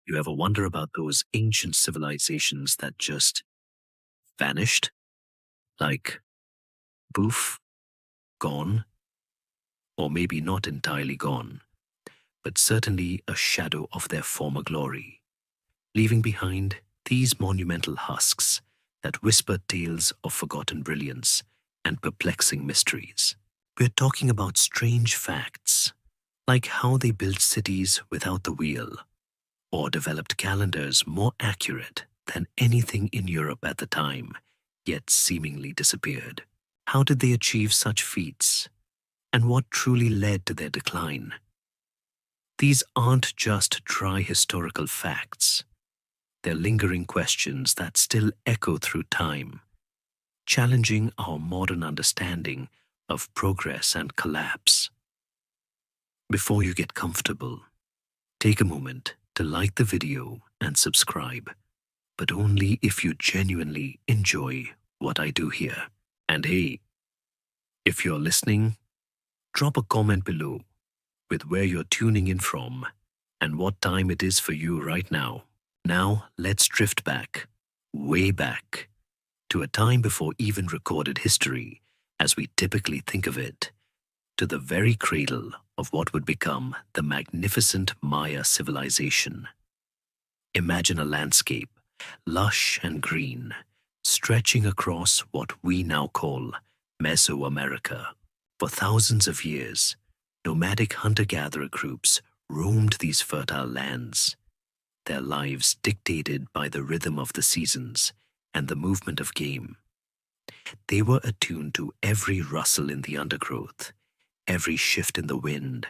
You ever wonder about those ancient civilizations that just vanished? Like, poof, gone? Or maybe not entirely gone, but certainly a shadow of their former glory, leaving behind these monumental husks that whisper tales of forgotten brilliance and perplexing mysteries. We're talking about strange facts, like how they built cities without the wheel, or developed calendars more accurate than anything in Europe at the time, yet seemingly disappeared. How did they achieve such feats? And what truly led to their decline? These aren't just dry historical facts. They're lingering questions that still echo through time, challenging our modern understanding of progress and collapse. Before you get comfortable, take a moment to like the video and subscribe, but only if you genuinely enjoy what I do here. And hey, if you're listening, drop a comment below with where you're tuning in from and what time it is for you right now. Now, let's drift back, way back, to a time before even recorded history, as we typically think of it, to the very cradle of what would become the magnificent Maya civilization. Imagine a landscape, lush and green, stretching across what we now call Mesoamerica. For thousands of years, nomadic hunter-gatherer groups roamed these fertile lands, their lives dictated by the rhythm of the seasons and the movement of game. They were attuned to every rustle in the undergrowth, every shift in the wind,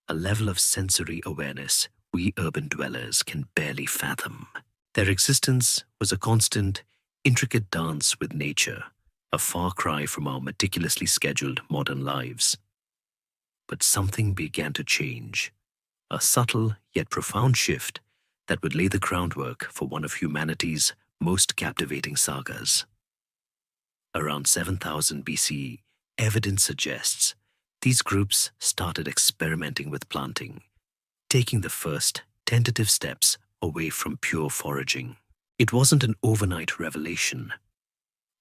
a level of sensory awareness we urban dwellers can barely fathom. Their existence was a constant, intricate dance with nature, a far cry from our meticulously scheduled modern lives. But something began to change, a subtle yet profound shift that would lay the groundwork for one of humanity's most captivating sagas. Around 7000 BCE, evidence suggests these groups started experimenting with planting, taking the first tentative steps away from pure foraging. It wasn't an overnight revelation,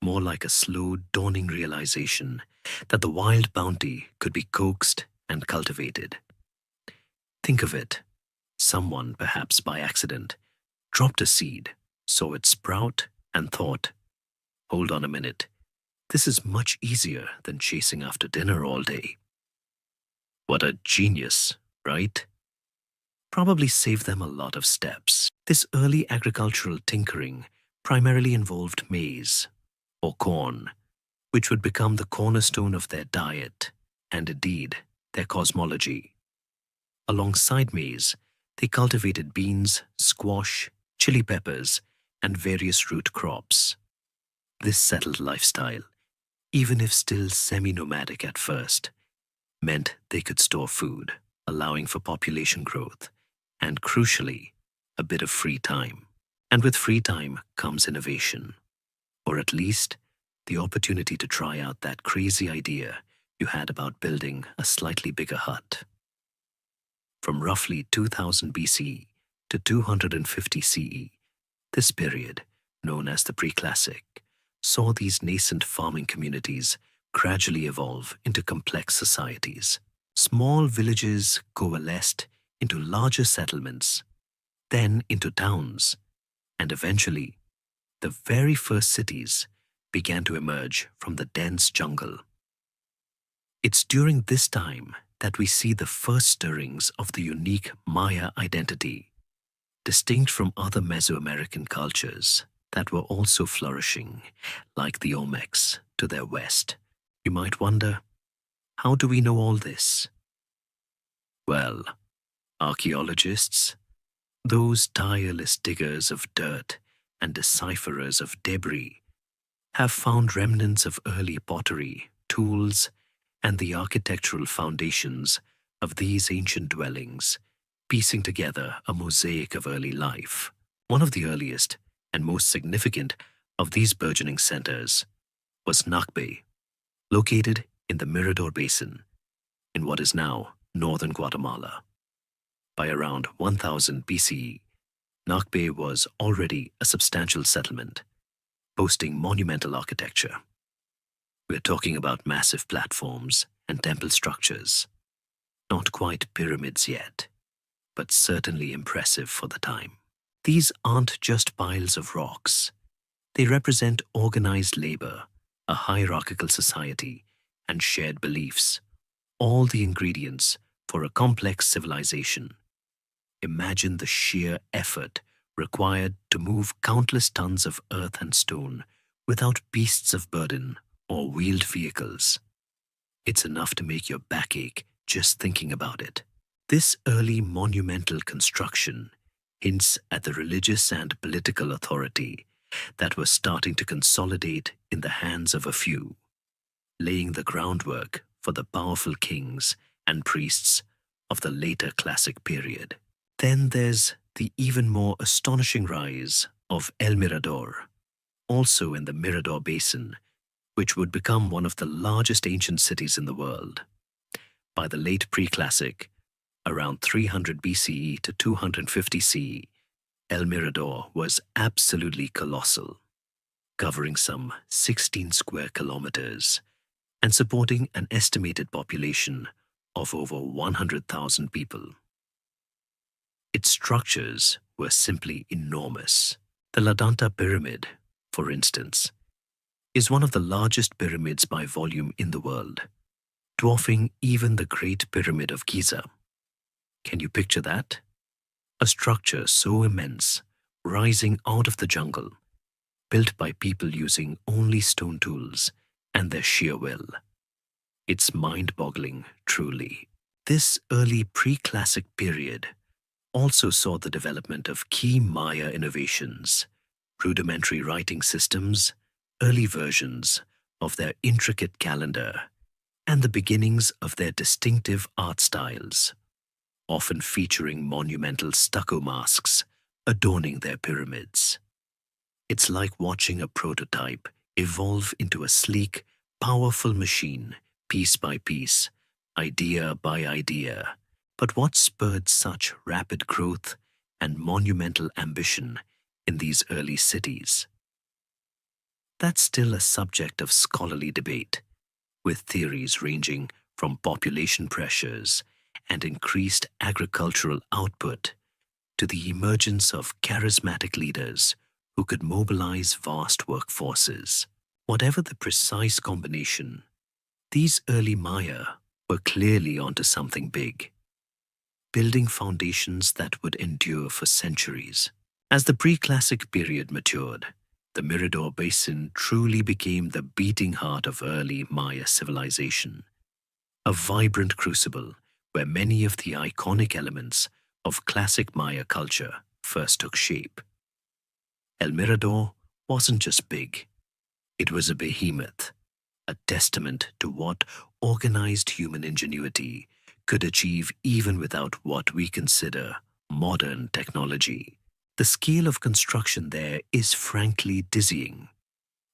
more like a slow, dawning realization that the wild bounty could be coaxed and cultivated. Think of it. Someone, perhaps by accident, dropped a seed, saw it sprout, and thought, hold on a minute, this is much easier than chasing after dinner all day. What a genius, right? Probably saved them a lot of steps. This early agricultural tinkering primarily involved maize, or corn, which would become the cornerstone of their diet, and indeed, their cosmology. Alongside maize, they cultivated beans, squash, chili peppers, and various root crops. This settled lifestyle, even if still semi-nomadic at first, meant they could store food, allowing for population growth, and crucially, a bit of free time. And with free time comes innovation, or at least the opportunity to try out that crazy idea you had about building a slightly bigger hut. From roughly 2000 BCE to 250 CE, this period, known as the Pre-Classic, saw these nascent farming communities gradually evolve into complex societies. Small villages coalesced into larger settlements, then into towns, and eventually, the very first cities began to emerge from the dense jungle. It's during this time that we see the first stirrings of the unique Maya identity, distinct from other Mesoamerican cultures that were also flourishing, like the Olmecs to their west. You might wonder, how do we know all this? Well, archaeologists, those tireless diggers of dirt and decipherers of debris, have found remnants of early pottery, tools, and the architectural foundations of these ancient dwellings, piecing together a mosaic of early life. One of the earliest and most significant of these burgeoning centers was Nakbe, located in the Mirador Basin, in what is now northern Guatemala. By around 1000 BCE, Nakbe was already a substantial settlement, boasting monumental architecture. We're talking about massive platforms and temple structures. Not quite pyramids yet, but certainly impressive for the time. These aren't just piles of rocks. They represent organized labor, a hierarchical society, and shared beliefs, all the ingredients for a complex civilization. Imagine the sheer effort required to move countless tons of earth and stone without beasts of burden or wheeled vehicles. It's enough to make your back ache just thinking about it. This early monumental construction hints at the religious and political authority that was starting to consolidate in the hands of a few, laying the groundwork for the powerful kings and priests of the later classic period. Then there's the even more astonishing rise of El Mirador, also in the Mirador Basin, which would become one of the largest ancient cities in the world. By the late pre-classic, around 300 BCE to 250 CE, El Mirador was absolutely colossal, covering some 16 square kilometers and supporting an estimated population of over 100,000 people. Its structures were simply enormous. The Ladanta Pyramid, for instance, is one of the largest pyramids by volume in the world, dwarfing even the Great Pyramid of Giza. Can you picture that? A structure so immense, rising out of the jungle, built by people using only stone tools and their sheer will. It's mind-boggling, truly. This early pre-classic period also saw the development of key Maya innovations, rudimentary writing systems, early versions of their intricate calendar, and the beginnings of their distinctive art styles, often featuring monumental stucco masks adorning their pyramids. It's like watching a prototype evolve into a sleek, powerful machine, piece by piece, idea by idea. But what spurred such rapid growth and monumental ambition in these early cities? That's still a subject of scholarly debate, with theories ranging from population pressures and increased agricultural output to the emergence of charismatic leaders who could mobilize vast workforces. Whatever the precise combination, these early Maya were clearly onto something big, building foundations that would endure for centuries. As the pre-classic period matured, the Mirador Basin truly became the beating heart of early Maya civilization, a vibrant crucible where many of the iconic elements of classic Maya culture first took shape. El Mirador wasn't just big, it was a behemoth, a testament to what organized human ingenuity could achieve even without what we consider modern technology. The scale of construction there is frankly dizzying,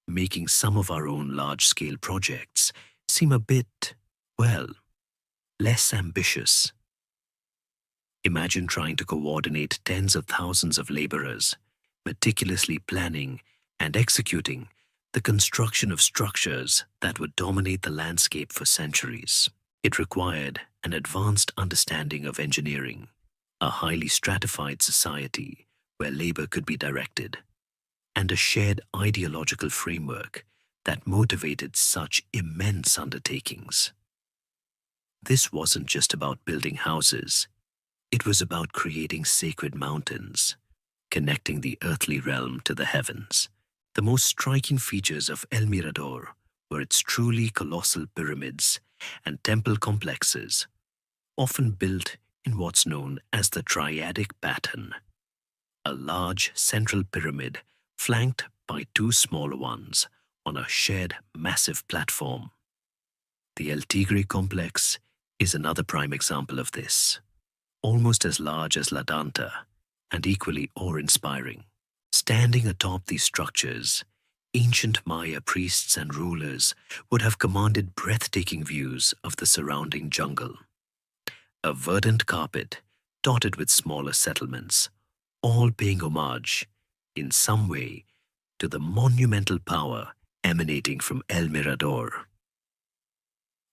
making some of our own large-scale projects seem a bit, well, less ambitious. Imagine trying to coordinate tens of thousands of laborers, meticulously planning and executing the construction of structures that would dominate the landscape for centuries. It required an advanced understanding of engineering, a highly stratified society where labor could be directed, and a shared ideological framework that motivated such immense undertakings. This wasn't just about building houses, it was about creating sacred mountains, connecting the earthly realm to the heavens. The most striking features of El Mirador were its truly colossal pyramids and temple complexes, often built in what's known as the triadic pattern, a large central pyramid flanked by two smaller ones on a shared massive platform. The El Tigre complex is another prime example of this, almost as large as La Danta and equally awe-inspiring. Standing atop these structures, ancient Maya priests and rulers would have commanded breathtaking views of the surrounding jungle. A verdant carpet, dotted with smaller settlements, all paying homage, in some way, to the monumental power emanating from El Mirador.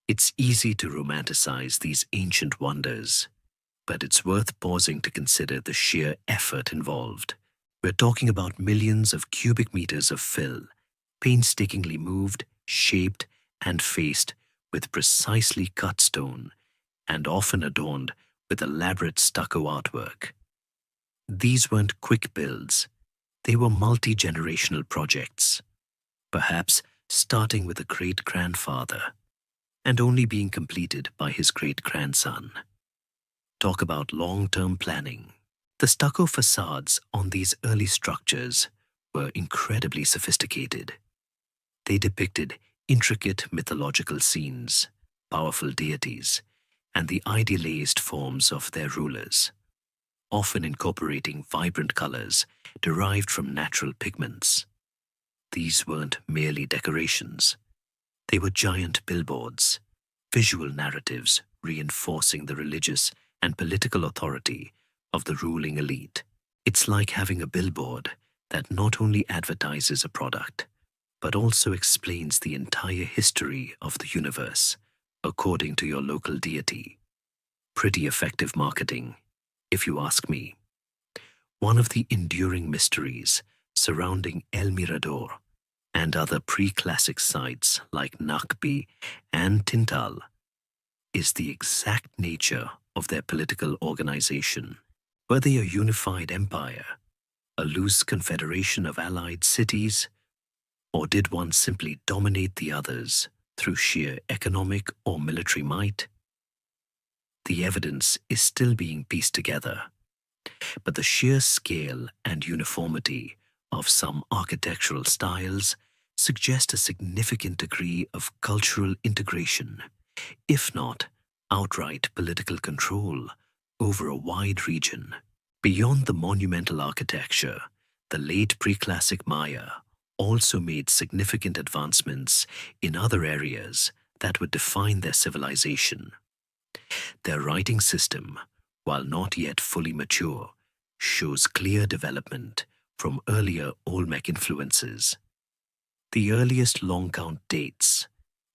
It's easy to romanticize these ancient wonders, but it's worth pausing to consider the sheer effort involved. We're talking about millions of cubic meters of fill, painstakingly moved, shaped, and faced with precisely cut stone, and often adorned with elaborate stucco artwork. These weren't quick builds, they were multi-generational projects, perhaps starting with a great-grandfather and only being completed by his great-grandson. Talk about long-term planning. The stucco facades on these early structures were incredibly sophisticated. They depicted intricate mythological scenes, powerful deities, and the idealized forms of their rulers, often incorporating vibrant colors derived from natural pigments. These weren't merely decorations. They were giant billboards, visual narratives reinforcing the religious and political authority of the ruling elite. It's like having a billboard that not only advertises a product, but also explains the entire history of the universe according to your local deity. Pretty effective marketing, if you ask me. One of the enduring mysteries surrounding El Mirador and other pre-classic sites like Nakbi and Tintal is the exact nature of their political organization. Were they a unified empire, a loose confederation of allied cities, or did one simply dominate the others through sheer economic or military might? The evidence is still being pieced together, but the sheer scale and uniformity of some architectural styles suggest a significant degree of cultural integration, if not outright political control over a wide region. Beyond the monumental architecture, the late pre-classic Maya also made significant advancements in other areas that would define their civilization. Their writing system, while not yet fully mature, shows clear development from earlier Olmec influences. The earliest long count dates,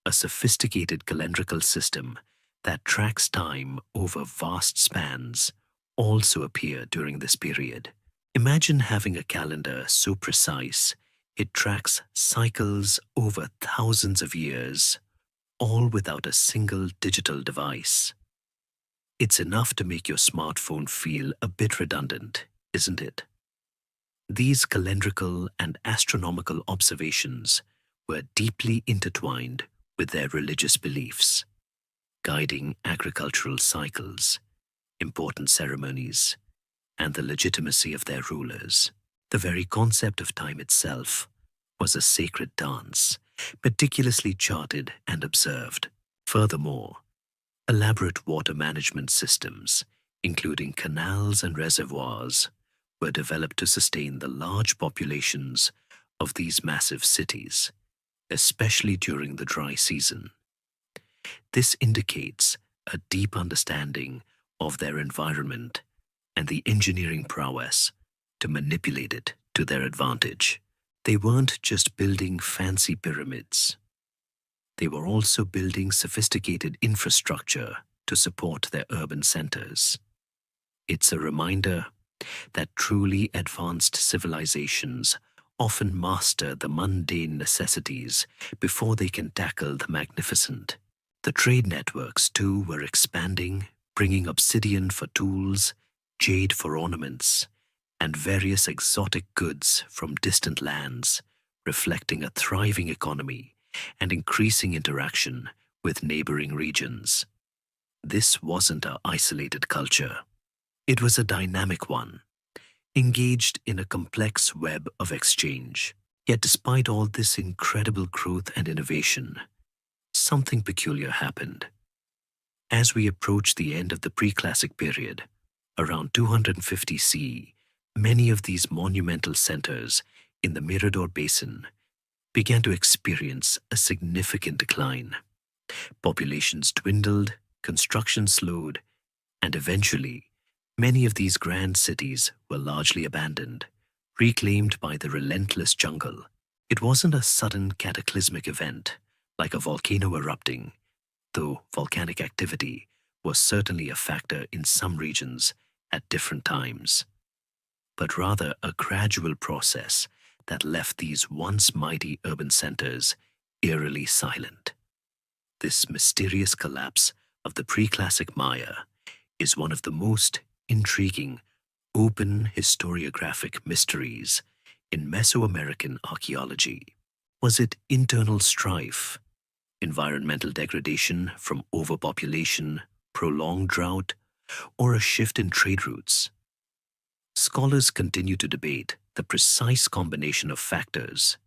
a sophisticated calendrical system that tracks time over vast spans, also appear during this period. Imagine having a calendar so precise it tracks cycles over thousands of years, all without a single digital device. It's enough to make your smartphone feel a bit redundant, isn't it? These calendrical and astronomical observations were deeply intertwined with their religious beliefs, guiding agricultural cycles, important ceremonies, and the legitimacy of their rulers. The very concept of time itself was a sacred dance, meticulously charted and observed. Furthermore, elaborate water management systems, including canals and reservoirs, were developed to sustain the large populations of these massive cities, especially during the dry season. This indicates a deep understanding of their environment and the engineering prowess to manipulate it to their advantage. They weren't just building fancy pyramids. They were also building sophisticated infrastructure to support their urban centers. It's a reminder that truly advanced civilizations often master the mundane necessities before they can tackle the magnificent. The trade networks, too, were expanding, bringing obsidian for tools, jade for ornaments, and various exotic goods from distant lands, reflecting a thriving economy and increasing interaction with neighboring regions. This wasn't an isolated culture. It was a dynamic one, engaged in a complex web of exchange. Yet despite all this incredible growth and innovation, something peculiar happened. As we approach the end of the pre-classic period, around 250 CE, many of these monumental centers in the Mirador Basin began to experience a significant decline. Populations dwindled, construction slowed, and eventually Many of these grand cities were largely abandoned, reclaimed by the relentless jungle. It wasn't a sudden cataclysmic event, like a volcano erupting, though volcanic activity was certainly a factor in some regions at different times, but rather a gradual process that left these once mighty urban centers eerily silent. This mysterious collapse of the pre-classic Maya is one of the most intriguing open historiographic mysteries in Mesoamerican archaeology. Was it internal strife, environmental degradation from overpopulation, prolonged drought, or a shift in trade routes? Scholars continue to debate the precise combination of factors,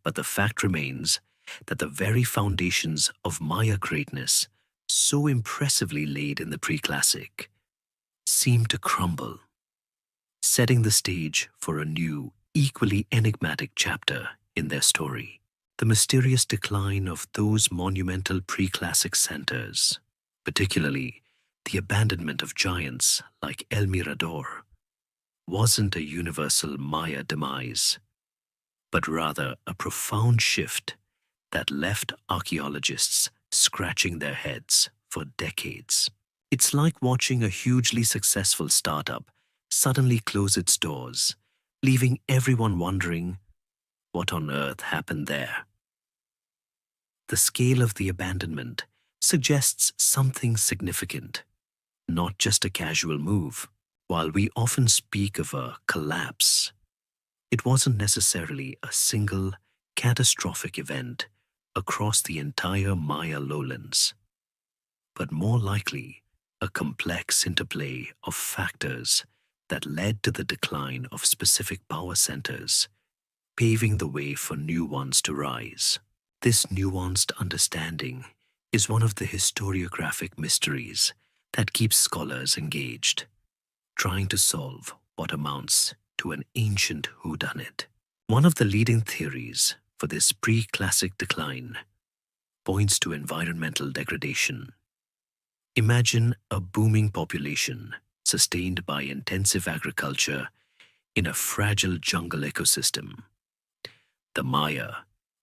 but the fact remains that the very foundations of Maya greatness, so impressively laid in the pre-classic, seem to crumble, setting the stage for a new, equally enigmatic chapter in their story. The mysterious decline of those monumental pre-classic centers, particularly the abandonment of giants like El Mirador, wasn't a universal Maya demise, but rather a profound shift that left archaeologists scratching their heads for decades. It's like watching a hugely successful startup suddenly close its doors, leaving everyone wondering what on earth happened there. The scale of the abandonment suggests something significant, not just a casual move. While we often speak of a collapse, it wasn't necessarily a single catastrophic event across the entire Maya lowlands, but more likely a complex interplay of factors that led to the decline of specific power centers, paving the way for new ones to rise. This nuanced understanding is one of the historiographic mysteries that keeps scholars engaged, trying to solve what amounts to an ancient whodunit. One of the leading theories for this pre-classic decline points to environmental degradation. Imagine a booming population sustained by intensive agriculture in a fragile jungle ecosystem. The Maya,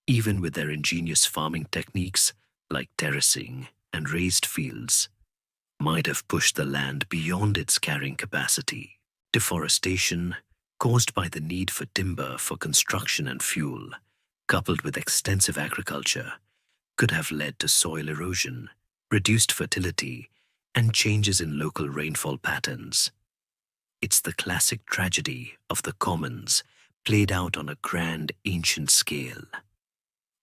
even with their ingenious farming techniques like terracing and raised fields, might have pushed the land beyond its carrying capacity. Deforestation, caused by the need for timber for construction and fuel, coupled with extensive agriculture, could have led to soil erosion, reduced fertility, and changes in local rainfall patterns. It's the classic tragedy of the commons played out on a grand ancient scale.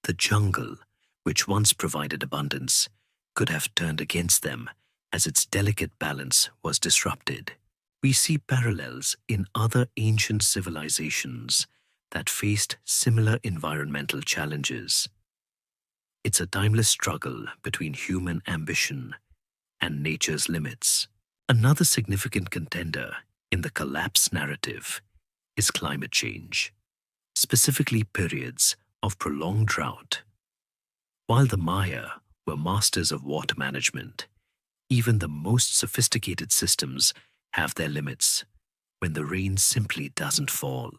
The jungle, which once provided abundance, could have turned against them as its delicate balance was disrupted. We see parallels in other ancient civilizations that faced similar environmental challenges. It's a timeless struggle between human ambition and nature's limits. Another significant contender in the collapse narrative is climate change, specifically periods of prolonged drought. While the Maya were masters of water management, even the most sophisticated systems have their limits when the rain simply doesn't fall.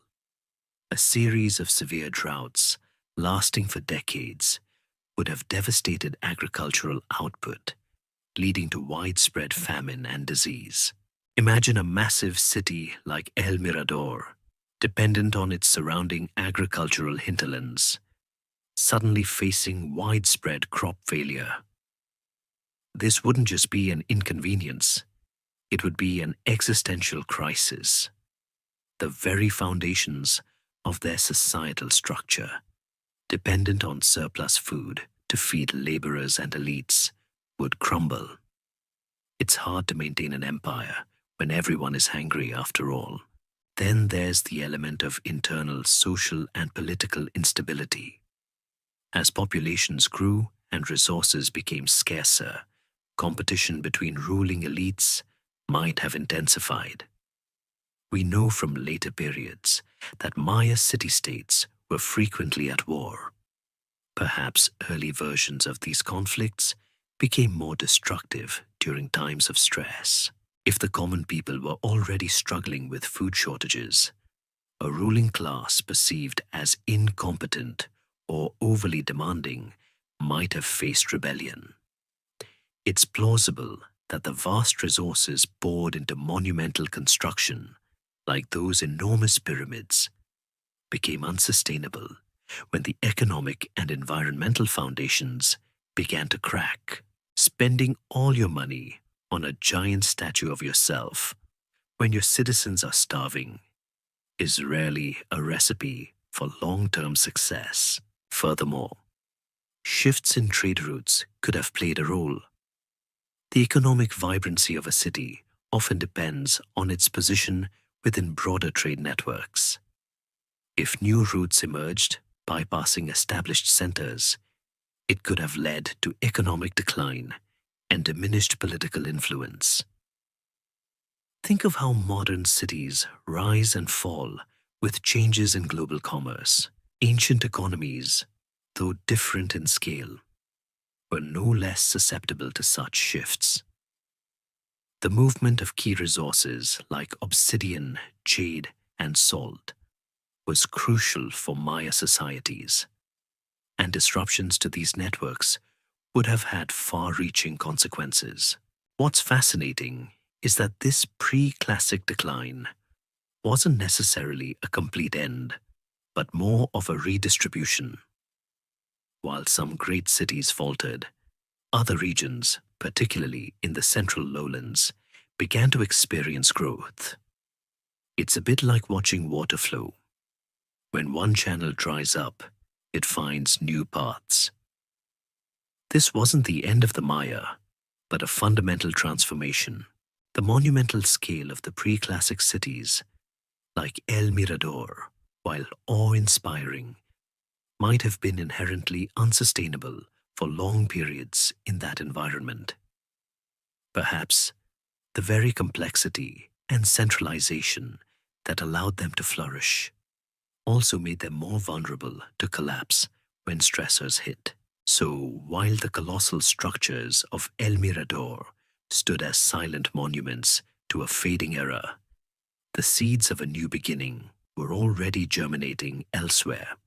A series of severe droughts lasting for decades would have devastated agricultural output, leading to widespread famine and disease. Imagine a massive city like El Mirador, dependent on its surrounding agricultural hinterlands, suddenly facing widespread crop failure. This wouldn't just be an inconvenience, it would be an existential crisis. The very foundations of their societal structure, dependent on surplus food to feed laborers and elites, would crumble. It's hard to maintain an empire when everyone is hungry after all. Then there's the element of internal social and political instability. As populations grew and resources became scarcer, competition between ruling elites might have intensified. We know from later periods that Maya city-states were frequently at war. Perhaps early versions of these conflicts became more destructive during times of stress. If the common people were already struggling with food shortages, a ruling class perceived as incompetent or overly demanding might have faced rebellion. It's plausible that the vast resources poured into monumental construction, like those enormous pyramids, became unsustainable when the economic and environmental foundations began to crack. Spending all your money on a giant statue of yourself when your citizens are starving is rarely a recipe for long-term success. Furthermore, shifts in trade routes could have played a role. The economic vibrancy of a city often depends on its position within broader trade networks. If new routes emerged, bypassing established centers, it could have led to economic decline and diminished political influence. Think of how modern cities rise and fall with changes in global commerce. Ancient economies, though different in scale, were no less susceptible to such shifts. The movement of key resources like obsidian, jade, and salt was crucial for Maya societies, and disruptions to these networks would have had far-reaching consequences. What's fascinating is that this pre-classic decline wasn't necessarily a complete end, but more of a redistribution. While some great cities faltered, other regions, particularly in the central lowlands, began to experience growth. It's a bit like watching water flow. When one channel dries up, it finds new paths. This wasn't the end of the Maya, but a fundamental transformation. The monumental scale of the pre-classic cities, like El Mirador, while awe-inspiring, might have been inherently unsustainable for long periods in that environment. Perhaps the very complexity and centralization that allowed them to flourish also made them more vulnerable to collapse when stressors hit. So, while the colossal structures of El Mirador stood as silent monuments to a fading era, the seeds of a new beginning were already germinating elsewhere.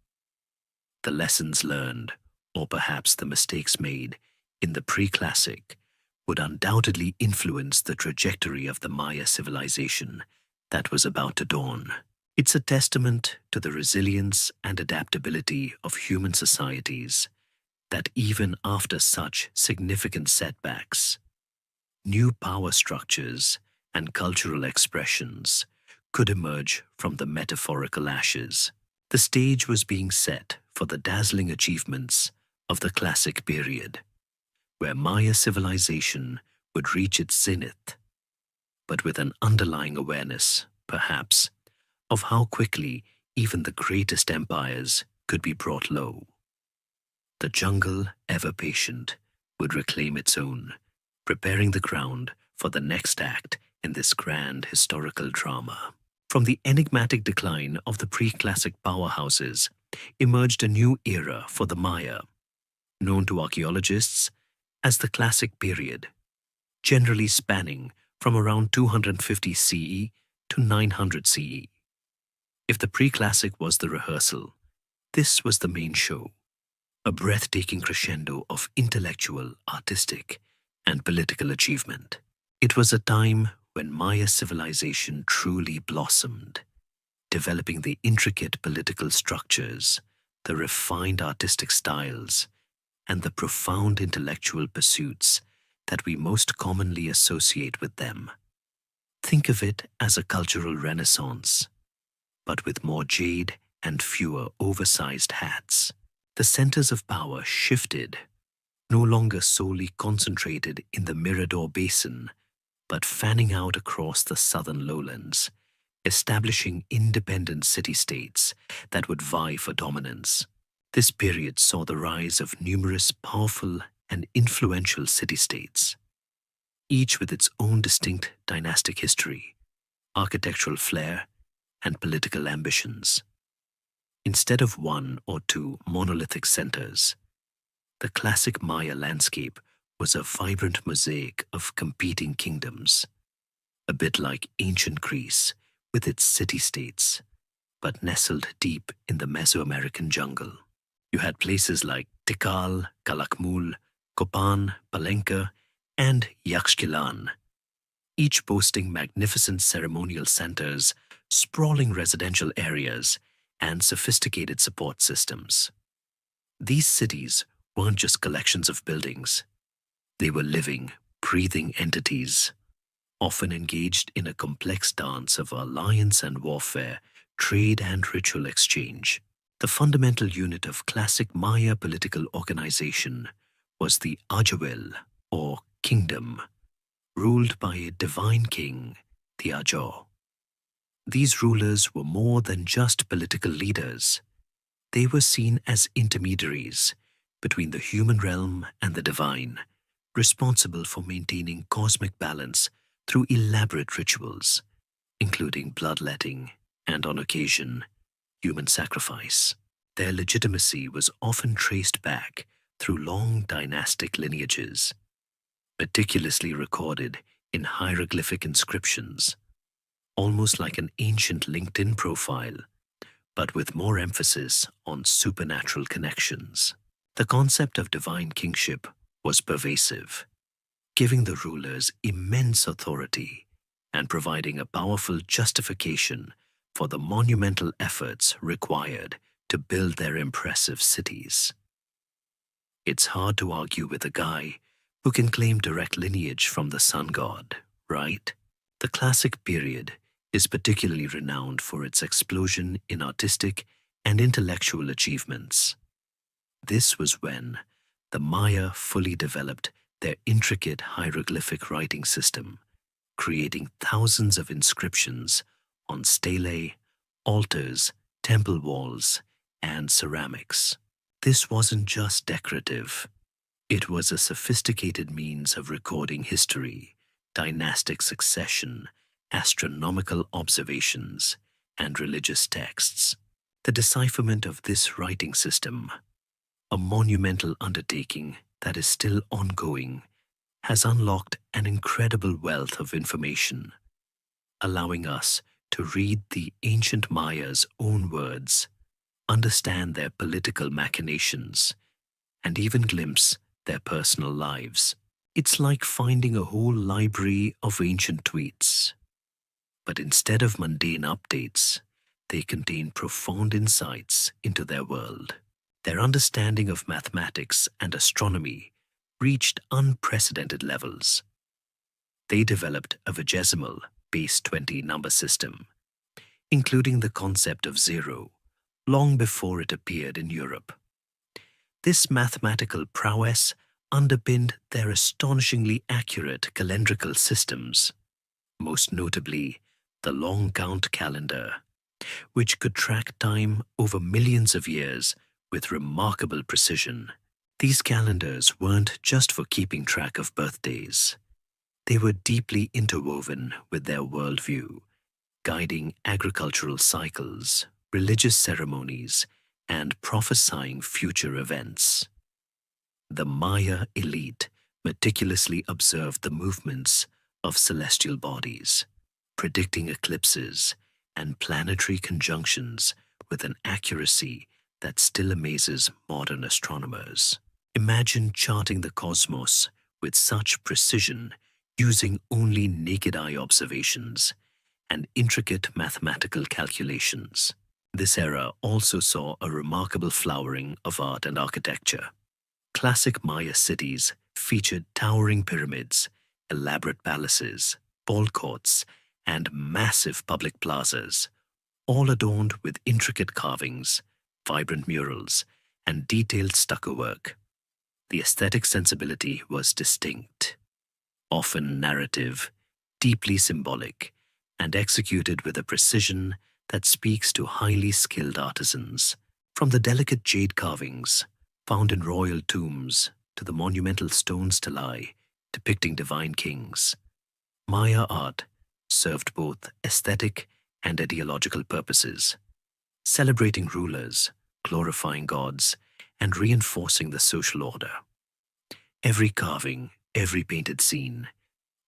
The lessons learned, or perhaps the mistakes made, in the pre-classic would undoubtedly influence the trajectory of the Maya civilization that was about to dawn. It's a testament to the resilience and adaptability of human societies that even after such significant setbacks, new power structures and cultural expressions could emerge from the metaphorical ashes. The stage was being set for the dazzling achievements of the classic period, where Maya civilization would reach its zenith, but with an underlying awareness, perhaps, of how quickly even the greatest empires could be brought low. The jungle, ever patient, would reclaim its own, preparing the ground for the next act in this grand historical drama. From the enigmatic decline of the pre-classic powerhouses emerged a new era for the Maya, known to archaeologists as the Classic Period, generally spanning from around 250 CE to 900 CE. If the pre-classic was the rehearsal, this was the main show, a breathtaking crescendo of intellectual, artistic, and political achievement. It was a time when Maya civilization truly blossomed, developing the intricate political structures, the refined artistic styles, and the profound intellectual pursuits that we most commonly associate with them. Think of it as a cultural renaissance, but with more jade and fewer oversized hats. The centers of power shifted, no longer solely concentrated in the Mirador Basin, but fanning out across the southern lowlands, establishing independent city-states that would vie for dominance. This period saw the rise of numerous powerful and influential city-states, each with its own distinct dynastic history, architectural flair, and political ambitions. Instead of one or two monolithic centers, the classic Maya landscape was a vibrant mosaic of competing kingdoms. a bit like ancient Greece with its city-states, but nestled deep in the Mesoamerican jungle. You had places like Tikal, Calakmul, Copan, Palenque, and Yaxchilan, each boasting magnificent ceremonial centers, sprawling residential areas, and sophisticated support systems. These cities weren't just collections of buildings. They were living, breathing entities, often engaged in a complex dance of alliance and warfare, trade and ritual exchange. The fundamental unit of classic Maya political organization was the Ajawil, or kingdom, ruled by a divine king, the Ajo. These rulers were more than just political leaders. They were seen as intermediaries between the human realm and the divine, responsible for maintaining cosmic balance through elaborate rituals, including bloodletting and, on occasion, human sacrifice. Their legitimacy was often traced back through long dynastic lineages, meticulously recorded in hieroglyphic inscriptions, almost like an ancient LinkedIn profile, but with more emphasis on supernatural connections. The concept of divine kingship was pervasive, giving the rulers immense authority and providing a powerful justification for the monumental efforts required to build their impressive cities. It's hard to argue with a guy who can claim direct lineage from the sun god, right? The classic period is particularly renowned for its explosion in artistic and intellectual achievements. This was when the Maya fully developed their intricate hieroglyphic writing system, creating thousands of inscriptions on stelae, altars, temple walls, and ceramics. This wasn't just decorative. It was a sophisticated means of recording history, dynastic succession, astronomical observations, and religious texts. The decipherment of this writing system, a monumental undertaking that is still ongoing, has unlocked an incredible wealth of information, allowing us to read the ancient Mayas' own words, understand their political machinations, and even glimpse their personal lives. It's like finding a whole library of ancient tweets. But instead of mundane updates, they contain profound insights into their world. Their understanding of mathematics and astronomy reached unprecedented levels. They developed a vigesimal, base 20 number system, including the concept of zero, long before it appeared in Europe. This mathematical prowess underpinned their astonishingly accurate calendrical systems, most notably the long count calendar, which could track time over millions of years with remarkable precision. These calendars weren't just for keeping track of birthdays. They were deeply interwoven with their worldview, guiding agricultural cycles, religious ceremonies, and prophesying future events. The Maya elite meticulously observed the movements of celestial bodies, predicting eclipses and planetary conjunctions with an accuracy that still amazes modern astronomers. Imagine charting the cosmos with such precision using only naked eye observations and intricate mathematical calculations. This era also saw a remarkable flowering of art and architecture. Classic Maya cities featured towering pyramids, elaborate palaces, ball courts, and massive public plazas, all adorned with intricate carvings, vibrant murals, and detailed stucco work. The aesthetic sensibility was distinct, often narrative, deeply symbolic, and executed with a precision that speaks to highly skilled artisans. From the delicate jade carvings found in royal tombs to the monumental stone stelae depicting divine kings, Maya art served both aesthetic and ideological purposes, celebrating rulers, glorifying gods, and reinforcing the social order. Every carving, every painted scene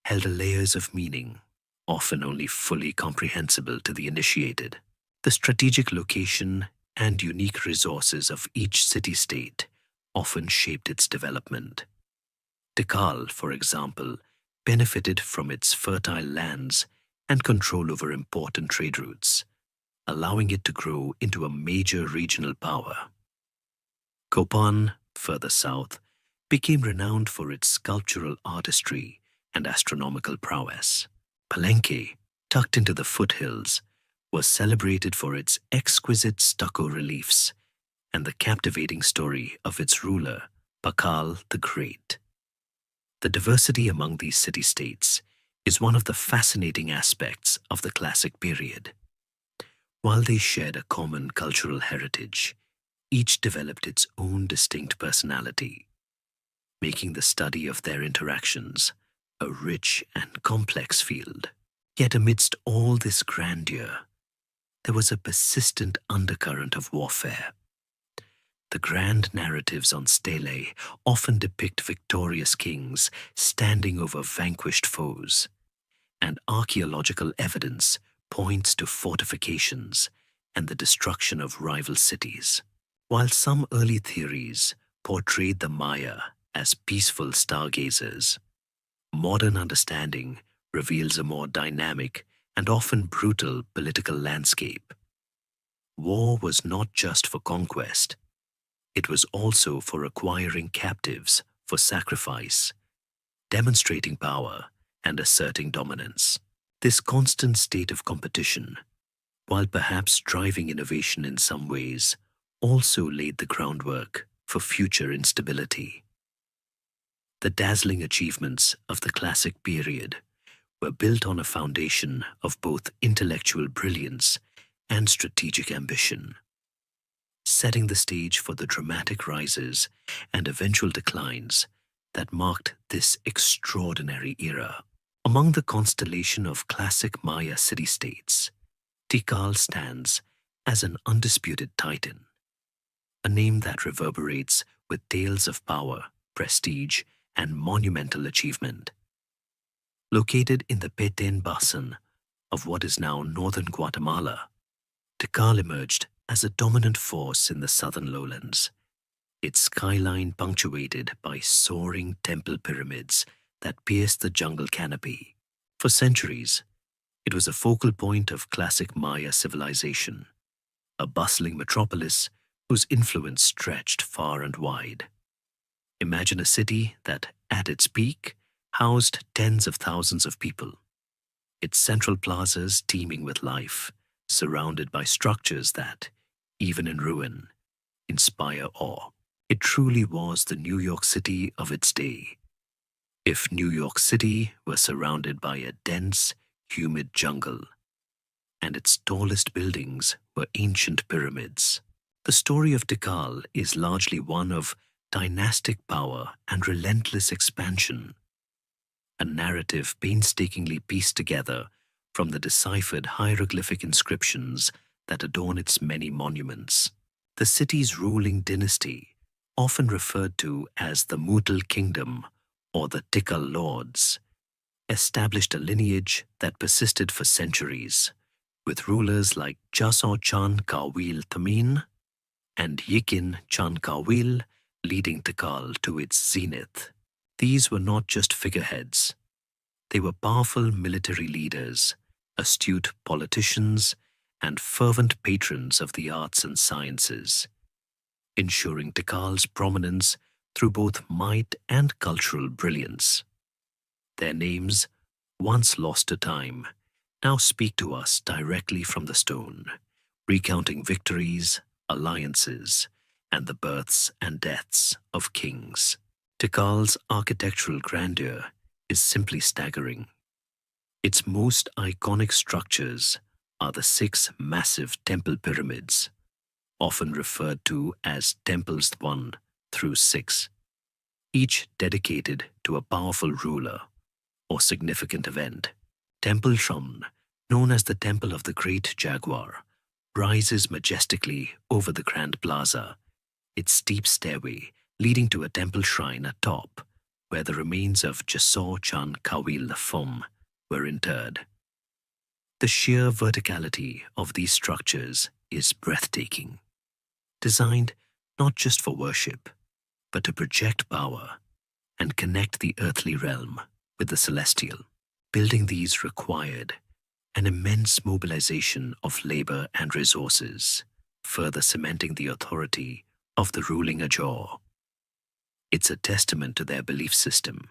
held layers of meaning, often only fully comprehensible to the initiated. The strategic location and unique resources of each city-state often shaped its development. Tikal, for example, benefited from its fertile lands and control over important trade routes, allowing it to grow into a major regional power. Kopan, further south, became renowned for its sculptural artistry and astronomical prowess. Palenque, tucked into the foothills, was celebrated for its exquisite stucco reliefs and the captivating story of its ruler, Pakal the Great. The diversity among these city-states is one of the fascinating aspects of the classic period. While they shared a common cultural heritage, each developed its own distinct personality, making the study of their interactions a rich and complex field. Yet amidst all this grandeur, there was a persistent undercurrent of warfare. The grand narratives on stelae often depict victorious kings standing over vanquished foes, and archaeological evidence points to fortifications and the destruction of rival cities. While some early theories portrayed the Maya as peaceful stargazers, modern understanding reveals a more dynamic and often brutal political landscape. War was not just for conquest, it was also for acquiring captives for sacrifice, demonstrating power and asserting dominance. This constant state of competition, while perhaps driving innovation in some ways, also laid the groundwork for future instability. The dazzling achievements of the classic period were built on a foundation of both intellectual brilliance and strategic ambition, setting the stage for the dramatic rises and eventual declines that marked this extraordinary era. Among the constellation of classic Maya city-states, Tikal stands as an undisputed titan, a name that reverberates with tales of power, prestige, and monumental achievement. Located in the Petén Basin of what is now northern Guatemala, Tikal emerged as a dominant force in the southern lowlands, its skyline punctuated by soaring temple pyramids that pierced the jungle canopy. For centuries, it was a focal point of classic Maya civilization, a bustling metropolis whose influence stretched far and wide. Imagine a city that, at its peak, housed tens of thousands of people, its central plazas teeming with life, surrounded by structures that, even in ruin, inspire awe. It truly was the New York City of its day. If New York City were surrounded by a dense, humid jungle, and its tallest buildings were ancient pyramids. The story of Tikal is largely one of dynastic power and relentless expansion, a narrative painstakingly pieced together from the deciphered hieroglyphic inscriptions that adorn its many monuments. The city's ruling dynasty, often referred to as the Mutal Kingdom or the Tikal Lords, established a lineage that persisted for centuries, with rulers like Jaso Chan Kawil Thamin and Yikin Chan Kawil leading Tikal to its zenith. These were not just figureheads. They were powerful military leaders, astute politicians, and fervent patrons of the arts and sciences, ensuring Tikal's prominence through both might and cultural brilliance. Their names, once lost to time, now speak to us directly from the stone, recounting victories, alliances, and the births and deaths of kings. Tikal's architectural grandeur is simply staggering. Its most iconic structures are the 6 massive temple pyramids, often referred to as Temples 1 through 6, each dedicated to a powerful ruler or significant event. Temple Shum, known as the Temple of the Great Jaguar, rises majestically over the Grand Plaza, its steep stairway leading to a temple shrine atop, where the remains of Jaso Chan Kawil Lafum were interred. The sheer verticality of these structures is breathtaking, designed not just for worship, but to project power and connect the earthly realm with the celestial. Building these required an immense mobilization of labor and resources, further cementing the authority of the ruling Ajor. It's a testament to their belief system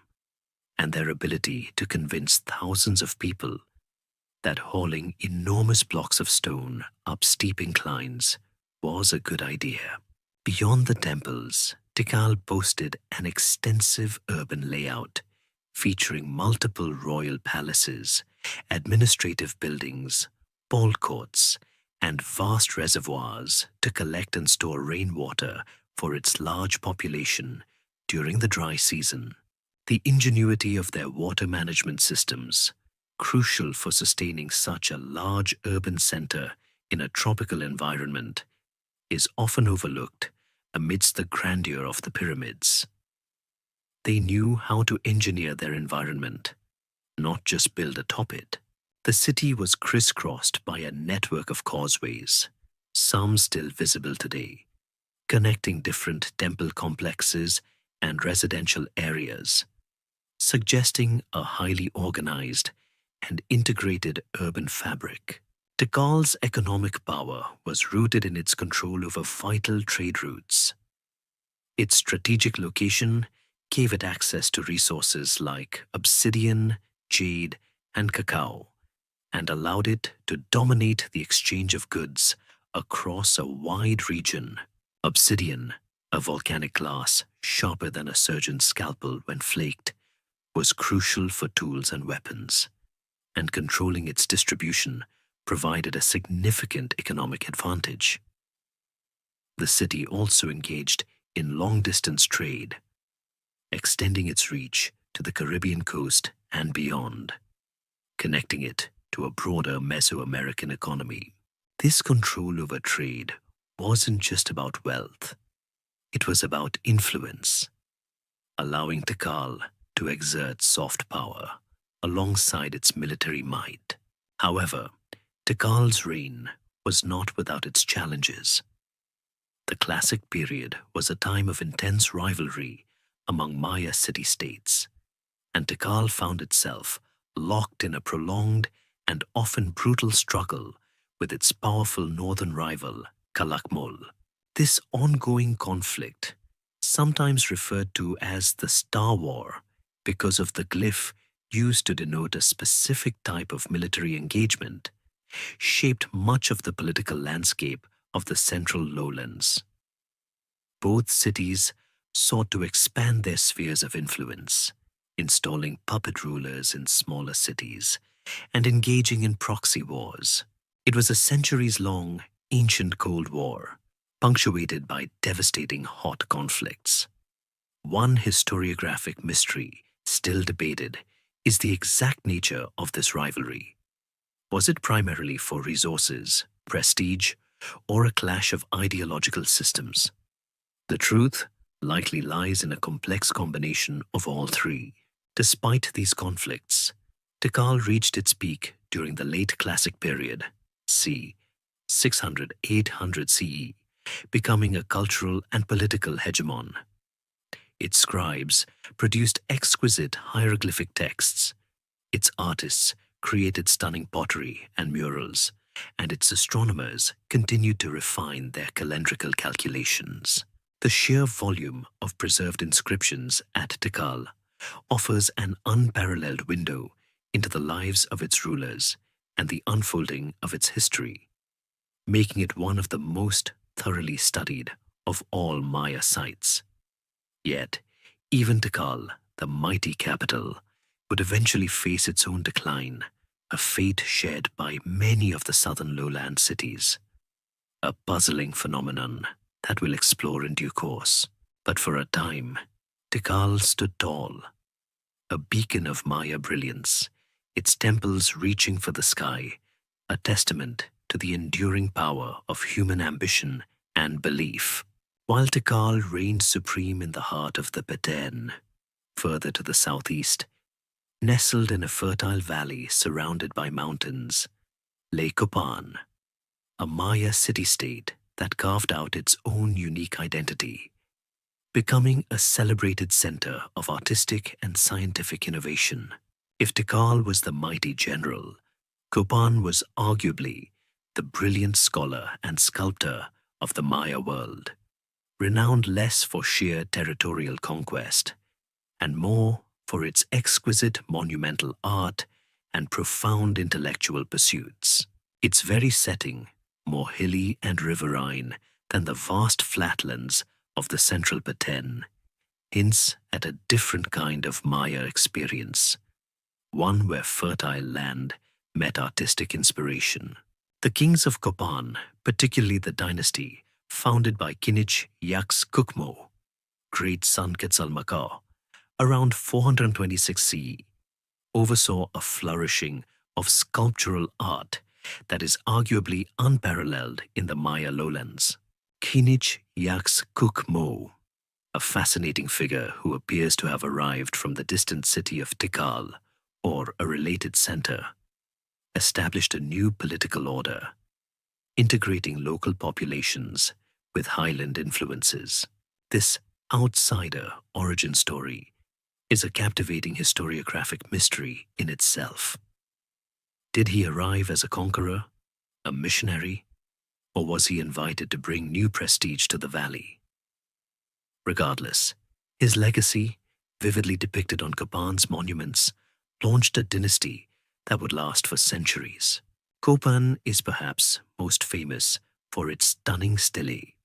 and their ability to convince thousands of people that hauling enormous blocks of stone up steep inclines was a good idea. Beyond the temples, Tikal boasted an extensive urban layout featuring multiple royal palaces, administrative buildings, ball courts, and vast reservoirs to collect and store rainwater for its large population during the dry season. The ingenuity of their water management systems, crucial for sustaining such a large urban center in a tropical environment, is often overlooked amidst the grandeur of the pyramids. They knew how to engineer their environment, not just build atop it. The city was crisscrossed by a network of causeways, some still visible today, connecting different temple complexes and residential areas, suggesting a highly organized and integrated urban fabric. Tikal's economic power was rooted in its control over vital trade routes. Its strategic location gave it access to resources like obsidian, jade, and cacao, and allowed it to dominate the exchange of goods across a wide region. Obsidian, a volcanic glass sharper than a surgeon's scalpel when flaked, was crucial for tools and weapons, and controlling its distribution provided a significant economic advantage. The city also engaged in long-distance trade, extending its reach to the Caribbean coast and beyond, connecting it to a broader Mesoamerican economy. This control over trade wasn't just about wealth, it was about influence, allowing Tikal to exert soft power alongside its military might. However, Tikal's reign was not without its challenges. The Classic period was a time of intense rivalry among Maya city-states, and Tikal found itself locked in a prolonged and often brutal struggle with its powerful northern rival, Calakmul. This ongoing conflict, sometimes referred to as the Star War because of the glyph used to denote a specific type of military engagement, shaped much of the political landscape of the central lowlands. Both cities sought to expand their spheres of influence, installing puppet rulers in smaller cities and engaging in proxy wars. It was a centuries-long, ancient Cold War, punctuated by devastating hot conflicts. One historiographic mystery, still debated, is the exact nature of this rivalry. Was it primarily for resources, prestige, or a clash of ideological systems? The truth likely lies in a complex combination of all three. Despite these conflicts, Tikal reached its peak during the late Classic period, c. 600–800 CE, becoming a cultural and political hegemon. Its scribes produced exquisite hieroglyphic texts, its artists created stunning pottery and murals, and its astronomers continued to refine their calendrical calculations. The sheer volume of preserved inscriptions at Tikal offers an unparalleled window into the lives of its rulers and the unfolding of its history, making it one of the most thoroughly studied of all Maya sites. Yet, even Tikal, the mighty capital, would eventually face its own decline, a fate shared by many of the southern lowland cities. A puzzling phenomenon that we'll explore in due course. But for a time, Tikal stood tall, a beacon of Maya brilliance, its temples reaching for the sky, a testament to the enduring power of human ambition and belief. While Tikal reigned supreme in the heart of the Bedtime, further to the southeast, nestled in a fertile valley surrounded by mountains, lay Copan, a Maya city-state that carved out its own unique identity, becoming a celebrated center of artistic and scientific innovation. If Tikal was the mighty general, Copan was arguably the brilliant scholar and sculptor of the Maya world, renowned less for sheer territorial conquest and more for its exquisite monumental art and profound intellectual pursuits. Its very setting, more hilly and riverine than the vast flatlands of the central Baten, hints at a different kind of Maya experience, one where fertile land met artistic inspiration. The kings of Copan, particularly the dynasty founded by Kinich Yaks Kukmo, great son Quetzalmacaw, around 426 CE, oversaw a flourishing of sculptural art that is arguably unparalleled in the Maya lowlands. Kinich Yaks Kukmo, a fascinating figure who appears to have arrived from the distant city of Tikal or a related center, established a new political order, integrating local populations with highland influences. This outsider origin story is a captivating historiographic mystery in itself. Did he arrive as a conqueror, a missionary, or was he invited to bring new prestige to the valley? Regardless, his legacy, vividly depicted on Copan's monuments, launched a dynasty that would last for centuries. Copan is perhaps most famous for its stunning stelae,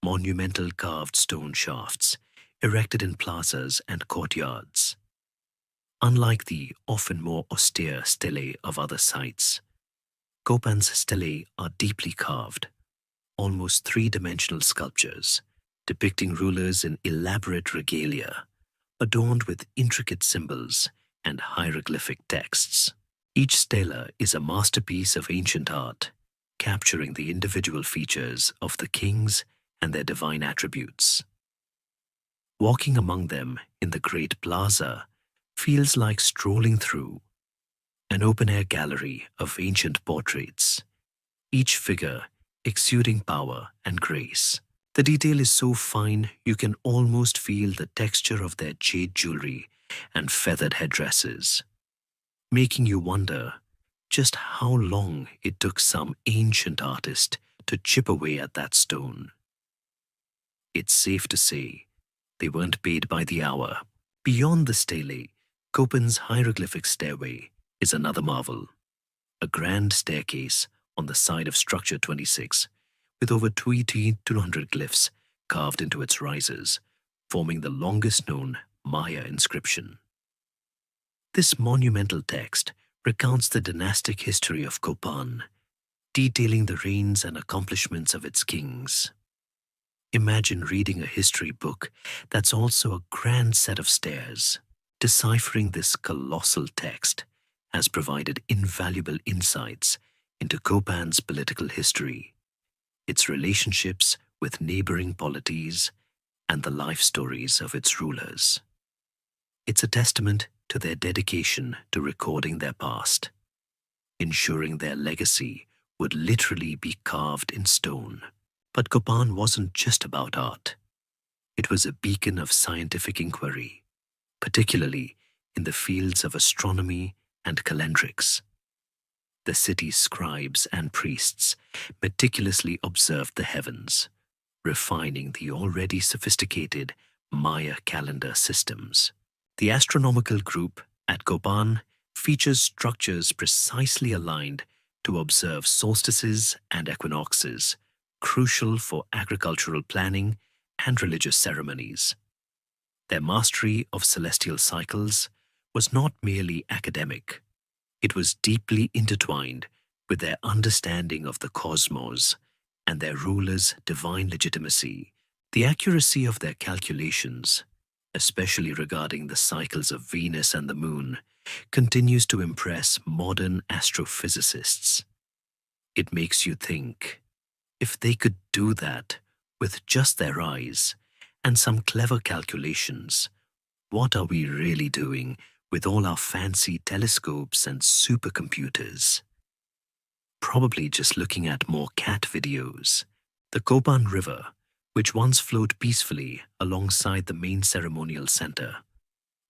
monumental carved stone shafts erected in plazas and courtyards. Unlike the often more austere stelae of other sites, Copan's stelae are deeply carved, almost three-dimensional sculptures depicting rulers in elaborate regalia, adorned with intricate symbols and hieroglyphic texts. Each stela is a masterpiece of ancient art, capturing the individual features of the kings and their divine attributes. Walking among them in the great plaza feels like strolling through an open-air gallery of ancient portraits, each figure exuding power and grace. The detail is so fine you can almost feel the texture of their jade jewelry and feathered headdresses, making you wonder just how long it took some ancient artist to chip away at that stone. It's safe to say they weren't paid by the hour. Beyond the stele, Copan's hieroglyphic stairway is another marvel. A grand staircase on the side of structure 26, with over 200 glyphs carved into its rises, forming the longest known Maya inscription. This monumental text recounts the dynastic history of Copan, detailing the reigns and accomplishments of its kings. Imagine reading a history book that's also a grand set of stairs. Deciphering this colossal text has provided invaluable insights into Copan's political history, its relationships with neighboring polities, and the life stories of its rulers. It's a testament to their dedication to recording their past, ensuring their legacy would literally be carved in stone. But Copan wasn't just about art. It was a beacon of scientific inquiry, particularly in the fields of astronomy and calendrics. The city's scribes and priests meticulously observed the heavens, refining the already sophisticated Maya calendar systems. The astronomical group at Copan features structures precisely aligned to observe solstices and equinoxes, crucial for agricultural planning and religious ceremonies. Their mastery of celestial cycles was not merely academic. It was deeply intertwined with their understanding of the cosmos and their rulers' divine legitimacy. The accuracy of their calculations, especially regarding the cycles of Venus and the Moon, continues to impress modern astrophysicists. It makes you think, if they could do that with just their eyes and some clever calculations, what are we really doing with all our fancy telescopes and supercomputers? probably just looking at more cat videos. The Copan River, which once flowed peacefully alongside the main ceremonial center,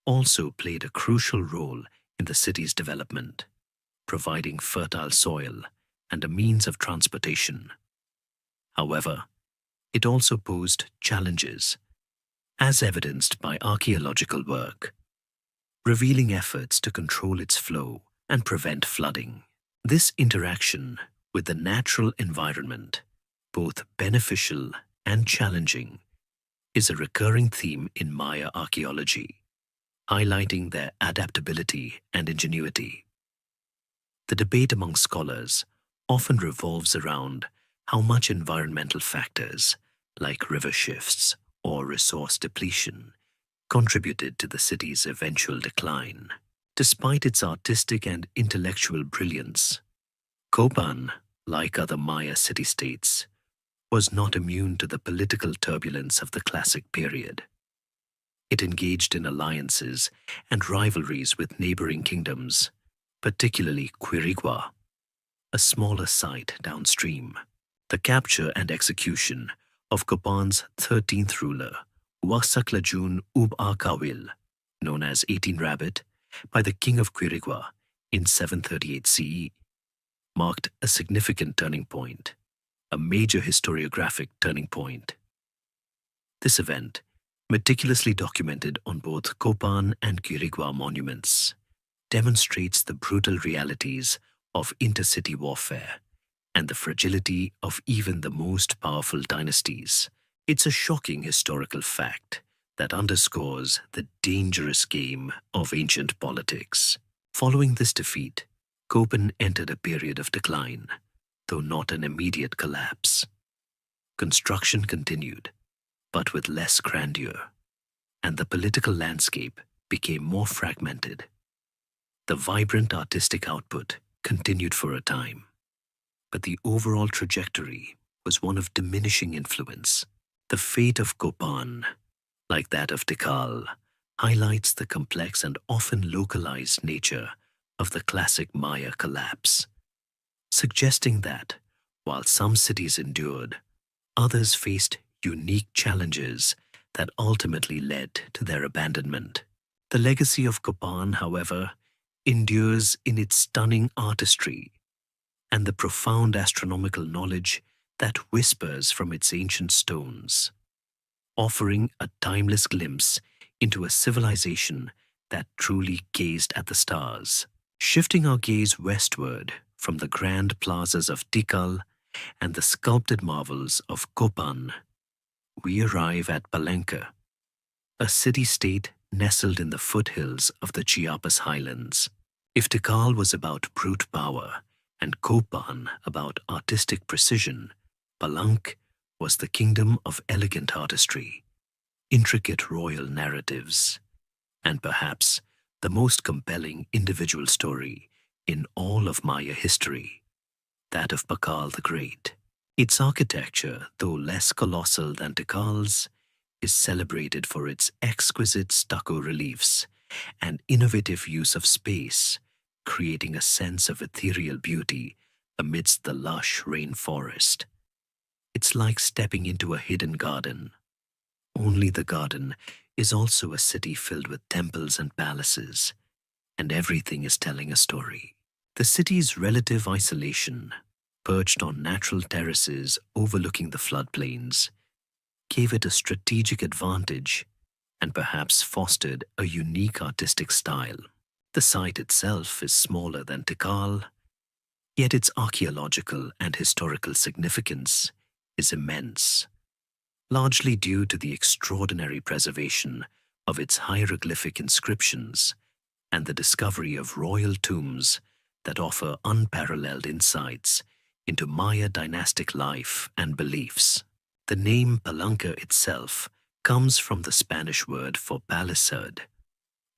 also played a crucial role in the city's development, providing fertile soil and a means of transportation. However, it also posed challenges, as evidenced by archaeological work, revealing efforts to control its flow and prevent flooding. This interaction with the natural environment, both beneficial and challenging, is a recurring theme in Maya archaeology, highlighting their adaptability and ingenuity. The debate among scholars often revolves around how much environmental factors, like river shifts or resource depletion, contributed to the city's eventual decline. Despite its artistic and intellectual brilliance, Copan, like other Maya city-states, was not immune to the political turbulence of the classic period. It engaged in alliances and rivalries with neighboring kingdoms, particularly Quirigua, a smaller site downstream. The capture and execution of Copan's 13th ruler, Wasaklajun Ub Arkawil, known as 18 Rabbit, by the king of Quirigua in 738 CE, marked a significant turning point, a major historiographic turning point. This event, meticulously documented on both Copan and Quirigua monuments, demonstrates the brutal realities of intercity warfare and the fragility of even the most powerful dynasties. It's a shocking historical fact that underscores the dangerous game of ancient politics. Following this defeat, Copan entered a period of decline, though not an immediate collapse. Construction continued, but with less grandeur, and the political landscape became more fragmented. The vibrant artistic output continued for a time, but the overall trajectory was one of diminishing influence. The fate of Copan, like that of Tikal, highlights the complex and often localized nature of the classic Maya collapse, suggesting that, while some cities endured, others faced unique challenges that ultimately led to their abandonment. The legacy of Copan, however, endures in its stunning artistry and the profound astronomical knowledge that whispers from its ancient stones, offering a timeless glimpse into a civilization that truly gazed at the stars. Shifting our gaze westward from the grand plazas of Tikal and the sculpted marvels of Copan, we arrive at Palenque, a city-state nestled in the foothills of the Chiapas highlands. If Tikal was about brute power and Copan about artistic precision, Palenque was the kingdom of elegant artistry, intricate royal narratives, and perhaps the most compelling individual story in all of Maya history, that of Pakal the Great. Its architecture, though less colossal than Tikal's, is celebrated for its exquisite stucco reliefs and innovative use of space, creating a sense of ethereal beauty amidst the lush rainforest. It's like stepping into a hidden garden. Only the garden is also a city filled with temples and palaces, and everything is telling a story. The city's relative isolation, perched on natural terraces overlooking the floodplains, gave it a strategic advantage and perhaps fostered a unique artistic style. The site itself is smaller than Tikal, yet its archaeological and historical significance is immense, largely due to the extraordinary preservation of its hieroglyphic inscriptions and the discovery of royal tombs that offer unparalleled insights into Maya dynastic life and beliefs. The name Palenque itself comes from the Spanish word for palisade,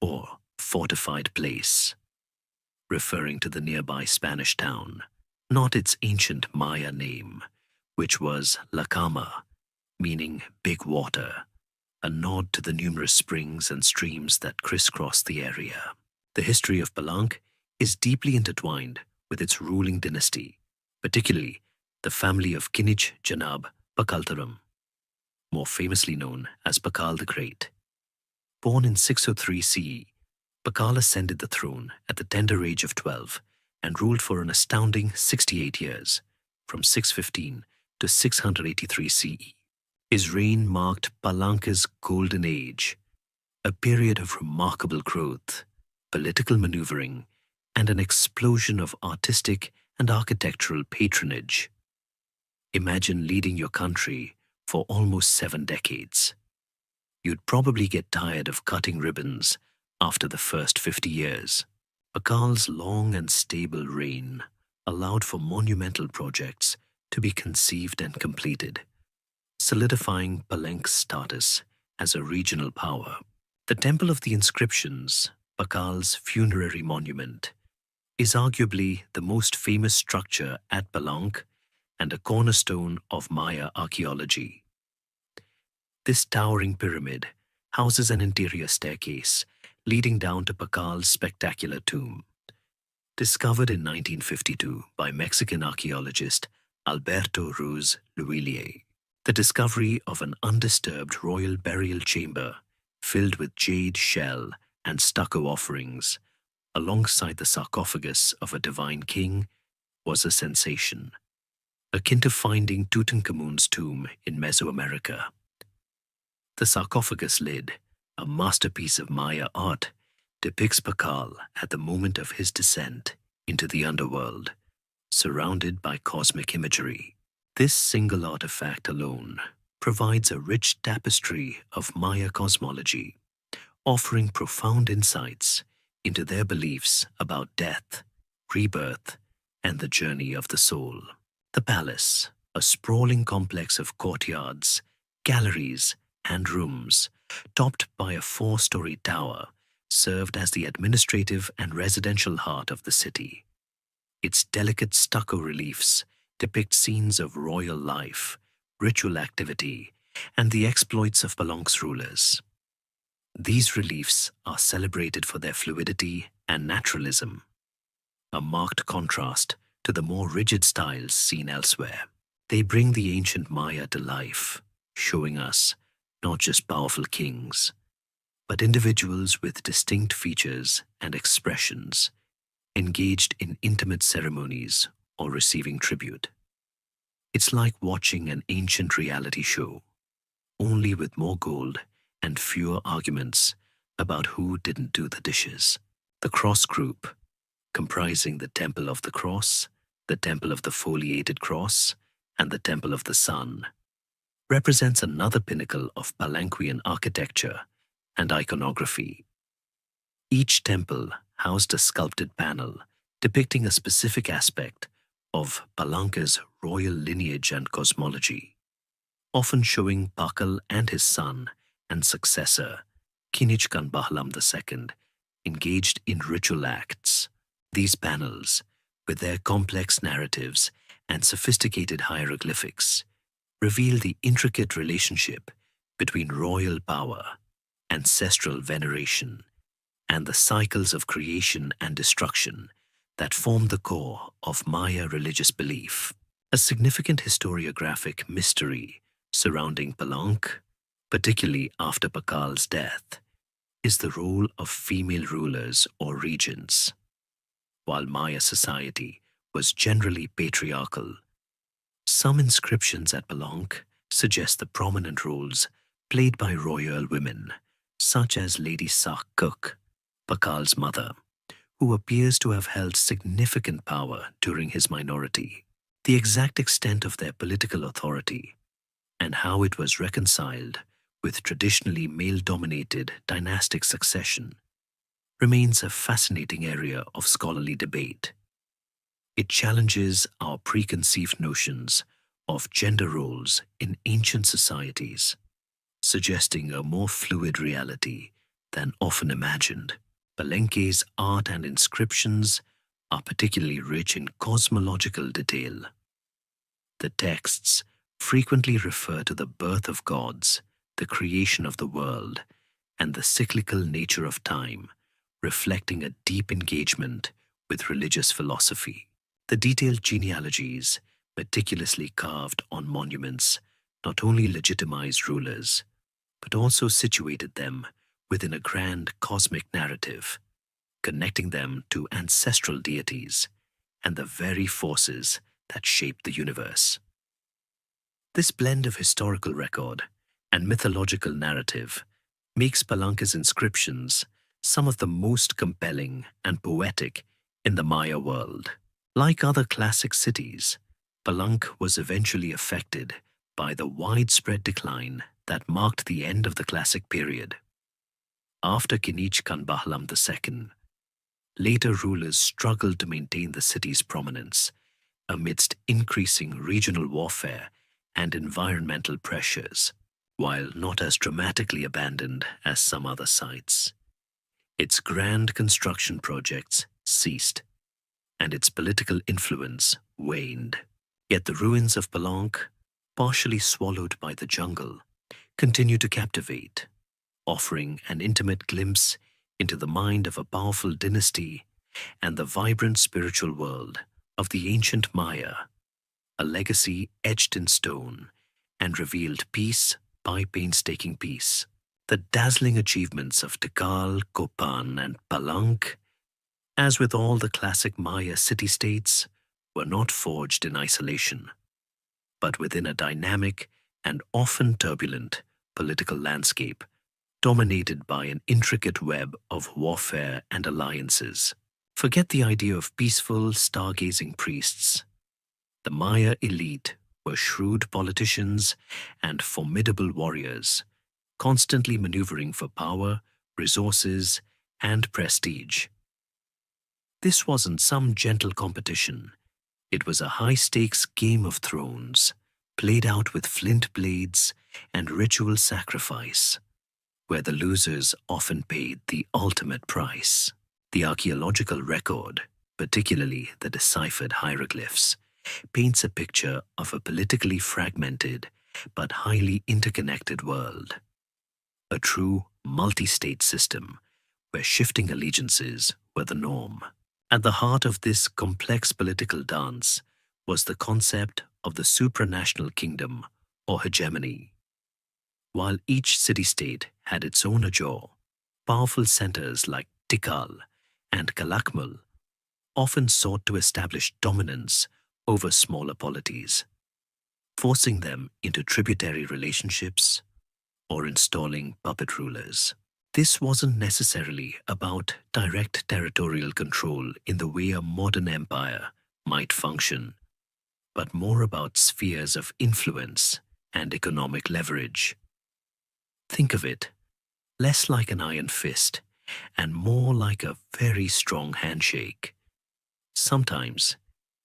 or fortified place, referring to the nearby Spanish town, not its ancient Maya name, which was La Cama, meaning big water, a nod to the numerous springs and streams that crisscross the area. The history of Palenque is deeply intertwined with its ruling dynasty, particularly the family of Kinij Janab Pakaltaram, more famously known as Pakal the Great. Born in 603 CE, Pakal ascended the throne at the tender age of 12 and ruled for an astounding 68 years, from 615 to 683 CE. His reign marked Palanka's golden age, a period of remarkable growth, political maneuvering, and an explosion of artistic and architectural patronage. Imagine leading your country for almost 7 decades. You'd probably get tired of cutting ribbons after the first 50 years. Pakal's long and stable reign allowed for monumental projects to be conceived and completed, solidifying Palank's status as a regional power. The Temple of the Inscriptions, Pakal's funerary monument, is arguably the most famous structure at Palank and a cornerstone of Maya archaeology. This towering pyramid houses an interior staircase leading down to Pakal's spectacular tomb. Discovered in 1952 by Mexican archaeologist Alberto Ruz Luillier, the discovery of an undisturbed royal burial chamber filled with jade shell and stucco offerings, alongside the sarcophagus of a divine king, was a sensation, akin to finding Tutankhamun's tomb in Mesoamerica. The sarcophagus lid, a masterpiece of Maya art, depicts Pakal at the moment of his descent into the underworld, surrounded by cosmic imagery. This single artifact alone provides a rich tapestry of Maya cosmology, offering profound insights into their beliefs about death, rebirth, and the journey of the soul. The palace, a sprawling complex of courtyards, galleries, and rooms, topped by a 4-story tower, served as the administrative and residential heart of the city. Its delicate stucco reliefs depict scenes of royal life, ritual activity, and the exploits of Palank's rulers. These reliefs are celebrated for their fluidity and naturalism, a marked contrast to the more rigid styles seen elsewhere. They bring the ancient Maya to life, showing us not just powerful kings, but individuals with distinct features and expressions, engaged in intimate ceremonies or receiving tribute. It's like watching an ancient reality show, only with more gold and fewer arguments about who didn't do the dishes. The Cross Group, comprising the Temple of the Cross, the Temple of the Foliated Cross, and the Temple of the Sun, represents another pinnacle of Palanquian architecture and iconography. Each temple housed a sculpted panel depicting a specific aspect of Palanka's royal lineage and cosmology, often showing Pakal and his son and successor, Kinij Bahlam II, engaged in ritual acts. These panels, with their complex narratives and sophisticated hieroglyphics, reveal the intricate relationship between royal power, ancestral veneration, and the cycles of creation and destruction that form the core of Maya religious belief. A significant historiographic mystery surrounding Palank, particularly after Pakal's death, is the role of female rulers or regents. While Maya society was generally patriarchal, some inscriptions at Palank suggest the prominent roles played by royal women, such as Lady Sak Cook, Pakal's mother, who appears to have held significant power during his minority. The exact extent of their political authority and how it was reconciled with traditionally male-dominated dynastic succession remains a fascinating area of scholarly debate. It challenges our preconceived notions of gender roles in ancient societies, suggesting a more fluid reality than often imagined. Palenque's art and inscriptions are particularly rich in cosmological detail. The texts frequently refer to the birth of gods, the creation of the world, and the cyclical nature of time, reflecting a deep engagement with religious philosophy. The detailed genealogies, meticulously carved on monuments, not only legitimized rulers, but also situated them within a grand cosmic narrative, connecting them to ancestral deities and the very forces that shaped the universe. This blend of historical record and mythological narrative makes Palenque's inscriptions some of the most compelling and poetic in the Maya world. Like other classic cities, Palenque was eventually affected by the widespread decline that marked the end of the classic period. After Kinich Khan Bahlam II, later rulers struggled to maintain the city's prominence amidst increasing regional warfare and environmental pressures. While not as dramatically abandoned as some other sites, its grand construction projects ceased, and its political influence waned. Yet the ruins of Palenque, partially swallowed by the jungle, continue to captivate, offering an intimate glimpse into the mind of a powerful dynasty and the vibrant spiritual world of the ancient Maya, a legacy etched in stone and revealed piece by painstaking piece. The dazzling achievements of Tikal, Copan, and Palenque, as with all the classic Maya city-states, were not forged in isolation, but within a dynamic and often turbulent political landscape dominated by an intricate web of warfare and alliances. Forget the idea of peaceful, stargazing priests. The Maya elite were shrewd politicians and formidable warriors, constantly maneuvering for power, resources, and prestige. This wasn't some gentle competition. It was a high-stakes Game of Thrones, played out with flint blades and ritual sacrifice, where the losers often paid the ultimate price. The archaeological record, particularly the deciphered hieroglyphs, paints a picture of a politically fragmented but highly interconnected world. A true multi-state system where shifting allegiances were the norm. At the heart of this complex political dance was the concept of the supranational kingdom or hegemony. While each city-state had its own ajor, powerful centers like Tikal and Calakmul often sought to establish dominance over smaller polities, forcing them into tributary relationships or installing puppet rulers. This wasn't necessarily about direct territorial control in the way a modern empire might function, but more about spheres of influence and economic leverage. Think of it less like an iron fist and more like a very strong handshake. Sometimes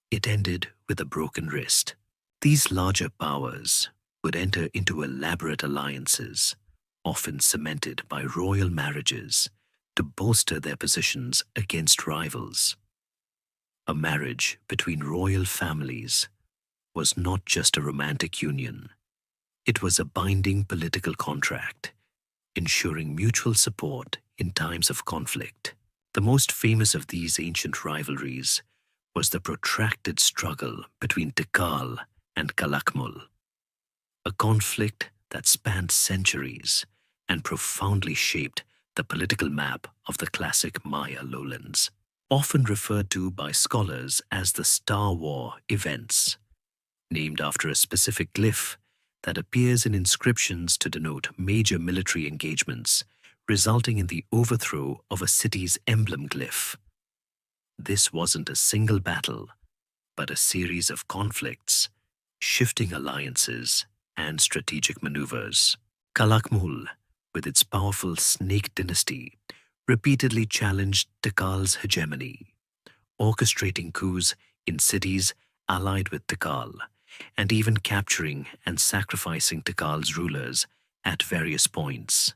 it ended with a broken wrist. These larger powers would enter into elaborate alliances, often cemented by royal marriages, to bolster their positions against rivals. A marriage between royal families was not just a romantic union. It was a binding political contract, ensuring mutual support in times of conflict. The most famous of these ancient rivalries was the protracted struggle between Tikal and Calakmul, a conflict that spanned centuries and profoundly shaped the political map of the classic Maya lowlands, often referred to by scholars as the Star War events, named after a specific glyph that appears in inscriptions to denote major military engagements, resulting in the overthrow of a city's emblem glyph. This wasn't a single battle, but a series of conflicts, shifting alliances, and strategic maneuvers. Calakmul, with its powerful snake dynasty, repeatedly challenged Tikal's hegemony, orchestrating coups in cities allied with Tikal, and even capturing and sacrificing Tikal's rulers at various points.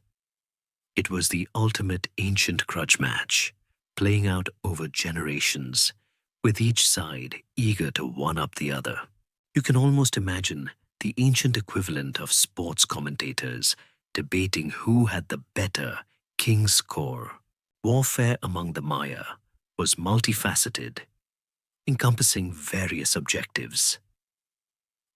It was the ultimate ancient grudge match, playing out over generations, with each side eager to one-up the other. You can almost imagine the ancient equivalent of sports commentators debating who had the better king's score. Warfare among the Maya was multifaceted, encompassing various objectives.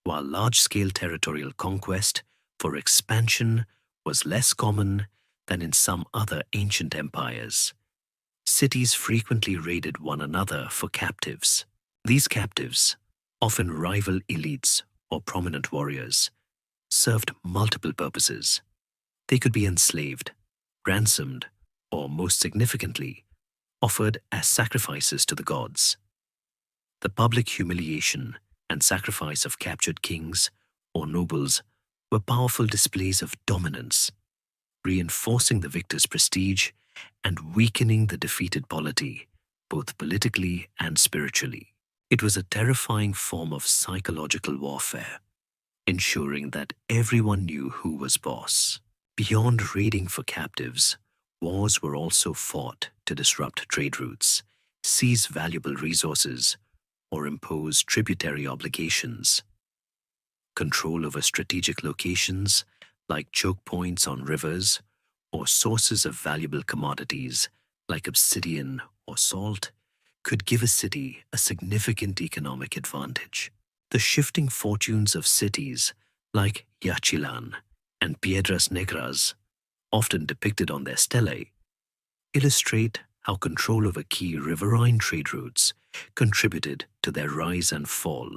While large-scale territorial conquest for expansion was less common than in some other ancient empires, cities frequently raided one another for captives. These captives, often rival elites or prominent warriors, served multiple purposes. They could be enslaved, ransomed, or most significantly, offered as sacrifices to the gods. The public humiliation and sacrifice of captured kings or nobles were powerful displays of dominance, reinforcing the victor's prestige and weakening the defeated polity, both politically and spiritually. It was a terrifying form of psychological warfare, ensuring that everyone knew who was boss. Beyond raiding for captives, wars were also fought to disrupt trade routes, seize valuable resources, or impose tributary obligations. Control over strategic locations, like choke points on rivers, or sources of valuable commodities, like obsidian or salt, could give a city a significant economic advantage. The shifting fortunes of cities, like Yaxchilan and Piedras Negras, often depicted on their stelae, illustrate how control over key riverine trade routes contributed to their rise and fall.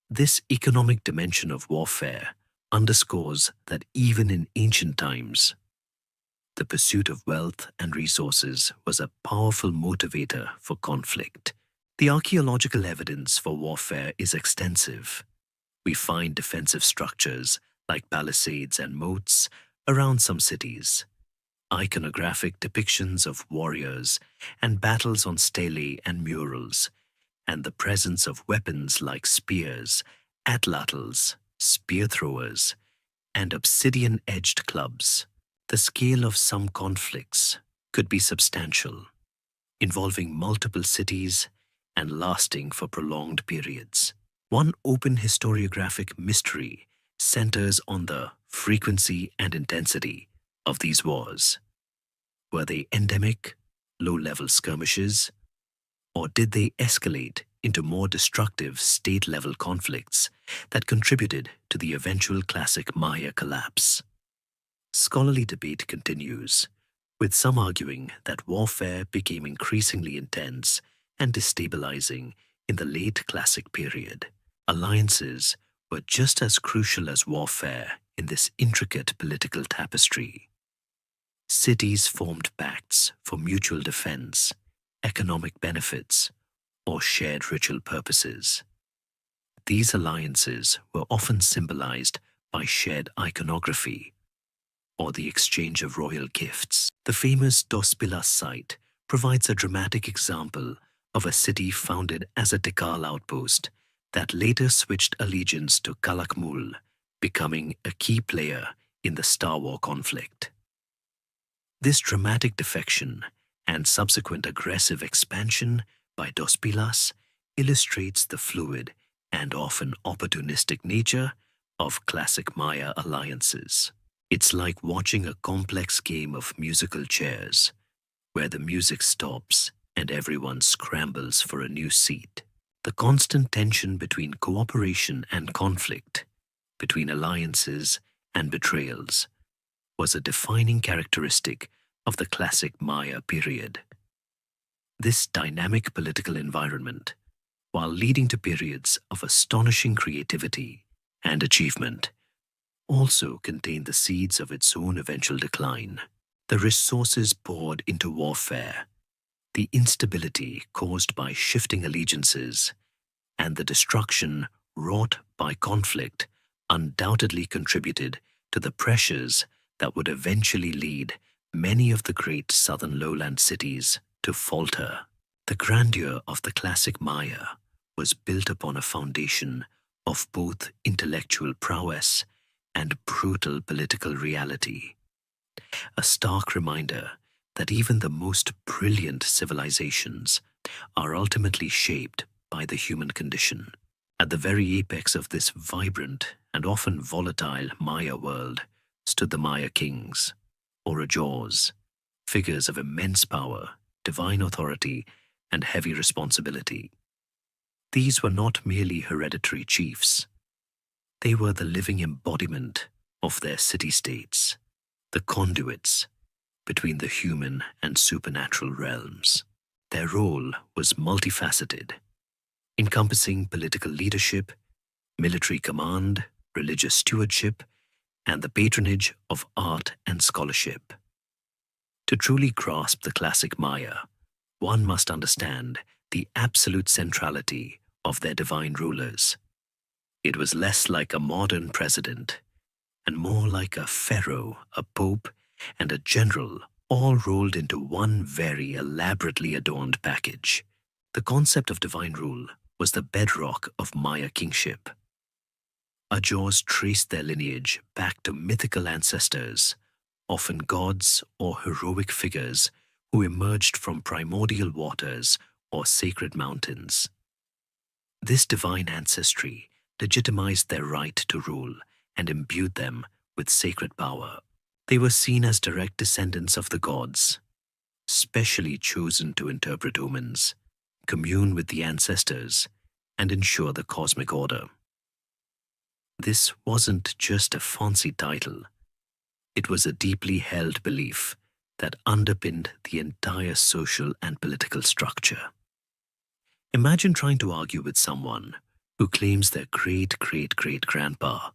This economic dimension of warfare underscores that even in ancient times, the pursuit of wealth and resources was a powerful motivator for conflict. The archaeological evidence for warfare is extensive. We find defensive structures like palisades and moats around some cities, iconographic depictions of warriors and battles on stelae and murals, and the presence of weapons like spears, atlatls, spear throwers, and obsidian-edged clubs. The scale of some conflicts could be substantial, involving multiple cities and lasting for prolonged periods. One open historiographic mystery centers on the frequency and intensity of these wars. Were they endemic, low-level skirmishes, or did they escalate into more destructive state-level conflicts that contributed to the eventual classic Maya collapse? Scholarly debate continues, with some arguing that warfare became increasingly intense and destabilizing in the late classic period. Alliances were just as crucial as warfare in this intricate political tapestry. Cities formed pacts for mutual defense, economic benefits, or shared ritual purposes. These alliances were often symbolized by shared iconography or the exchange of royal gifts. The famous Dos Pilas site provides a dramatic example of a city founded as a Tikal outpost that later switched allegiance to Calakmul, becoming a key player in the Star War conflict. This dramatic defection and subsequent aggressive expansion by Dos Pilas illustrates the fluid and often opportunistic nature of classic Maya alliances. It's like watching a complex game of musical chairs, where the music stops and everyone scrambles for a new seat. The constant tension between cooperation and conflict, between alliances and betrayals, was a defining characteristic of the classic Maya period. This dynamic political environment, while leading to periods of astonishing creativity and achievement, also contained the seeds of its own eventual decline. The resources poured into warfare, the instability caused by shifting allegiances, and the destruction wrought by conflict undoubtedly contributed to the pressures that would eventually lead many of the great southern lowland cities to falter. The grandeur of the classic Maya was built upon a foundation of both intellectual prowess and brutal political reality, a stark reminder that even the most brilliant civilizations are ultimately shaped by the human condition. At the very apex of this vibrant and often volatile Maya world stood the Maya kings, or Ajors, figures of immense power, divine authority, and heavy responsibility. These were not merely hereditary chiefs. They were the living embodiment of their city-states, the conduits between the human and supernatural realms. Their role was multifaceted, encompassing political leadership, military command, religious stewardship, and the patronage of art and scholarship. To truly grasp the classic Maya, one must understand the absolute centrality of their divine rulers. It was less like a modern president and more like a pharaoh, a pope, and a general, all rolled into one very elaborately adorned package. The concept of divine rule was the bedrock of Maya kingship. Ajors traced their lineage back to mythical ancestors, often gods or heroic figures who emerged from primordial waters or sacred mountains. This divine ancestry legitimized their right to rule and imbued them with sacred power. They were seen as direct descendants of the gods, specially chosen to interpret omens, commune with the ancestors, and ensure the cosmic order. This wasn't just a fancy title. It was a deeply held belief that underpinned the entire social and political structure. Imagine trying to argue with someone who claims their great-great-great-grandpa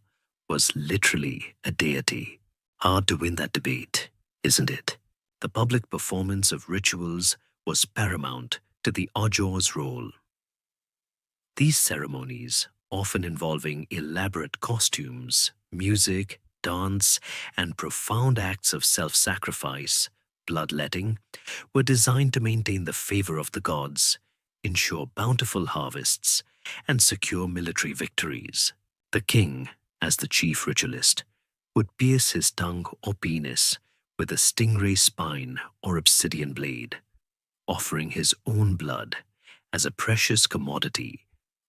was literally a deity. Hard to win that debate, isn't it? The public performance of rituals was paramount to the Ajor's role. These ceremonies, often involving elaborate costumes, music, dance, and profound acts of self-sacrifice, bloodletting, were designed to maintain the favor of the gods, ensure bountiful harvests, and secure military victories. The king, as the chief ritualist, would pierce his tongue or penis with a stingray spine or obsidian blade, offering his own blood as a precious commodity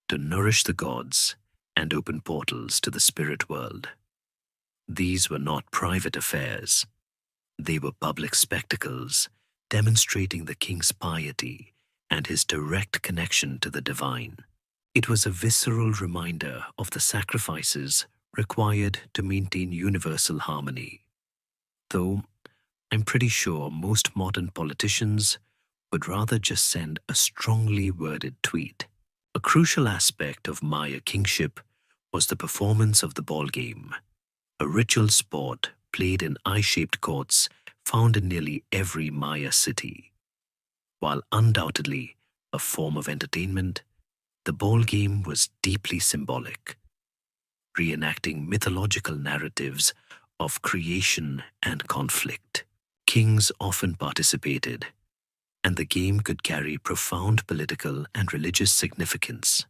to nourish the gods and open portals to the spirit world. These were not private affairs. They were public spectacles demonstrating the king's piety and his direct connection to the divine. It was a visceral reminder of the sacrifices required to maintain universal harmony. Though I'm pretty sure most modern politicians would rather just send a strongly worded tweet. A crucial aspect of Maya kingship was the performance of the ball game, a ritual sport played in eye-shaped courts found in nearly every Maya city. While undoubtedly a form of entertainment, the ball game was deeply symbolic, reenacting mythological narratives of creation and conflict. Kings often participated, and the game could carry profound political and religious significance,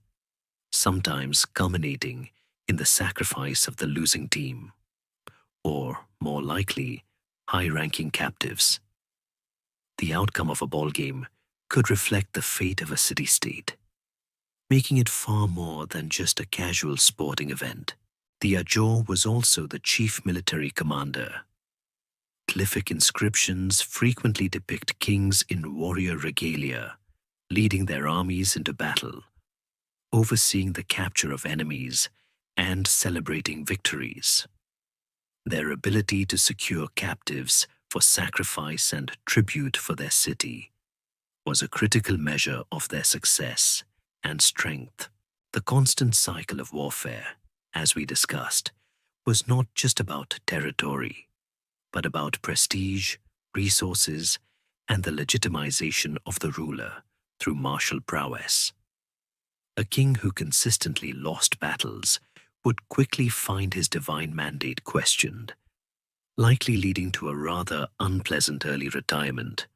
sometimes culminating in the sacrifice of the losing team, or, more likely, high-ranking captives. The outcome of a ball game could reflect the fate of a city-state, making it far more than just a casual sporting event. The Ajor was also the chief military commander. Glyphic inscriptions frequently depict kings in warrior regalia, leading their armies into battle, overseeing the capture of enemies, and celebrating victories. Their ability to secure captives for sacrifice and tribute for their city was a critical measure of their success and strength. The constant cycle of warfare, as we discussed, was not just about territory, but about prestige, resources, and the legitimization of the ruler through martial prowess. A king who consistently lost battles would quickly find his divine mandate questioned, likely leading to a rather unpleasant early retirement,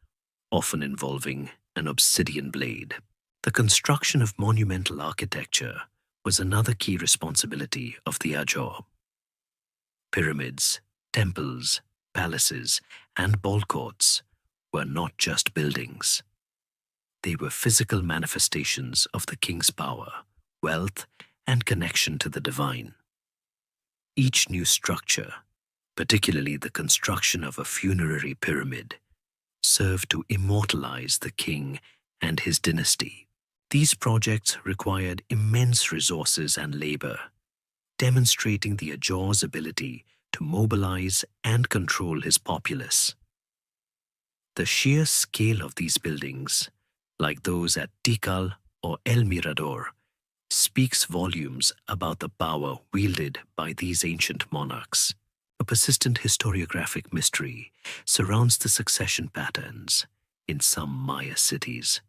often involving an obsidian blade. The construction of monumental architecture was another key responsibility of the Ajor. Pyramids, temples, palaces, and ball courts were not just buildings. They were physical manifestations of the king's power, wealth, and connection to the divine. Each new structure, particularly the construction of a funerary pyramid, served to immortalize the king and his dynasty. These projects required immense resources and labor, demonstrating the Ajor's ability to mobilize and control his populace. The sheer scale of these buildings, like those at Tikal or El Mirador, speaks volumes about the power wielded by these ancient monarchs. A persistent historiographic mystery surrounds the succession patterns in some Maya cities,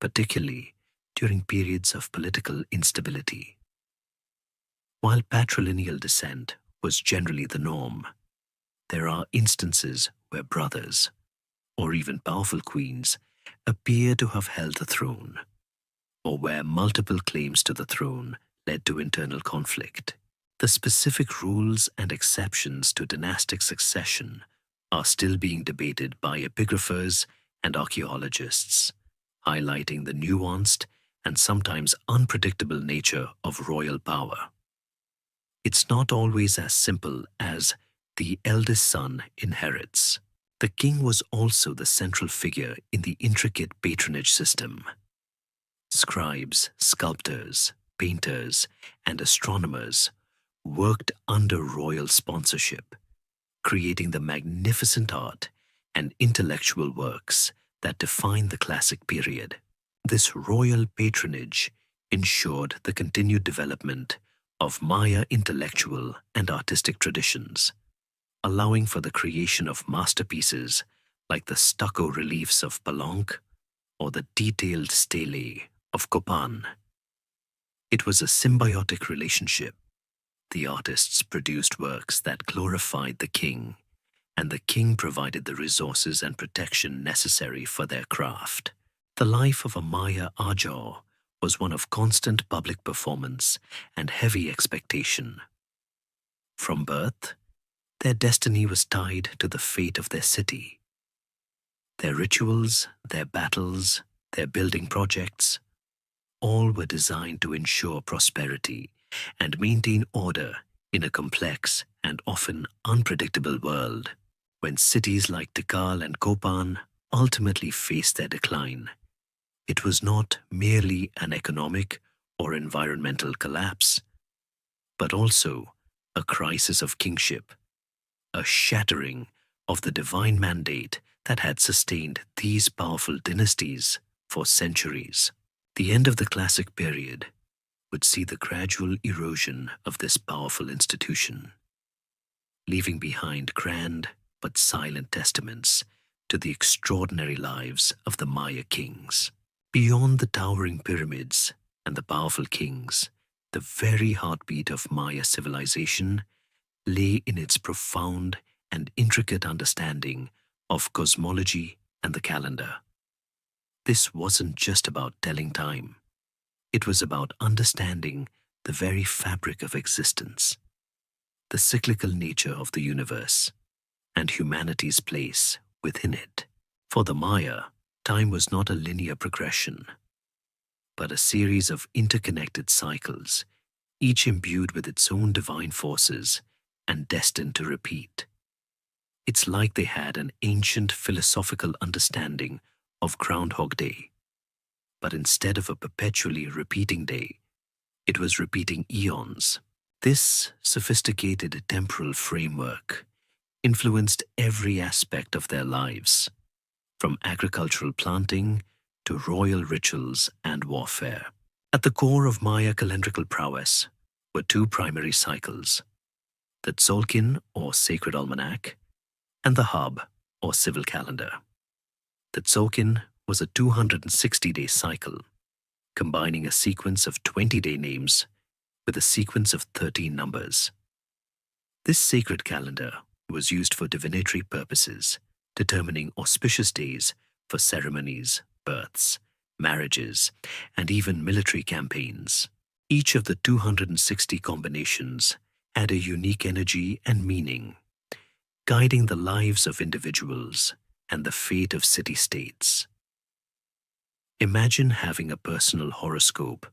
particularly during periods of political instability. While patrilineal descent was generally the norm, there are instances where brothers, or even powerful queens, appear to have held the throne, or where multiple claims to the throne led to internal conflict. The specific rules and exceptions to dynastic succession are still being debated by epigraphers and archaeologists, highlighting the nuanced and sometimes unpredictable nature of royal power. It's not always as simple as the eldest son inherits. The king was also the central figure in the intricate patronage system. Scribes, sculptors, painters, and astronomers worked under royal sponsorship, creating the magnificent art and intellectual works that define the classic period. This royal patronage ensured the continued development of Maya intellectual and artistic traditions, allowing for the creation of masterpieces like the stucco reliefs of Palenque or the detailed stele of Copan. It was a symbiotic relationship. The artists produced works that glorified the king, and the king provided the resources and protection necessary for their craft. The life of a Maya Ajor was one of constant public performance and heavy expectation. From birth, their destiny was tied to the fate of their city. Their rituals, their battles, their building projects, all were designed to ensure prosperity and maintain order in a complex and often unpredictable world. When cities like Tikal and Copan ultimately faced their decline, it was not merely an economic or environmental collapse, but also a crisis of kingship, a shattering of the divine mandate that had sustained these powerful dynasties for centuries. The end of the classic period would see the gradual erosion of this powerful institution, leaving behind grand but silent testaments to the extraordinary lives of the Maya kings. Beyond the towering pyramids and the powerful kings, the very heartbeat of Maya civilization lay in its profound and intricate understanding of cosmology and the calendar. This wasn't just about telling time. It was about understanding the very fabric of existence, the cyclical nature of the universe, and humanity's place within it. For the Maya, time was not a linear progression, but a series of interconnected cycles, each imbued with its own divine forces and destined to repeat. It's like they had an ancient philosophical understanding of Groundhog Day, but instead of a perpetually repeating day, it was repeating eons. This sophisticated temporal framework influenced every aspect of their lives, from agricultural planting to royal rituals and warfare. At the core of Maya calendrical prowess were two primary cycles: the Tzolkin, or sacred almanac, and the Hab, or civil calendar. The Tzolkin was a 260-day cycle, combining a sequence of 20-day names with a sequence of 13 numbers. This sacred calendar was used for divinatory purposes, determining auspicious days for ceremonies, births, marriages, and even military campaigns. Each of the 260 combinations had a unique energy and meaning, guiding the lives of individuals and the fate of city-states. Imagine having a personal horoscope,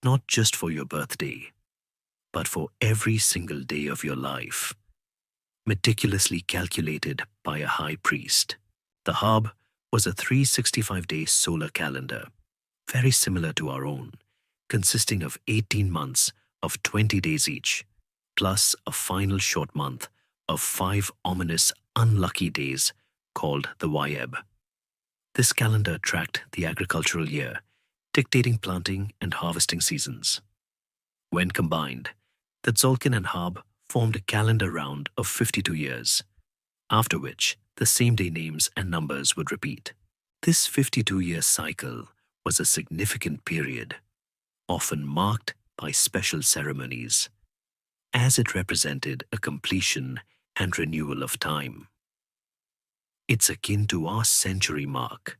not just for your birthday, but for every single day of your life, meticulously calculated by a high priest. The Hab was a 365-day solar calendar, very similar to our own, consisting of 18 months of 20 days each, plus a final short month of 5 ominous unlucky days called the Wayeb. This calendar tracked the agricultural year, dictating planting and harvesting seasons. When combined, the Tzolk'in and Hab formed a calendar round of 52 years, after which the same-day names and numbers would repeat. This 52-year cycle was a significant period, often marked by special ceremonies, as it represented a completion and renewal of time. It's akin to our century mark,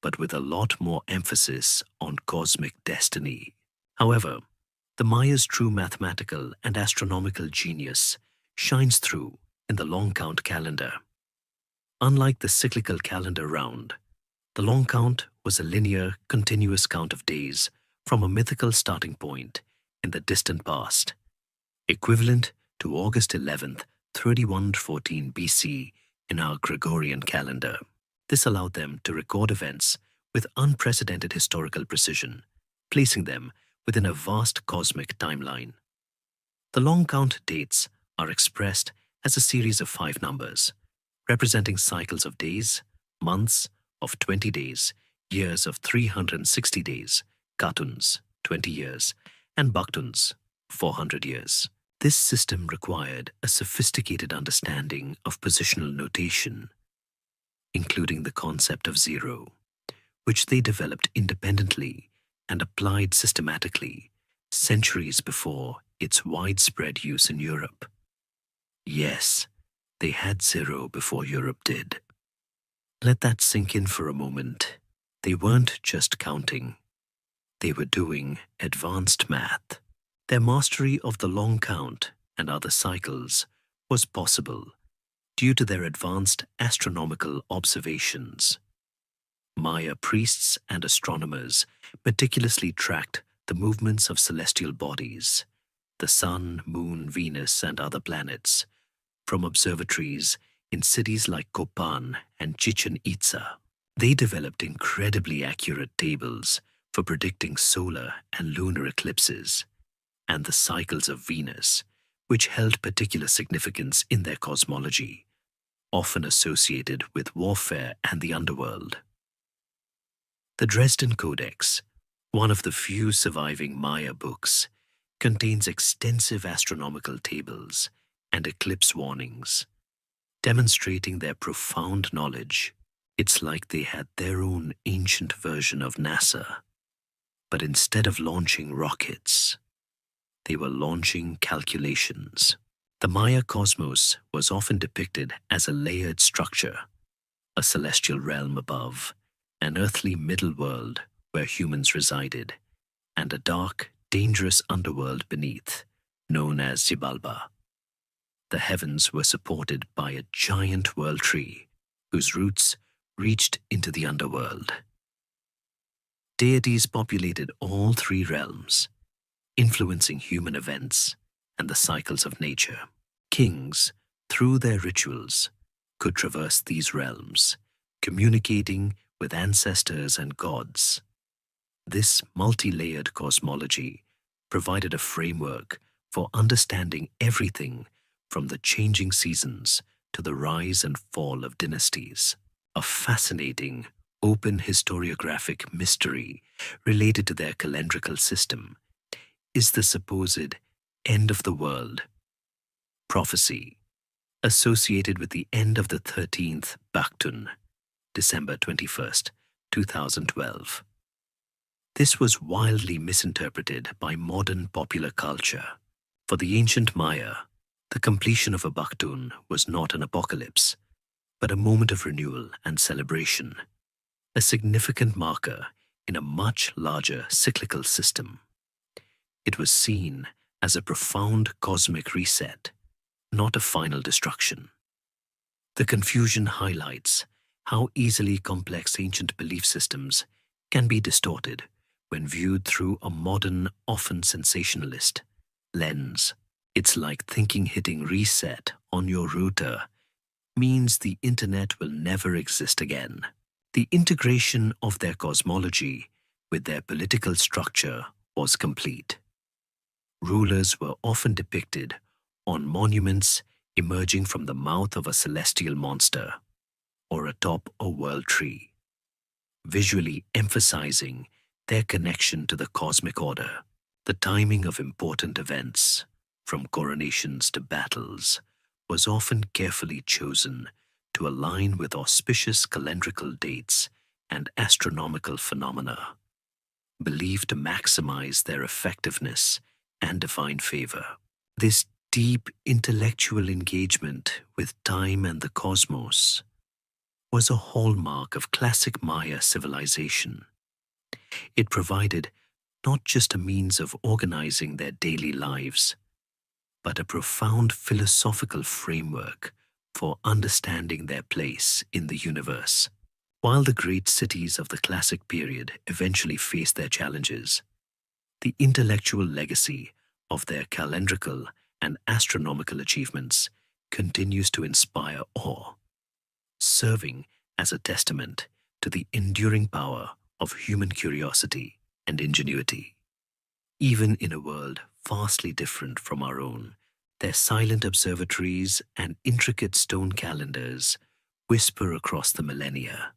but with a lot more emphasis on cosmic destiny. However, the Maya's true mathematical and astronomical genius shines through in the long count calendar. Unlike the cyclical calendar round, the long count was a linear, continuous count of days from a mythical starting point in the distant past, equivalent to August 11th, 3114 BC in our Gregorian calendar. This allowed them to record events with unprecedented historical precision, placing them within a vast cosmic timeline. The long count dates are expressed as a series of 5 numbers, representing cycles of days, months of 20 days, years of 360 days, Katuns, 20 years, and Baktuns, 400 years. This system required a sophisticated understanding of positional notation, including the concept of zero, which they developed independently and applied systematically centuries before its widespread use in Europe. Yes, they had zero before Europe did. Let that sink in for a moment. They weren't just counting. They were doing advanced math. Their mastery of the long count and other cycles was possible due to their advanced astronomical observations. Maya priests and astronomers meticulously tracked the movements of celestial bodies, the Sun, Moon, Venus, and other planets, from observatories in cities like Copan and Chichen Itza. They developed incredibly accurate tables for predicting solar and lunar eclipses and the cycles of Venus, which held particular significance in their cosmology, often associated with warfare and the underworld. The Dresden Codex, one of the few surviving Maya books, contains extensive astronomical tables and eclipse warnings, demonstrating their profound knowledge. It's like they had their own ancient version of NASA, but instead of launching rockets, they were launching calculations. The Maya cosmos was often depicted as a layered structure, a celestial realm above, an earthly middle world where humans resided, and a dark, dangerous underworld beneath, known as Xibalba. The heavens were supported by a giant world tree, whose roots reached into the underworld. Deities populated all 3 realms, influencing human events and the cycles of nature. Kings, through their rituals, could traverse these realms, communicating with ancestors and gods. This multi-layered cosmology provided a framework for understanding everything from the changing seasons to the rise and fall of dynasties. A fascinating, open historiographic mystery related to their calendrical system is the supposed end of the world prophecy associated with the end of the 13th Baktun, December 21st, 2012. This was wildly misinterpreted by modern popular culture. For the ancient Maya, the completion of a Baktun was not an apocalypse, but a moment of renewal and celebration, a significant marker in a much larger cyclical system. It was seen as a profound cosmic reset, not a final destruction. The confusion highlights how easily complex ancient belief systems can be distorted when viewed through a modern, often sensationalist lens. It's like thinking hitting reset on your router means the internet will never exist again. The integration of their cosmology with their political structure was complete. Rulers were often depicted on monuments emerging from the mouth of a celestial monster or atop a world tree, visually emphasizing their connection to the cosmic order. The timing of important events, from coronations to battles, was often carefully chosen to align with auspicious calendrical dates and astronomical phenomena, believed to maximize their effectiveness and divine favor. This deep intellectual engagement with time and the cosmos was a hallmark of classic Maya civilization. It provided not just a means of organizing their daily lives, but a profound philosophical framework for understanding their place in the universe. While the great cities of the classic period eventually faced their challenges, the intellectual legacy of their calendrical and astronomical achievements continues to inspire awe, serving as a testament to the enduring power of human curiosity and ingenuity. Even in a world vastly different from our own, their silent observatories and intricate stone calendars whisper across the millennia,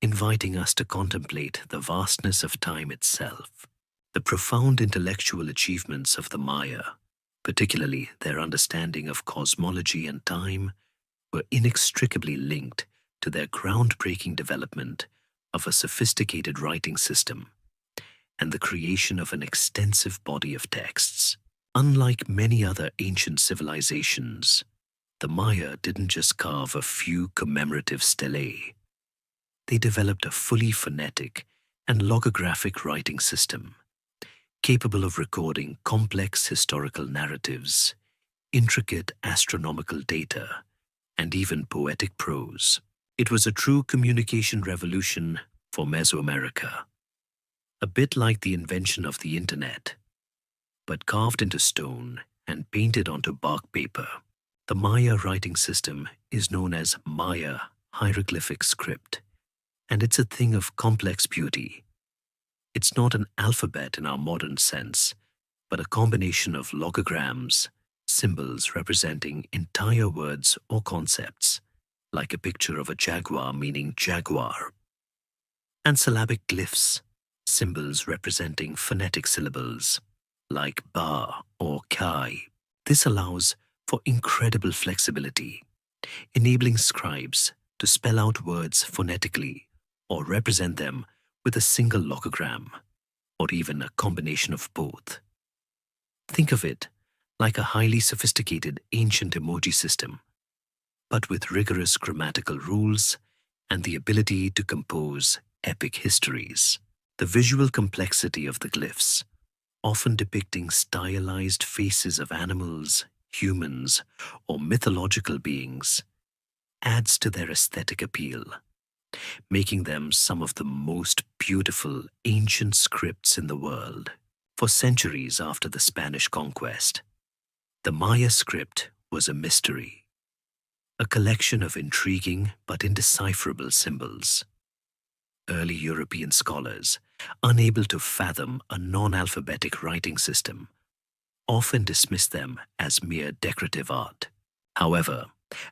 inviting us to contemplate the vastness of time itself. The profound intellectual achievements of the Maya, particularly their understanding of cosmology and time, were inextricably linked to their groundbreaking development of a sophisticated writing system and the creation of an extensive body of texts. Unlike many other ancient civilizations, the Maya didn't just carve a few commemorative stelae. They developed a fully phonetic and logographic writing system, capable of recording complex historical narratives, intricate astronomical data, and even poetic prose. It was a true communication revolution for Mesoamerica, a bit like the invention of the internet, but carved into stone and painted onto bark paper. The Maya writing system is known as Maya hieroglyphic script, and it's a thing of complex beauty. It's not an alphabet in our modern sense, but a combination of logograms, symbols representing entire words or concepts, like a picture of a jaguar meaning jaguar, and syllabic glyphs, symbols representing phonetic syllables, like ba or kai. This allows for incredible flexibility, enabling scribes to spell out words phonetically or represent them with a single logogram, or even a combination of both. Think of it like a highly sophisticated ancient emoji system, but with rigorous grammatical rules and the ability to compose epic histories. The visual complexity of the glyphs, often depicting stylized faces of animals, humans, or mythological beings, adds to their aesthetic appeal, making them some of the most beautiful ancient scripts in the world. For centuries after the Spanish conquest, the Maya script was a mystery, a collection of intriguing but indecipherable symbols. Early European scholars, unable to fathom a non-alphabetic writing system, often dismissed them as mere decorative art. However,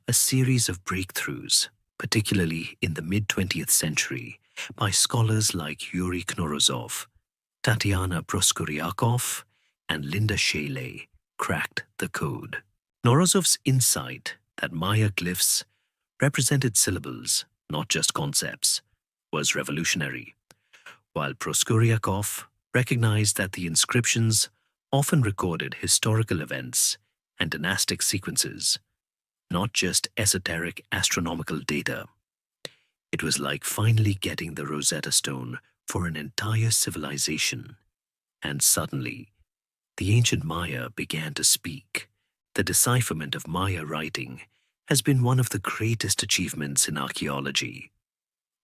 a series of breakthroughs, particularly in the mid-20th century, by scholars like Yuri Knorozov, Tatiana Proskoryakov, and Linda Shaley, cracked the code. Knorozov's insight that Maya glyphs represented syllables, not just concepts, was revolutionary, while Proskoryakov recognized that the inscriptions often recorded historical events and dynastic sequences, not just esoteric astronomical data. It was like finally getting the Rosetta Stone for an entire civilization, and suddenly, the ancient Maya began to speak. The decipherment of Maya writing has been one of the greatest achievements in archaeology,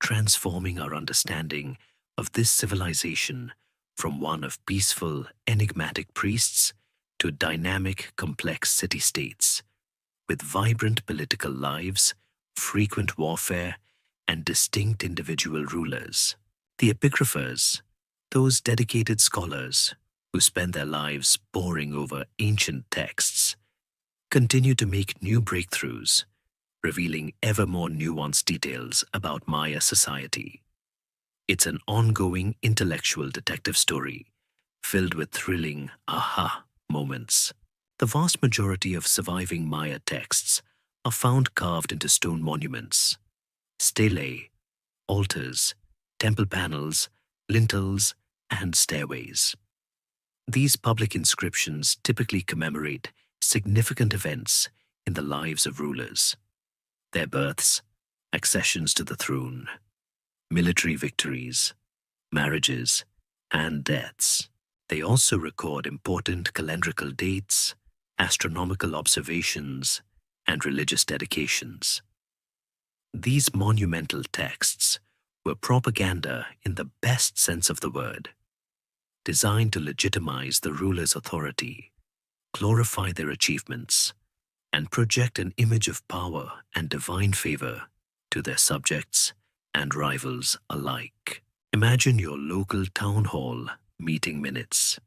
transforming our understanding of this civilization from one of peaceful, enigmatic priests to dynamic, complex city-states, with vibrant political lives, frequent warfare, and distinct individual rulers. The epigraphers Those dedicated scholars who spend their lives poring over ancient texts continue to make new breakthroughs, revealing ever more nuanced details about Maya society. It's an ongoing intellectual detective story filled with thrilling aha moments. The vast majority of surviving Maya texts are found carved into stone monuments, stelae, altars, temple panels, lintels, and stairways. These public inscriptions typically commemorate significant events in the lives of rulers, their births, accessions to the throne, military victories, marriages, and deaths. They also record important calendrical dates, astronomical observations, and religious dedications. These monumental texts were propaganda in the best sense of the word, designed to legitimize the ruler's authority, glorify their achievements, and project an image of power and divine favor to their subjects and rivals alike. Imagine your local town hall meeting minutes,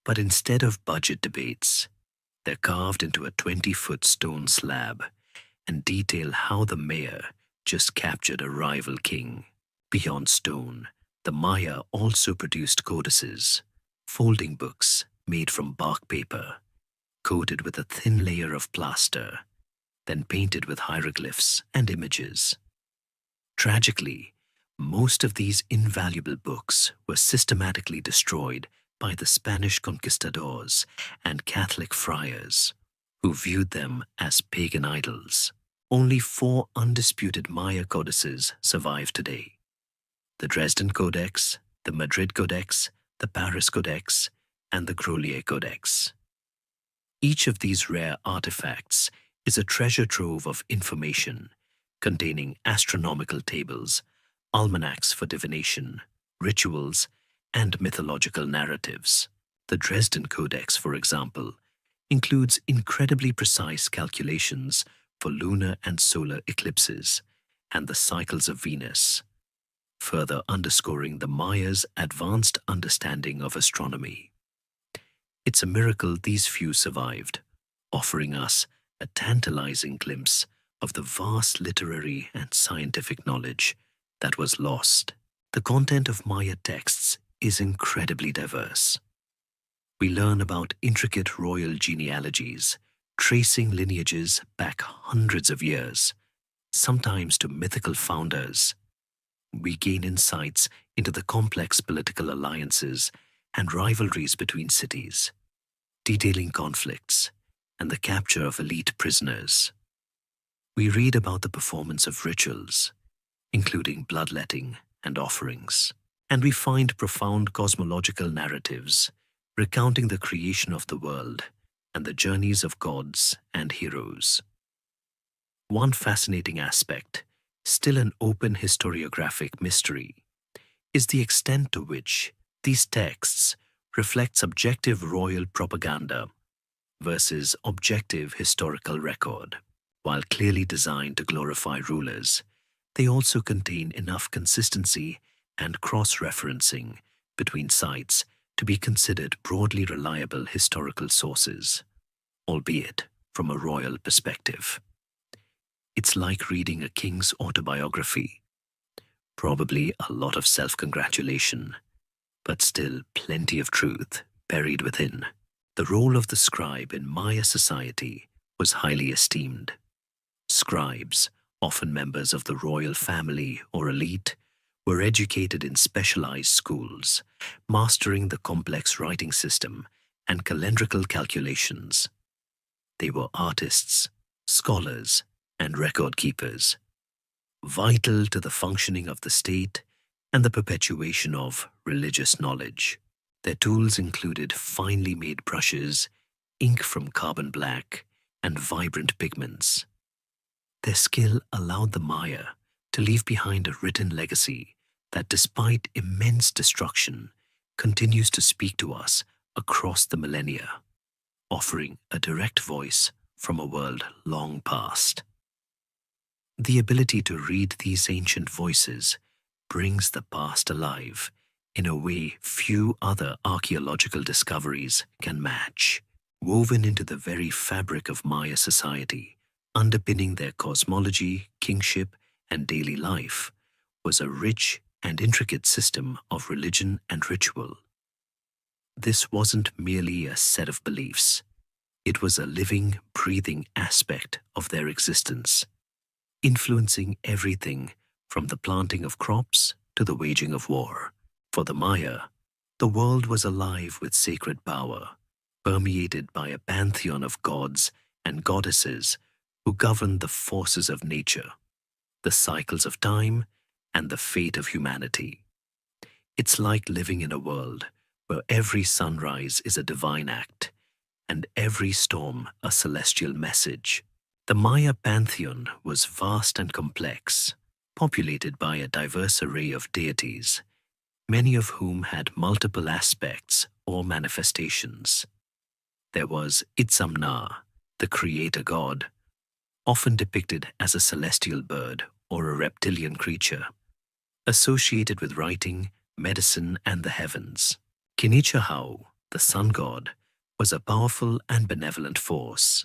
but instead of budget debates, they're carved into a 20-foot stone slab and detail how the mayor just captured a rival king. Beyond stone, the Maya also produced codices, folding books made from bark paper, coated with a thin layer of plaster, then painted with hieroglyphs and images. Tragically, most of these invaluable books were systematically destroyed by the Spanish conquistadors and Catholic friars, who viewed them as pagan idols. Only 4 undisputed Maya codices survive today: the Dresden Codex, the Madrid Codex, the Paris Codex, and the Grolier Codex. Each of these rare artifacts is a treasure trove of information containing astronomical tables, almanacs for divination, rituals, and mythological narratives. The Dresden Codex, for example, includes incredibly precise calculations for lunar and solar eclipses and the cycles of Venus, further underscoring the Mayas' advanced understanding of astronomy. It's a miracle these few survived, offering us a tantalizing glimpse of the vast literary and scientific knowledge that was lost. The content of Maya texts is incredibly diverse. We learn about intricate royal genealogies, tracing lineages back hundreds of years, sometimes to mythical founders. We gain insights into the complex political alliances and rivalries between cities, detailing conflicts and the capture of elite prisoners. We read about the performance of rituals, including bloodletting and offerings, and we find profound cosmological narratives recounting the creation of the world and the journeys of gods and heroes. One fascinating aspect, still an open historiographic mystery, is the extent to which these texts reflect subjective royal propaganda versus objective historical record. While clearly designed to glorify rulers, they also contain enough consistency and cross-referencing between sites to be considered broadly reliable historical sources, albeit from a royal perspective. It's like reading a king's autobiography. Probably a lot of self-congratulation, but still plenty of truth buried within. The role of the scribe in Maya society was highly esteemed. Scribes, often members of the royal family or elite, were educated in specialized schools, mastering the complex writing system and calendrical calculations. They were artists, scholars, and record keepers, vital to the functioning of the state and the perpetuation of religious knowledge. Their tools included finely made brushes, ink from carbon black, and vibrant pigments. Their skill allowed the Maya to leave behind a written legacy that, despite immense destruction, continues to speak to us across the millennia, offering a direct voice from a world long past. The ability to read these ancient voices brings the past alive in a way few other archaeological discoveries can match. Woven into the very fabric of Maya society, underpinning their cosmology, kingship, and daily life, was a rich and intricate system of religion and ritual. This wasn't merely a set of beliefs. It was a living, breathing aspect of their existence, influencing everything from the planting of crops to the waging of war. For the Maya, the world was alive with sacred power, permeated by a pantheon of gods and goddesses who governed the forces of nature, the cycles of time, and the fate of humanity. It's like living in a world where every sunrise is a divine act and every storm a celestial message. The Maya pantheon was vast and complex, populated by a diverse array of deities, many of whom had multiple aspects or manifestations. There was Itzamna, the creator god, often depicted as a celestial bird or a reptilian creature, associated with writing, medicine, and the heavens. Kinichahau, the sun god, was a powerful and benevolent force,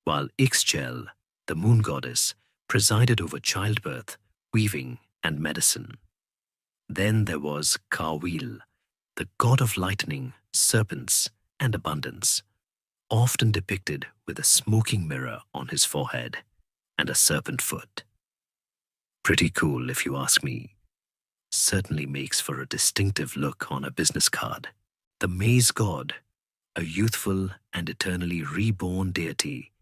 while Ixchel, the moon goddess, presided over childbirth, weaving, and medicine. Then there was Kawil, the god of lightning, serpents, and abundance, often depicted with a smoking mirror on his forehead and a serpent foot. Pretty cool, if you ask me. Certainly makes for a distinctive look on a business card. The maize god, a youthful and eternally reborn deity,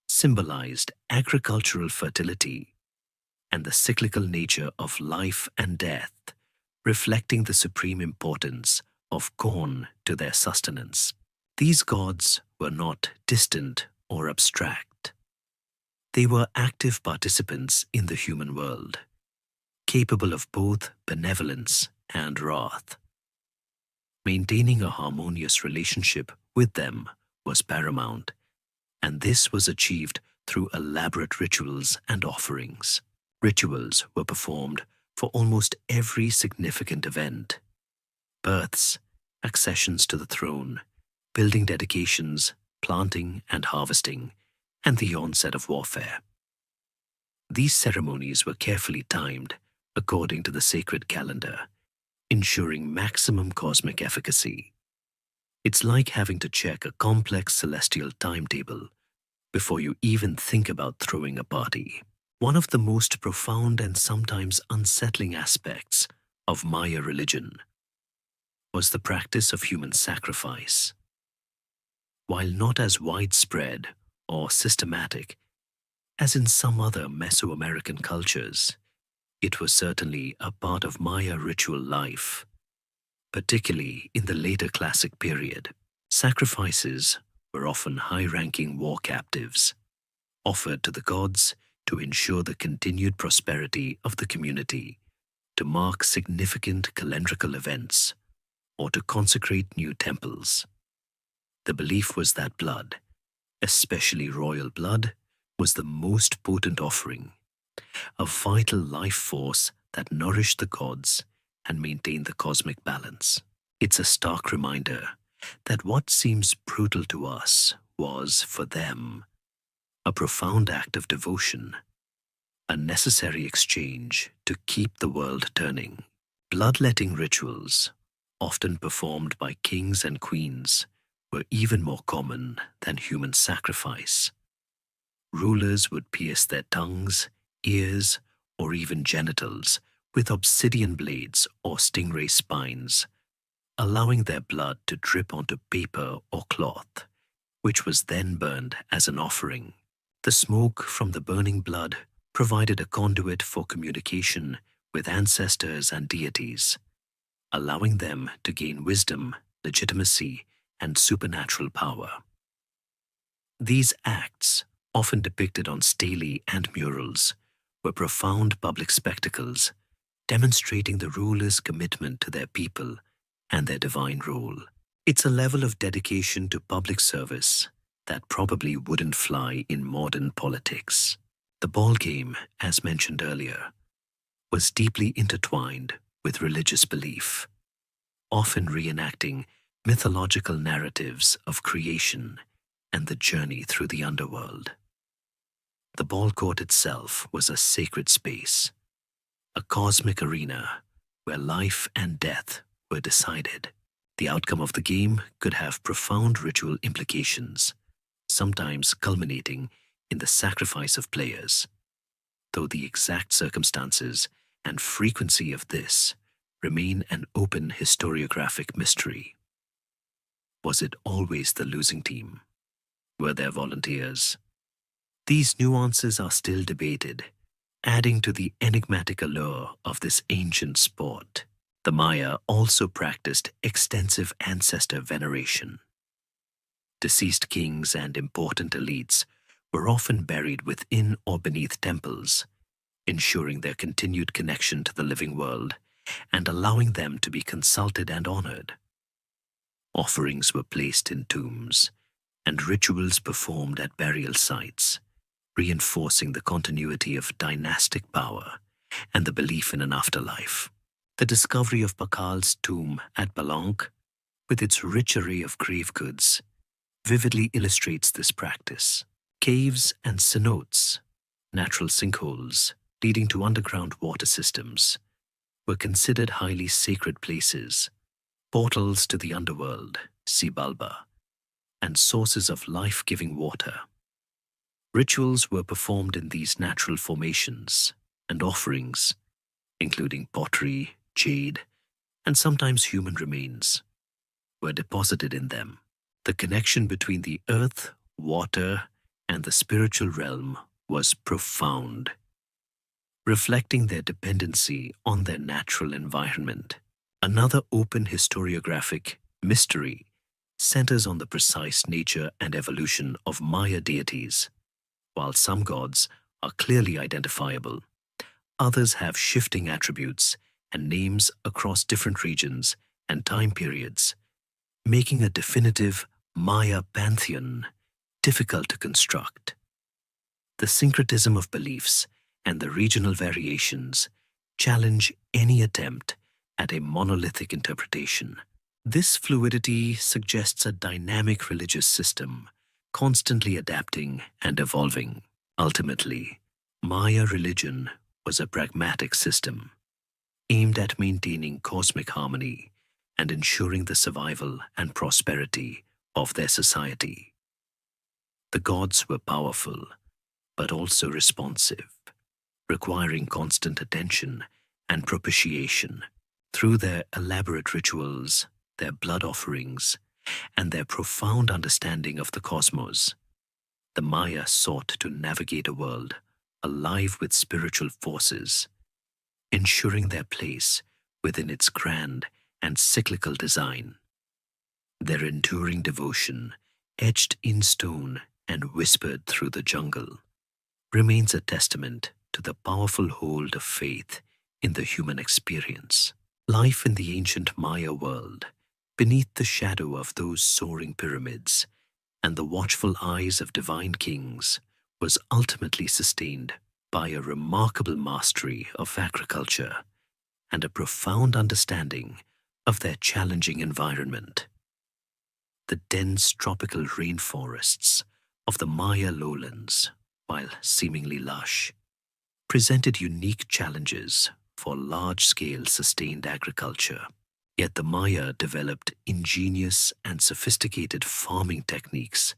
symbolized agricultural fertility and the cyclical nature of life and death, reflecting the supreme importance of corn to their sustenance. These gods were not distant or abstract. They were active participants in the human world, capable of both benevolence and wrath. Maintaining a harmonious relationship with them was paramount, and this was achieved through elaborate rituals and offerings. Rituals were performed for almost every significant event: births, accessions to the throne, building dedications, planting and harvesting, and the onset of warfare. These ceremonies were carefully timed according to the sacred calendar, ensuring maximum cosmic efficacy. It's like having to check a complex celestial timetable before you even think about throwing a party. One of the most profound and sometimes unsettling aspects of Maya religion was the practice of human sacrifice. While not as widespread or systematic as in some other Mesoamerican cultures, it was certainly a part of Maya ritual life, particularly in the later classic period. Sacrifices were often high-ranking war captives, offered to the gods to ensure the continued prosperity of the community, to mark significant calendrical events, or to consecrate new temples. The belief was that blood, especially royal blood, was the most potent offering, a vital life force that nourished the gods and maintained the cosmic balance. It's a stark reminder that what seems brutal to us was, for them, a profound act of devotion, a necessary exchange to keep the world turning. Bloodletting rituals, often performed by kings and queens, were even more common than human sacrifice. Rulers would pierce their tongues, ears, or even genitals with obsidian blades or stingray spines, allowing their blood to drip onto paper or cloth, which was then burned as an offering. The smoke from the burning blood provided a conduit for communication with ancestors and deities, allowing them to gain wisdom, legitimacy, and supernatural power. These acts, often depicted on stelae and murals, were profound public spectacles, demonstrating the rulers' commitment to their people and their divine role. It's a level of dedication to public service that probably wouldn't fly in modern politics. The ball game, as mentioned earlier, was deeply intertwined with religious belief. often reenacting mythological narratives of creation and the journey through the underworld. The ball court itself was a sacred space, a cosmic arena where life and death were decided. The outcome of the game could have profound ritual implications, sometimes culminating in the sacrifice of players, though the exact circumstances and frequency of this remain an open historiographic mystery. Was it always the losing team? Were there volunteers? These nuances are still debated, adding to the enigmatic allure of this ancient sport. The Maya also practiced extensive ancestor veneration. Deceased kings and important elites were often buried within or beneath temples, ensuring their continued connection to the living world and allowing them to be consulted and honored. Offerings were placed in tombs, and rituals performed at burial sites, reinforcing the continuity of dynastic power and the belief in an afterlife. The discovery of Pakal's tomb at Balanque, with its rich array of grave goods, vividly illustrates this practice. Caves and cenotes, natural sinkholes leading to underground water systems, were considered highly sacred places, portals to the underworld, Sibalba, and sources of life-giving water. Rituals were performed in these natural formations, and offerings, including pottery, jade, and sometimes human remains, were deposited in them. The connection between the earth, water, and the spiritual realm was profound, reflecting their dependency on their natural environment. Another open historiographic mystery centers on the precise nature and evolution of Maya deities. While some gods are clearly identifiable, others have shifting attributes and names across different regions and time periods, making a definitive Maya pantheon difficult to construct. The syncretism of beliefs and the regional variations challenge any attempt at a monolithic interpretation. This fluidity suggests a dynamic religious system, constantly adapting and evolving. Ultimately, Maya religion was a pragmatic system, aimed at maintaining cosmic harmony and ensuring the survival and prosperity of their society. The gods were powerful, but also responsive, requiring constant attention and propitiation. Through their elaborate rituals, their blood offerings, and their profound understanding of the cosmos, the Maya sought to navigate a world alive with spiritual forces, ensuring their place within its grand and cyclical design. Their enduring devotion, etched in stone and whispered through the jungle, remains a testament to the powerful hold of faith in the human experience. Life in the ancient Maya world, beneath the shadow of those soaring pyramids and the watchful eyes of divine kings, was ultimately sustained by a remarkable mastery of agriculture and a profound understanding of their challenging environment. The dense tropical rainforests of the Maya lowlands, while seemingly lush, presented unique challenges for large-scale sustained agriculture. Yet the Maya developed ingenious and sophisticated farming techniques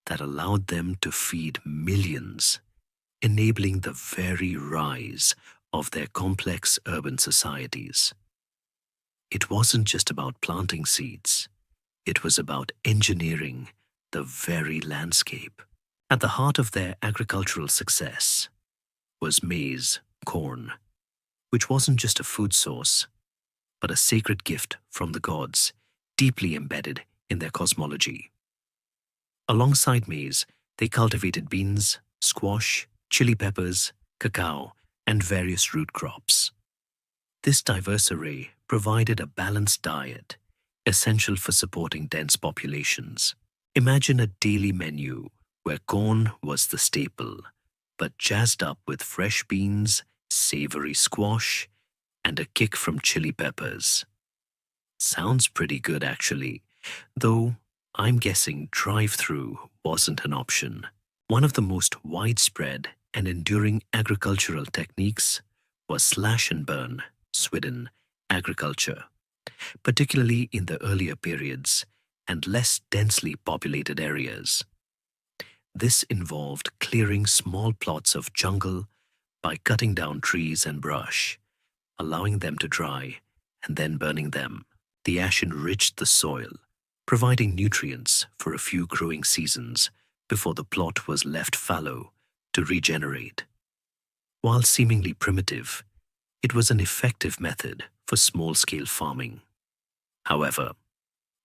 that allowed them to feed millions, enabling the very rise of their complex urban societies. It wasn't just about planting seeds, it was about engineering the very landscape. At the heart of their agricultural success was maize, corn, which wasn't just a food source, but a sacred gift from the gods, deeply embedded in their cosmology. Alongside maize, they cultivated beans, squash, chili peppers, cacao, and various root crops. This diverse array provided a balanced diet, essential for supporting dense populations. Imagine a daily menu where corn was the staple, but jazzed up with fresh beans, savory squash, and a kick from chili peppers. Sounds pretty good actually, though I'm guessing drive-through wasn't an option. One of the most widespread and enduring agricultural techniques was slash and burn, Sweden, agriculture, particularly in the earlier periods and less densely populated areas. This involved clearing small plots of jungle by cutting down trees and brush, allowing them to dry, and then burning them. The ash enriched the soil, providing nutrients for a few growing seasons before the plot was left fallow to regenerate. While seemingly primitive, it was an effective method for small-scale farming. However,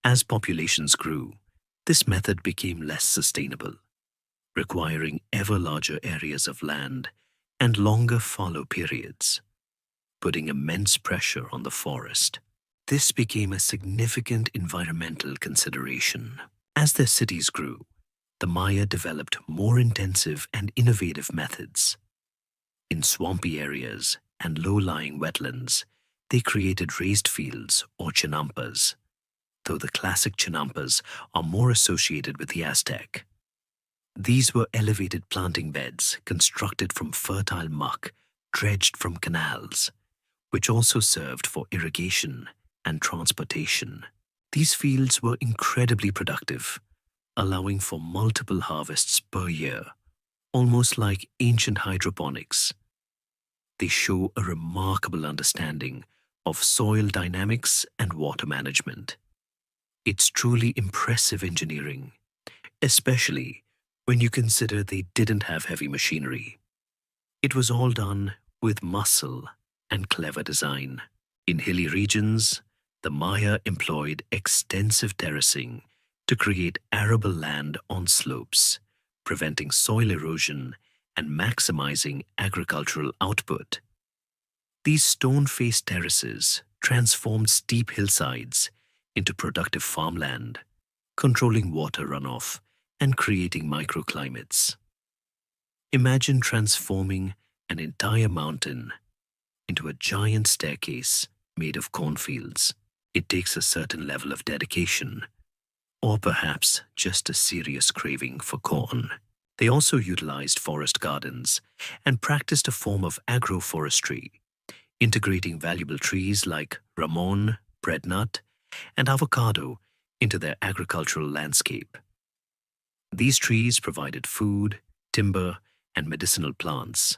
as populations grew, this method became less sustainable, requiring ever larger areas of land and longer fallow periods, putting immense pressure on the forest. This became a significant environmental consideration. As their cities grew, the Maya developed more intensive and innovative methods. In swampy areas and low-lying wetlands, they created raised fields or chinampas, though the classic chinampas are more associated with the Aztec. These were elevated planting beds constructed from fertile muck dredged from canals, which also served for irrigation and transportation. These fields were incredibly productive, allowing for multiple harvests per year, almost like ancient hydroponics. They show a remarkable understanding of soil dynamics and water management. It's truly impressive engineering, especially when you consider they didn't have heavy machinery. It was all done with muscle and clever design. In hilly regions, the Maya employed extensive terracing to create arable land on slopes, preventing soil erosion and maximizing agricultural output. These stone-faced terraces transformed steep hillsides into productive farmland, controlling water runoff and creating microclimates. Imagine transforming an entire mountain into a giant staircase made of cornfields. It takes a certain level of dedication, or perhaps just a serious craving for corn. They also utilized forest gardens and practiced a form of agroforestry, integrating valuable trees like ramon, breadnut, and avocado into their agricultural landscape. These trees provided food, timber, and medicinal plants,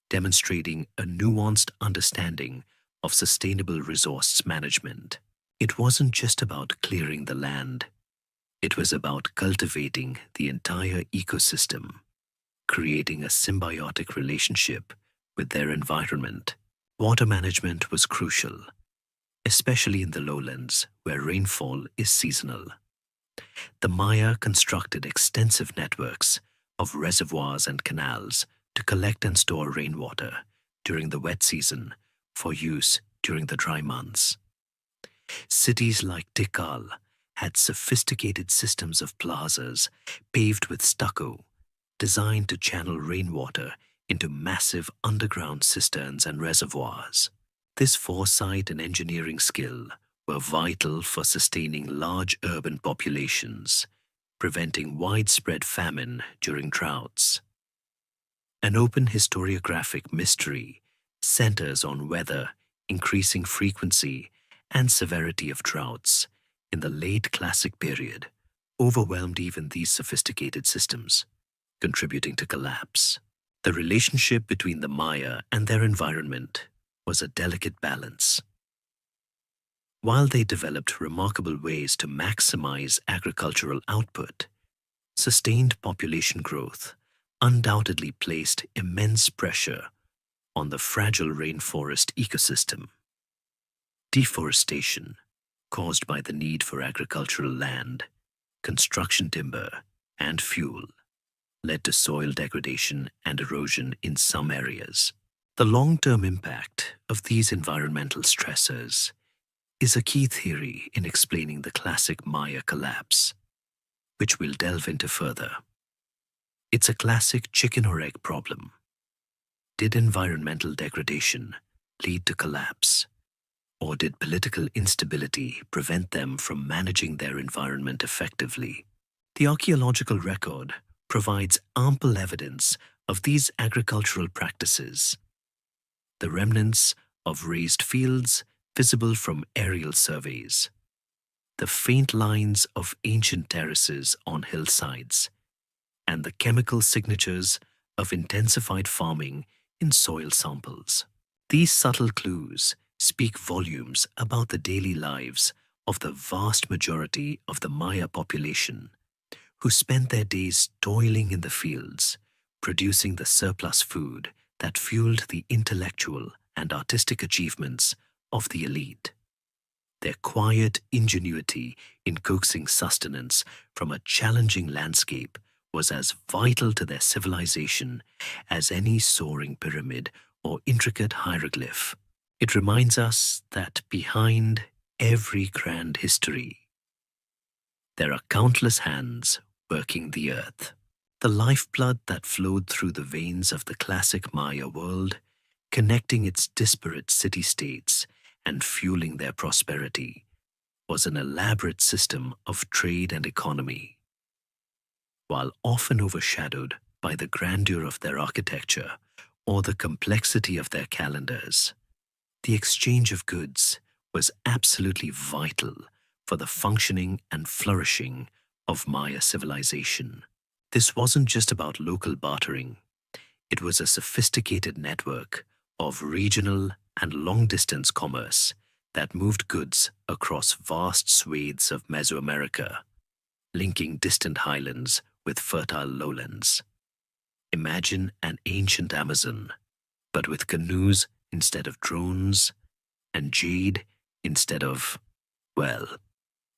demonstrating a nuanced understanding of sustainable resource management. It wasn't just about clearing the land. It was about cultivating the entire ecosystem, creating a symbiotic relationship with their environment. Water management was crucial, especially in the lowlands where rainfall is seasonal. The Maya constructed extensive networks of reservoirs and canals to collect and store rainwater during the wet season for use during the dry months. Cities like Tikal had sophisticated systems of plazas paved with stucco, designed to channel rainwater into massive underground cisterns and reservoirs. This foresight and engineering skill were vital for sustaining large urban populations, preventing widespread famine during droughts. An open historiographic mystery centers on whether increasing frequency and severity of droughts in the late Classic period overwhelmed even these sophisticated systems, contributing to collapse. The relationship between the Maya and their environment was a delicate balance. While they developed remarkable ways to maximize agricultural output, sustained population growth undoubtedly placed immense pressure on the fragile rainforest ecosystem. Deforestation, caused by the need for agricultural land, construction timber, and fuel, led to soil degradation and erosion in some areas. The long-term impact of these environmental stressors is a key theory in explaining the classic Maya collapse, which we'll delve into further. It's a classic chicken or egg problem. Did environmental degradation lead to collapse, Or did political instability prevent them from managing their environment effectively? The archaeological record provides ample evidence of these agricultural practices. The remnants of raised fields visible from aerial surveys, the faint lines of ancient terraces on hillsides, and the chemical signatures of intensified farming in soil samples. These subtle clues speak volumes about the daily lives of the vast majority of the Maya population, who spent their days toiling in the fields, producing the surplus food that fueled the intellectual and artistic achievements of the elite. Their quiet ingenuity in coaxing sustenance from a challenging landscape was as vital to their civilization as any soaring pyramid or intricate hieroglyph. It reminds us that behind every grand history, there are countless hands working the earth. The lifeblood that flowed through the veins of the classic Maya world, connecting its disparate city-states and fueling their prosperity, was an elaborate system of trade and economy. While often overshadowed by the grandeur of their architecture or the complexity of their calendars, the exchange of goods was absolutely vital for the functioning and flourishing of Maya civilization. This wasn't just about local bartering. It was a sophisticated network of regional and long-distance commerce that moved goods across vast swathes of Mesoamerica, linking distant highlands with fertile lowlands. Imagine an ancient Amazon, but with canoes instead of drones, and jade instead of, well,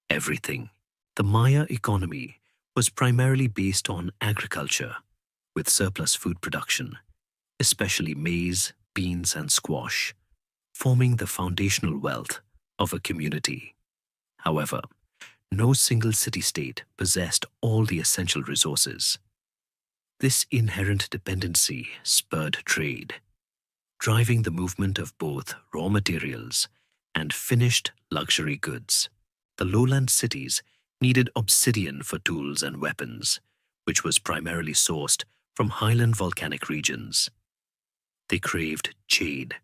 everything. The Maya economy was primarily based on agriculture, with surplus food production, especially maize, beans, and squash, forming the foundational wealth of a community. However, no single city-state possessed all the essential resources. This inherent dependency spurred trade, driving the movement of both raw materials and finished luxury goods. The lowland cities needed obsidian for tools and weapons, which was primarily sourced from highland volcanic regions. They craved jade,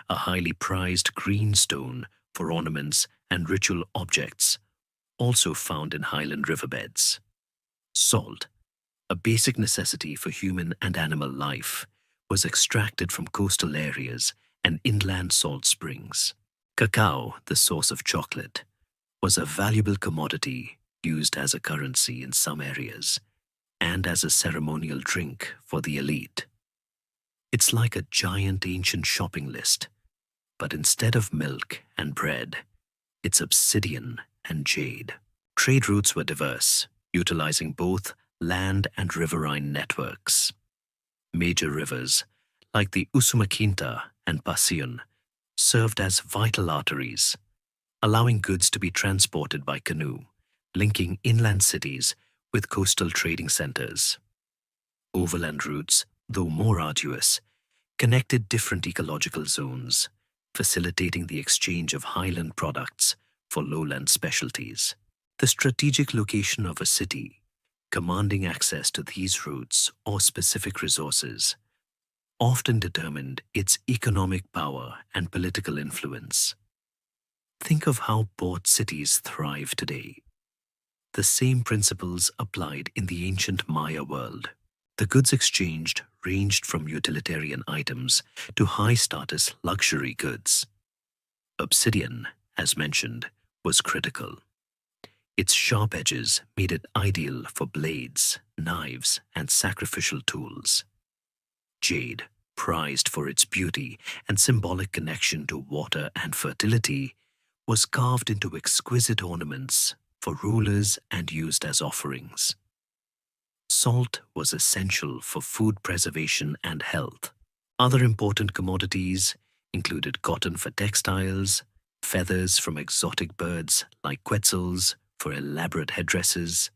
a highly prized green stone for ornaments and ritual objects, also found in highland riverbeds. Salt, a basic necessity for human and animal life, was extracted from coastal areas and inland salt springs. Cacao, the source of chocolate, was a valuable commodity used as a currency in some areas and as a ceremonial drink for the elite. It's like a giant ancient shopping list, but instead of milk and bread, it's obsidian and jade. Trade routes were diverse, utilizing both land and riverine networks. Major rivers, like the Usumacinta and Passion, served as vital arteries, allowing goods to be transported by canoe, linking inland cities with coastal trading centers. Overland routes, though more arduous, connected different ecological zones, facilitating the exchange of highland products for lowland specialties. The strategic location of a city, commanding access to these routes or specific resources, often determined its economic power and political influence. Think of how port cities thrive today. The same principles applied in the ancient Maya world. The goods exchanged ranged from utilitarian items to high-status luxury goods. Obsidian, as mentioned, was critical. Its sharp edges made it ideal for blades, knives, and sacrificial tools. Jade, prized for its beauty and symbolic connection to water and fertility, was carved into exquisite ornaments for rulers and used as offerings. Salt was essential for food preservation and health. Other important commodities included cotton for textiles, feathers from exotic birds like quetzals for elaborate headdresses,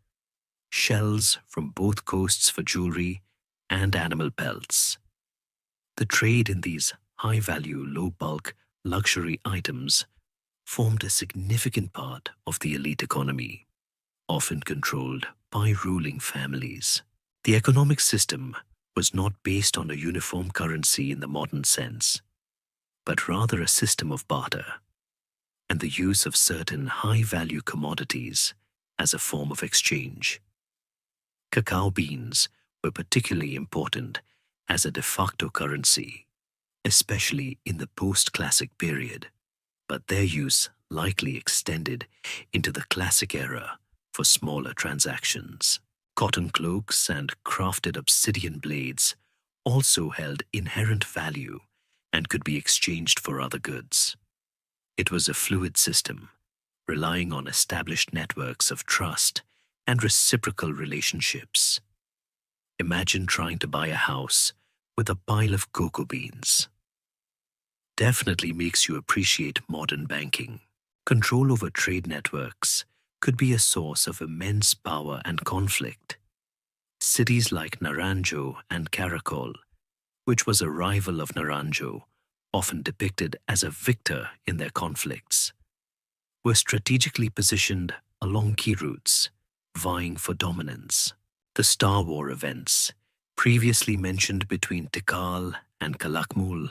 shells from both coasts for jewelry, and animal pelts. The trade in these high-value, low-bulk luxury items formed a significant part of the elite economy, often controlled by ruling families. The economic system was not based on a uniform currency in the modern sense, but rather a system of barter and the use of certain high-value commodities as a form of exchange. Cacao beans were particularly important as a de facto currency, especially in the post-classic period, but their use likely extended into the classic era for smaller transactions. Cotton cloaks and crafted obsidian blades also held inherent value and could be exchanged for other goods. It was a fluid system, relying on established networks of trust and reciprocal relationships. Imagine trying to buy a house with a pile of cocoa beans. Definitely makes you appreciate modern banking. Control over trade networks could be a source of immense power and conflict. Cities like Naranjo and Caracol, which was a rival of Naranjo, often depicted as a victor in their conflicts, were strategically positioned along key routes, vying for dominance. The Star War events, previously mentioned between Tikal and Calakmul,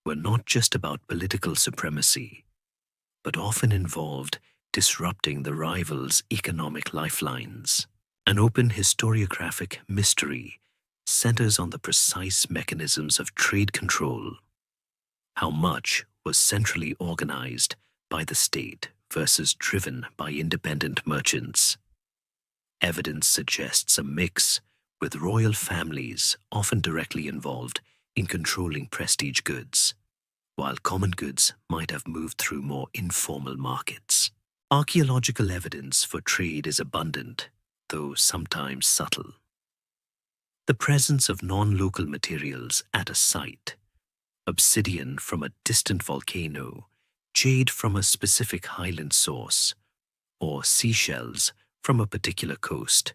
were not just about political supremacy, but often involved disrupting the rivals' economic lifelines. An open historiographic mystery centers on the precise mechanisms of trade control. How much was centrally organized by the state versus driven by independent merchants? Evidence suggests a mix, with royal families often directly involved in controlling prestige goods, while common goods might have moved through more informal markets. Archaeological evidence for trade is abundant, though sometimes subtle. The presence of non-local materials at a site, obsidian from a distant volcano, jade from a specific highland source, or seashells from a particular coast,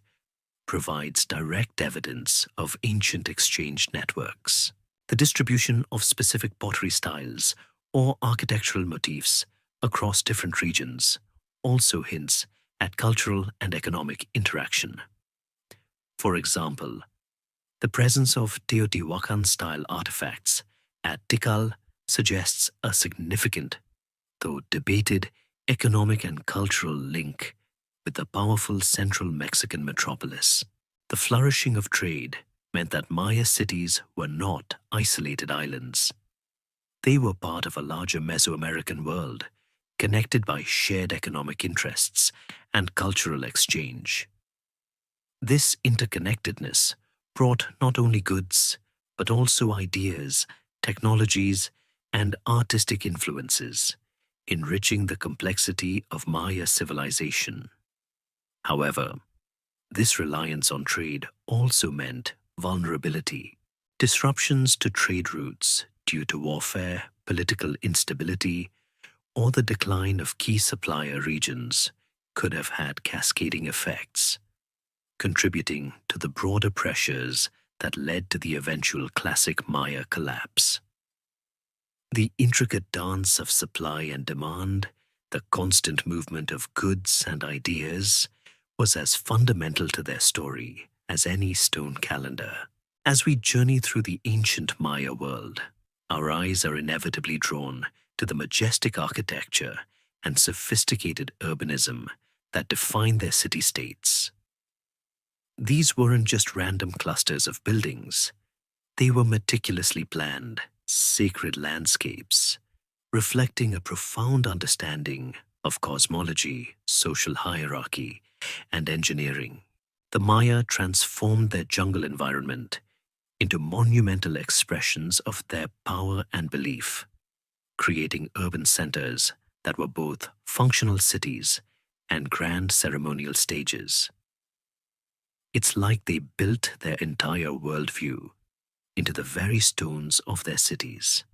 provides direct evidence of ancient exchange networks. The distribution of specific pottery styles or architectural motifs across different regions also hints at cultural and economic interaction. For example, the presence of Teotihuacan-style artifacts at Tikal suggests a significant, though debated, economic and cultural link with the powerful central Mexican metropolis. The flourishing of trade meant that Maya cities were not isolated islands. They were part of a larger Mesoamerican world, connected by shared economic interests and cultural exchange. This interconnectedness brought not only goods, but also ideas, technologies, and artistic influences, enriching the complexity of Maya civilization. However, this reliance on trade also meant vulnerability. Disruptions to trade routes due to warfare, political instability, or the decline of key supplier regions could have had cascading effects, contributing to the broader pressures that led to the eventual classic Maya collapse. The intricate dance of supply and demand, the constant movement of goods and ideas, was as fundamental to their story as any stone calendar. As we journey through the ancient Maya world, our eyes are inevitably drawn to the majestic architecture and sophisticated urbanism that define their city-states. These weren't just random clusters of buildings. They were meticulously planned, sacred landscapes, reflecting a profound understanding of cosmology, social hierarchy, and engineering. The Maya transformed their jungle environment into monumental expressions of their power and belief, creating urban centers that were both functional cities and grand ceremonial stages. It's like they built their entire worldview into the very stones of their cities,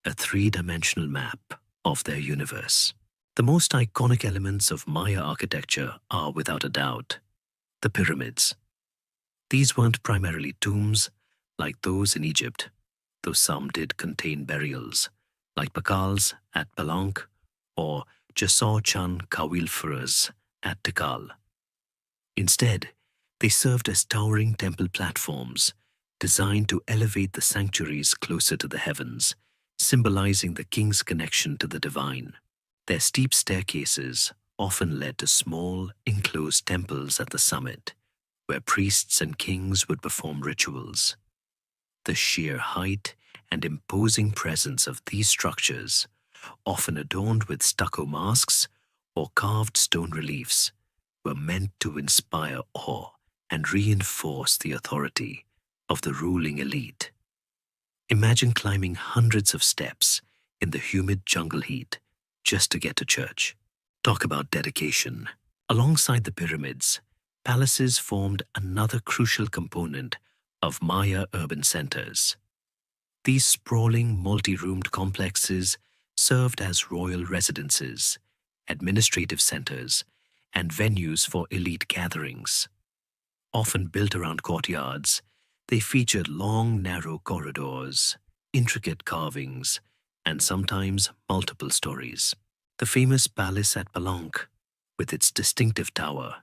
a three-dimensional map of their universe. The most iconic elements of Maya architecture are, without a doubt, the pyramids. These weren't primarily tombs like those in Egypt, though some did contain burials, like Pakals at Palenque or Jasor-chan Kawilfuras at Tikal. Instead, they served as towering temple platforms designed to elevate the sanctuaries closer to the heavens, symbolizing the king's connection to the divine. Their steep staircases often led to small, enclosed temples at the summit, where priests and kings would perform rituals. The sheer height and imposing presence of these structures, often adorned with stucco masks or carved stone reliefs, were meant to inspire awe and reinforce the authority of the ruling elite. Imagine climbing hundreds of steps in the humid jungle heat just to get to church. Talk about dedication. Alongside the pyramids, palaces formed another crucial component of Maya urban centers. These sprawling, multi-roomed complexes served as royal residences, administrative centers, and venues for elite gatherings. Often built around courtyards, they featured long, narrow corridors, intricate carvings, and sometimes multiple stories. The famous palace at Palenque, with its distinctive tower,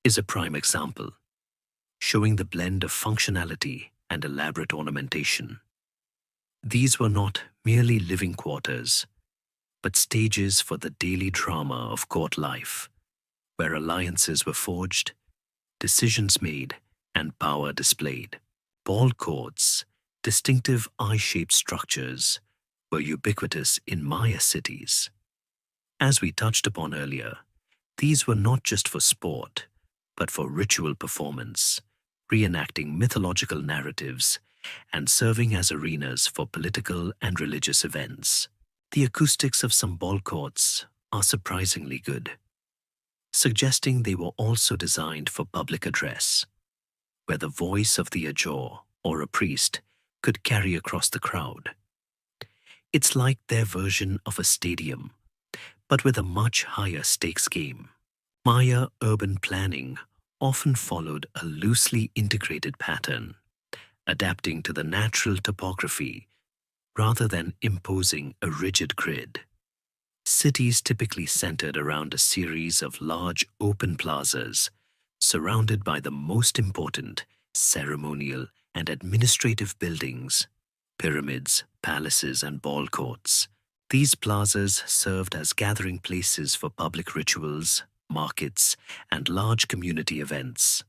is a prime example, showing the blend of functionality and elaborate ornamentation. These were not merely living quarters, but stages for the daily drama of court life, where alliances were forged, decisions made, and power displayed. Ball courts, distinctive eye-shaped structures, were ubiquitous in Maya cities. As we touched upon earlier, these were not just for sport, but for ritual performance, reenacting mythological narratives and serving as arenas for political and religious events. The acoustics of some ball courts are surprisingly good, suggesting they were also designed for public address, where the voice of the ajor or a priest could carry across the crowd. It's like their version of a stadium, but with a much higher stakes game. Maya urban planning often followed a loosely integrated pattern, adapting to the natural topography rather than imposing a rigid grid. Cities typically centered around a series of large open plazas, surrounded by the most important ceremonial and administrative buildings, pyramids, palaces, and ball courts. These plazas served as gathering places for public rituals, markets, and large community events.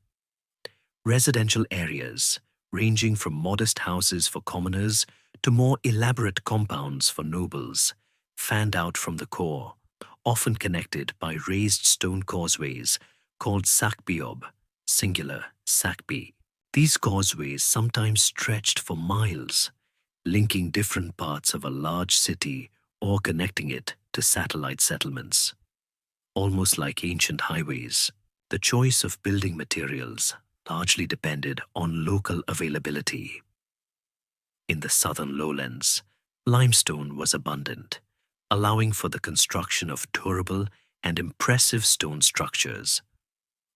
Residential areas, ranging from modest houses for commoners to more elaborate compounds for nobles, fanned out from the core, often connected by raised stone causeways called sakbiob, singular sakbi. These causeways sometimes stretched for miles, linking different parts of a large city or connecting it to satellite settlements. Almost like ancient highways, the choice of building materials largely depended on local availability. In the southern lowlands, limestone was abundant, allowing for the construction of durable and impressive stone structures,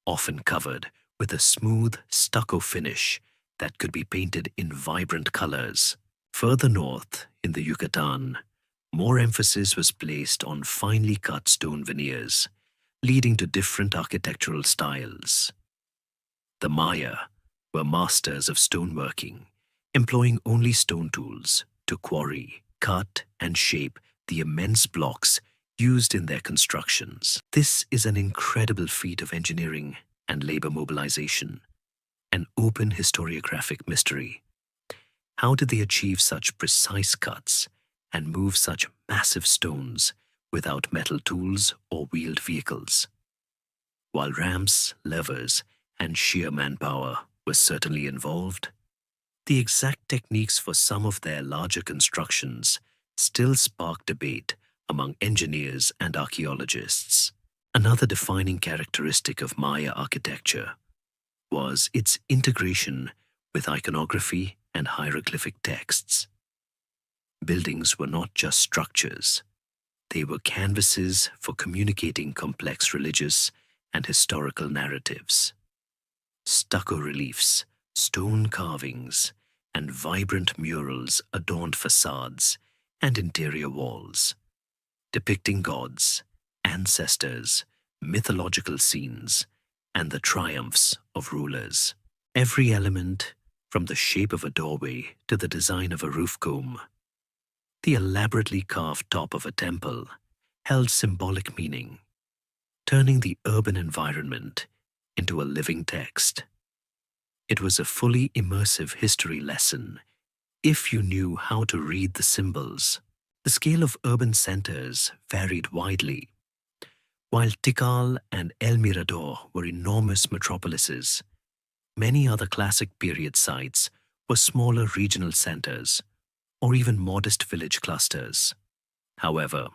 often covered with a smooth stucco finish that could be painted in vibrant colors. Further north, in the Yucatan, more emphasis was placed on finely cut stone veneers, leading to different architectural styles. The Maya were masters of stoneworking, employing only stone tools to quarry, cut, and shape the immense blocks used in their constructions. This is an incredible feat of engineering and labor mobilization, an open historiographic mystery. How did they achieve such precise cuts and move such massive stones without metal tools or wheeled vehicles? While ramps, levers, and sheer manpower were certainly involved, the exact techniques for some of their larger constructions still spark debate among engineers and archaeologists. Another defining characteristic of Maya architecture was its integration with iconography and hieroglyphic texts. Buildings were not just structures, they were canvases for communicating complex religious and historical narratives. Stucco reliefs, stone carvings, and vibrant murals adorned facades and interior walls, depicting gods, ancestors, mythological scenes, and the triumphs of rulers. Every element, from the shape of a doorway to the design of a roof comb, the elaborately carved top of a temple, held symbolic meaning, turning the urban environment into a living text. It was a fully immersive history lesson if you knew how to read the symbols. The scale of urban centers varied widely. While Tikal and El Mirador were enormous metropolises, many other classic period sites were smaller regional centers or even modest village clusters. However,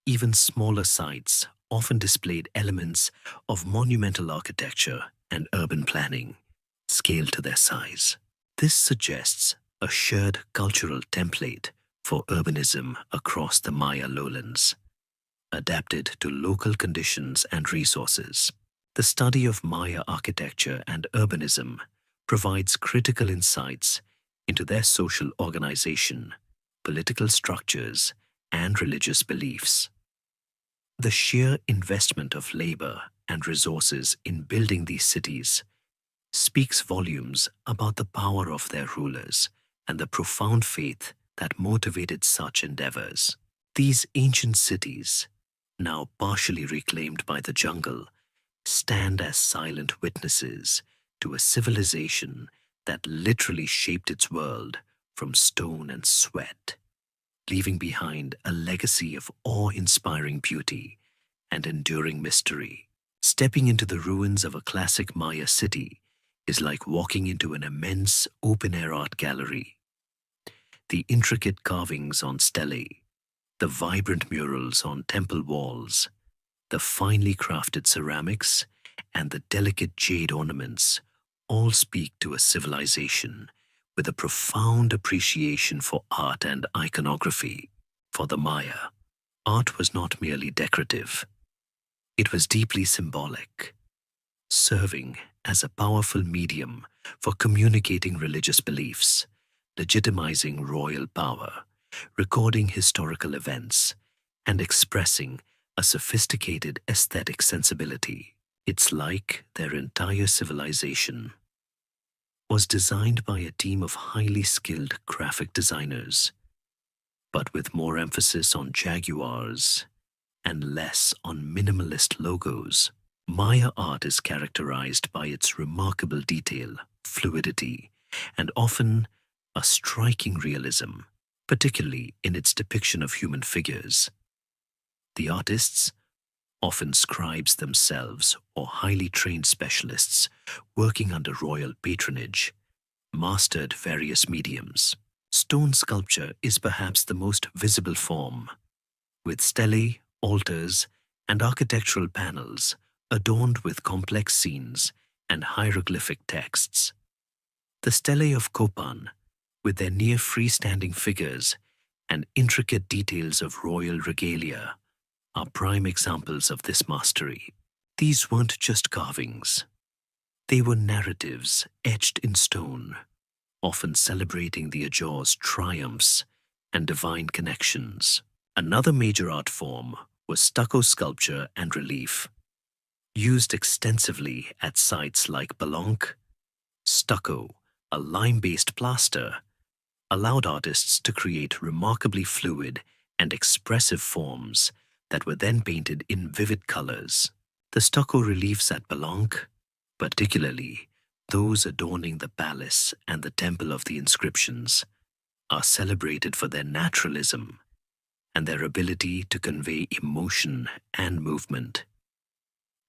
even smaller sites often displayed elements of monumental architecture and urban planning, scaled to their size. This suggests a shared cultural template for urbanism across the Maya lowlands, adapted to local conditions and resources. The study of Maya architecture and urbanism provides critical insights into their social organization, political structures, and religious beliefs. The sheer investment of labor and resources in building these cities speaks volumes about the power of their rulers and the profound faith that motivated such endeavors. These ancient cities, now partially reclaimed by the jungle, stand as silent witnesses to a civilization that literally shaped its world from stone and sweat, leaving behind a legacy of awe-inspiring beauty and enduring mystery. Stepping into the ruins of a classic Maya city is like walking into an immense open-air art gallery. The intricate carvings on stelae, the vibrant murals on temple walls, the finely crafted ceramics, and the delicate jade ornaments all speak to a civilization with a profound appreciation for art and iconography. For the Maya, art was not merely decorative. It was deeply symbolic, serving as a powerful medium for communicating religious beliefs, legitimizing royal power, recording historical events, and expressing a sophisticated aesthetic sensibility. It's like their entire civilization was designed by a team of highly skilled graphic designers, but with more emphasis on jaguars and less on minimalist logos. Maya art is characterized by its remarkable detail, fluidity, and often a striking realism, particularly in its depiction of human figures. The artists, often scribes themselves or highly trained specialists working under royal patronage, mastered various mediums. Stone sculpture is perhaps the most visible form, with stelae, altars, and architectural panels adorned with complex scenes and hieroglyphic texts. The stelae of Copan, with their near freestanding figures and intricate details of royal regalia, are prime examples of this mastery. These weren't just carvings. They were narratives etched in stone, often celebrating the Ajor's triumphs and divine connections. Another major art form was stucco sculpture and relief. Used extensively at sites like Balanque, stucco, a lime-based plaster, allowed artists to create remarkably fluid and expressive forms that were then painted in vivid colors. The stucco reliefs at Balanque, particularly those adorning the palace and the temple of the inscriptions, are celebrated for their naturalism and their ability to convey emotion and movement.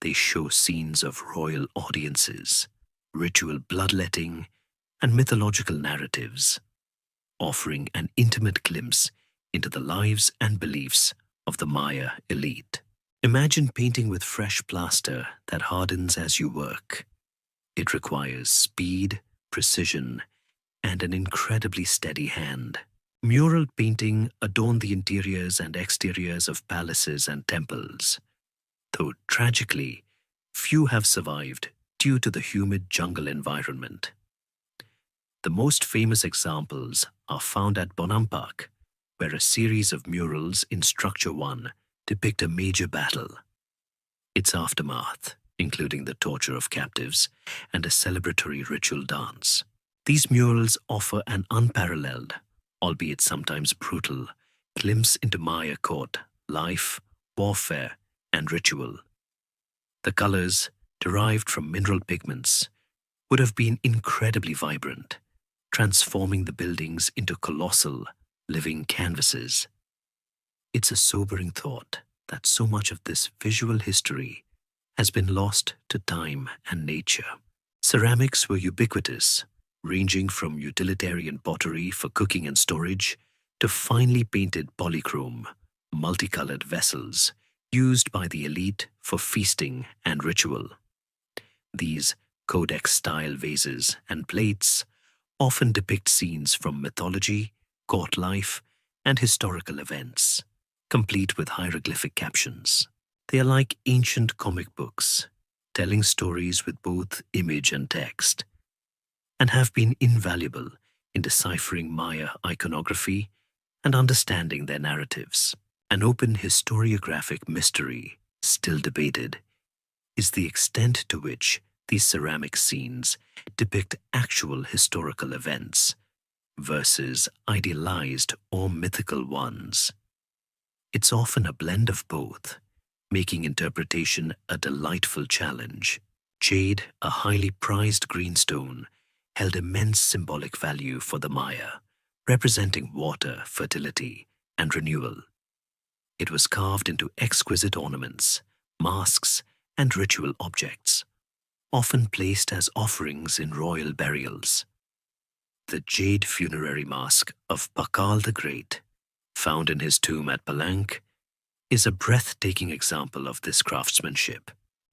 They show scenes of royal audiences, ritual bloodletting, and mythological narratives, offering an intimate glimpse into the lives and beliefs of the Maya elite. Imagine painting with fresh plaster that hardens as you work. It requires speed, precision, and an incredibly steady hand. Mural painting adorned the interiors and exteriors of palaces and temples, though tragically, few have survived due to the humid jungle environment. The most famous examples are found at Bonampak, where a series of murals in Structure 1 depict a major battle, its aftermath, including the torture of captives and a celebratory ritual dance. These murals offer an unparalleled, albeit sometimes brutal, glimpse into Maya court life, warfare, and ritual. The colors, derived from mineral pigments, would have been incredibly vibrant, transforming the buildings into colossal, living canvases. It's a sobering thought that so much of this visual history has been lost to time and nature. Ceramics were ubiquitous, ranging from utilitarian pottery for cooking and storage to finely painted polychrome, multicolored vessels used by the elite for feasting and ritual. These codex-style vases and plates often depict scenes from mythology, court life, and historical events, complete with hieroglyphic captions. They are like ancient comic books, telling stories with both image and text, and have been invaluable in deciphering Maya iconography and understanding their narratives. An open historiographic mystery, still debated, is the extent to which these ceramic scenes depict actual historical events versus idealized or mythical ones. It's often a blend of both, making interpretation a delightful challenge. Jade, a highly prized greenstone, held immense symbolic value for the Maya, representing water, fertility, and renewal. It was carved into exquisite ornaments, masks, and ritual objects, often placed as offerings in royal burials. The jade funerary mask of Pakal the Great, found in his tomb at Palenque, is a breathtaking example of this craftsmanship.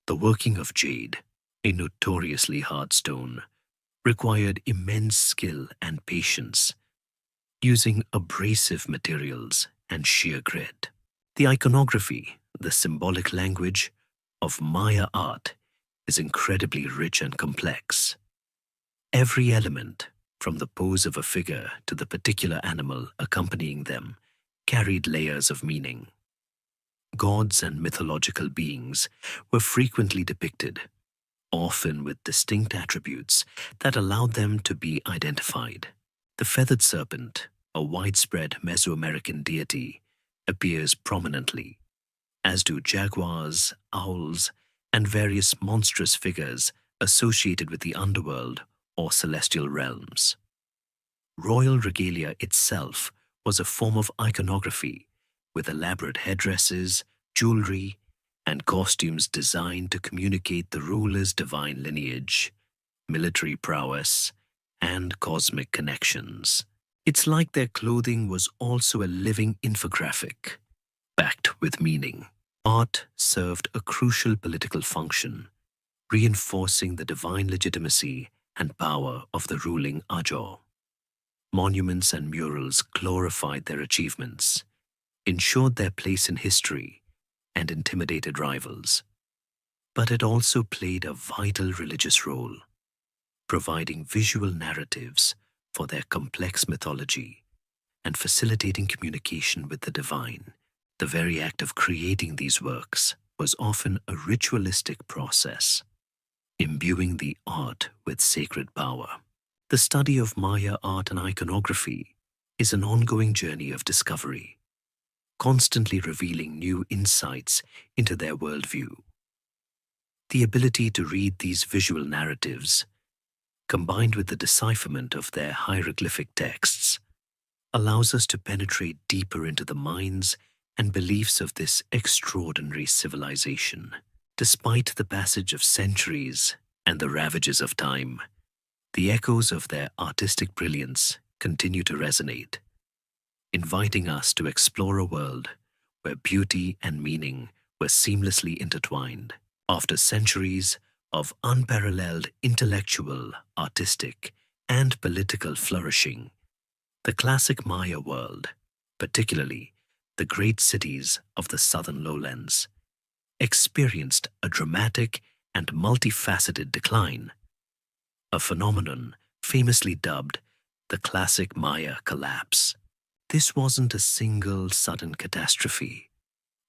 The working of jade, a notoriously hard stone, required immense skill and patience, using abrasive materials and sheer grit. The iconography, the symbolic language of Maya art, is incredibly rich and complex. Every element, from the pose of a figure to the particular animal accompanying them, carried layers of meaning. Gods and mythological beings were frequently depicted, often with distinct attributes that allowed them to be identified. The feathered serpent, a widespread Mesoamerican deity, appears prominently, as do jaguars, owls, and various monstrous figures associated with the underworld or celestial realms. Royal regalia itself was a form of iconography, with elaborate headdresses, jewelry, and costumes designed to communicate the ruler's divine lineage, military prowess, and cosmic connections. It's like their clothing was also a living infographic, packed with meaning. Art served a crucial political function, reinforcing the divine legitimacy and power of the ruling Ajor. Monuments and murals glorified their achievements, ensured their place in history, and intimidated rivals. But it also played a vital religious role, providing visual narratives for their complex mythology and facilitating communication with the divine. The very act of creating these works was often a ritualistic process, imbuing the art with sacred power. The study of Maya art and iconography is an ongoing journey of discovery, constantly revealing new insights into their worldview. The ability to read these visual narratives, combined with the decipherment of their hieroglyphic texts, allows us to penetrate deeper into the minds and beliefs of this extraordinary civilization. Despite the passage of centuries and the ravages of time, the echoes of their artistic brilliance continue to resonate, inviting us to explore a world where beauty and meaning were seamlessly intertwined. After centuries of unparalleled intellectual, artistic, and political flourishing, the classic Maya world, particularly the great cities of the southern lowlands, experienced a dramatic and multifaceted decline, a phenomenon famously dubbed the classic Maya collapse. This wasn't a single sudden catastrophe,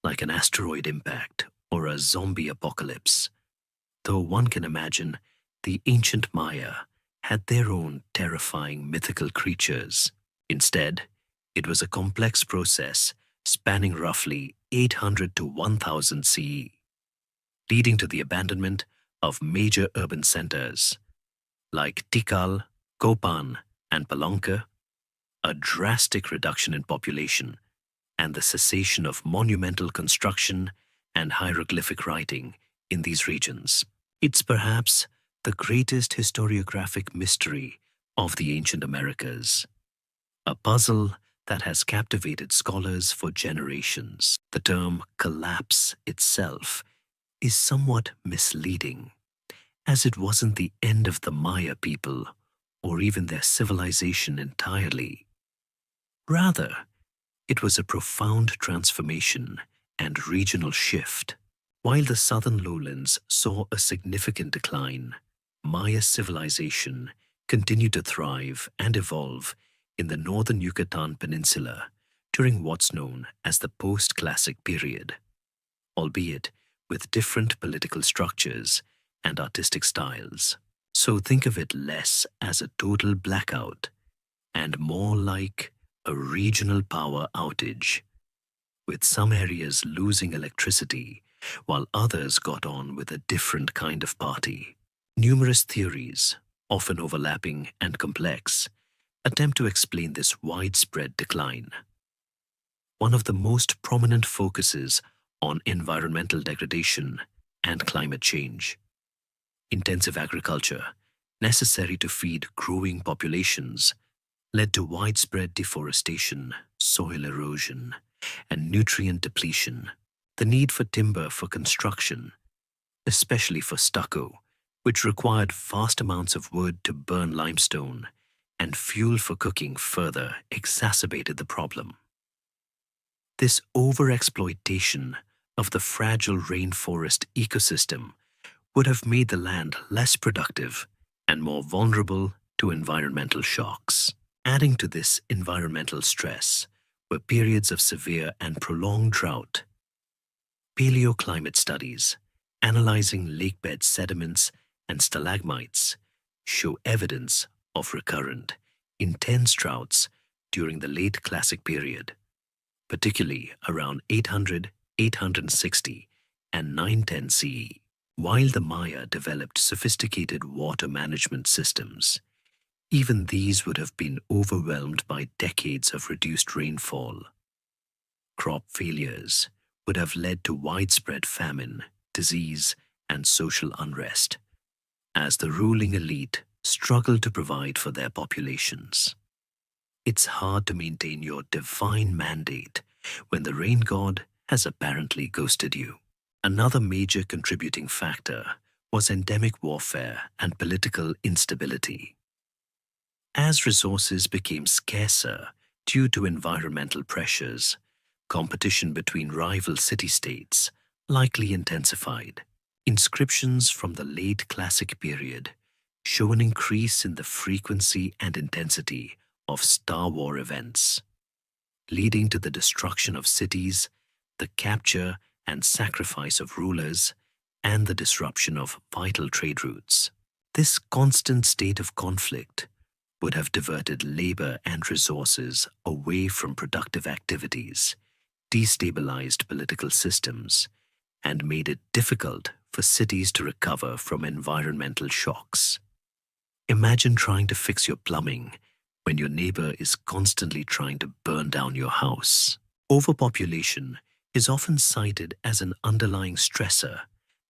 like an asteroid impact or a zombie apocalypse. Though one can imagine, the ancient Maya had their own terrifying mythical creatures. Instead, it was a complex process spanning roughly 800 to 1000 CE, leading to the abandonment of major urban centers like Tikal, Kopan, and Palanca, a drastic reduction in population, and the cessation of monumental construction and hieroglyphic writing in these regions. It's perhaps the greatest historiographic mystery of the ancient Americas, a puzzle that has captivated scholars for generations. The term collapse itself is somewhat misleading, as it wasn't the end of the Maya people or even their civilization entirely. Rather, it was a profound transformation and regional shift. While the southern lowlands saw a significant decline, Maya civilization continued to thrive and evolve in the northern Yucatan Peninsula during what's known as the post-classic period, albeit with different political structures and artistic styles. So think of it less as a total blackout and more like a regional power outage, with some areas losing electricity while others got on with a different kind of party. Numerous theories, often overlapping and complex, attempt to explain this widespread decline. One of the most prominent focuses on environmental degradation and climate change. Intensive agriculture, necessary to feed growing populations, led to widespread deforestation, soil erosion, and nutrient depletion. The need for timber for construction, especially for stucco, which required vast amounts of wood to burn limestone, and fuel for cooking further exacerbated the problem. This overexploitation of the fragile rainforest ecosystem would have made the land less productive and more vulnerable to environmental shocks. Adding to this environmental stress were periods of severe and prolonged drought. Paleoclimate studies, analyzing lakebed sediments and stalagmites, show evidence of recurrent, intense droughts during the late Classic period, particularly around 800, 860, and 910 CE. While the Maya developed sophisticated water management systems, even these would have been overwhelmed by decades of reduced rainfall. Crop failures would have led to widespread famine, disease, and social unrest, as the ruling elite struggled to provide for their populations. It's hard to maintain your divine mandate when the rain god has apparently ghosted you. Another major contributing factor was endemic warfare and political instability. As resources became scarcer due to environmental pressures, competition between rival city-states likely intensified. Inscriptions from the late Classic period show an increase in the frequency and intensity of Star War events, leading to the destruction of cities, the capture and sacrifice of rulers, and the disruption of vital trade routes. This constant state of conflict would have diverted labor and resources away from productive activities, destabilized political systems, and made it difficult for cities to recover from environmental shocks. Imagine trying to fix your plumbing when your neighbor is constantly trying to burn down your house. Overpopulation is often cited as an underlying stressor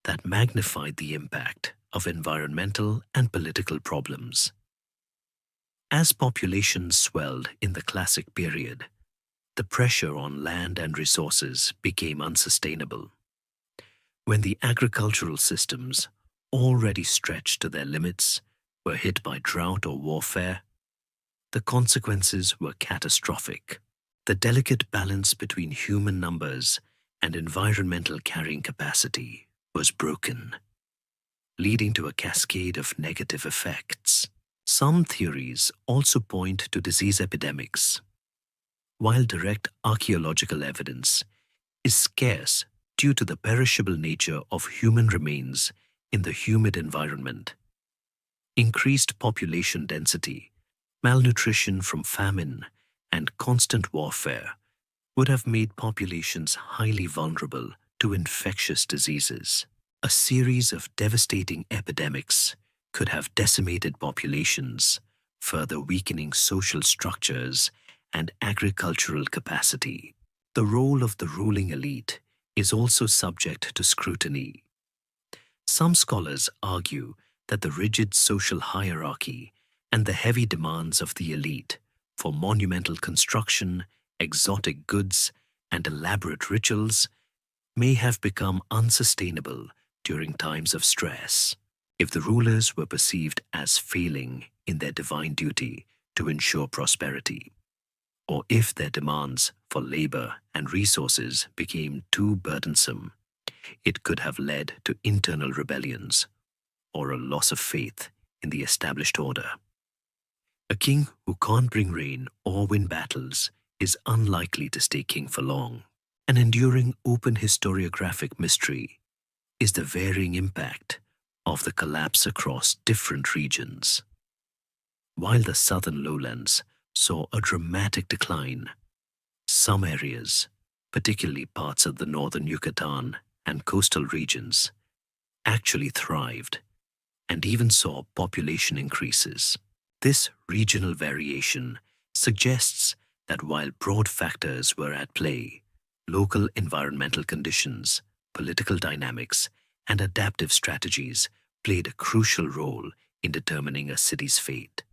that magnified the impact of environmental and political problems. As populations swelled in the Classic period, the pressure on land and resources became unsustainable. When the agricultural systems, already stretched to their limits, were hit by drought or warfare, the consequences were catastrophic. The delicate balance between human numbers and environmental carrying capacity was broken, leading to a cascade of negative effects. Some theories also point to disease epidemics. while direct archaeological evidence is scarce due to the perishable nature of human remains in the humid environment. Increased population density, malnutrition from famine, and constant warfare would have made populations highly vulnerable to infectious diseases. A series of devastating epidemics could have decimated populations, further weakening social structures and agricultural capacity. The role of the ruling elite is also subject to scrutiny. Some scholars argue that the rigid social hierarchy and the heavy demands of the elite for monumental construction, exotic goods, and elaborate rituals may have become unsustainable during times of stress. If the rulers were perceived as failing in their divine duty to ensure prosperity, or if their demands for labor and resources became too burdensome, it could have led to internal rebellions or a loss of faith in the established order. A king who can't bring rain or win battles is unlikely to stay king for long. An enduring open historiographic mystery is the varying impact of the collapse across different regions. While the southern lowlands saw a dramatic decline, some areas, particularly parts of the northern Yucatan and coastal regions, actually thrived and even saw population increases. This regional variation suggests that while broad factors were at play, local environmental conditions, political dynamics, and adaptive strategies played a crucial role in determining a city's fate.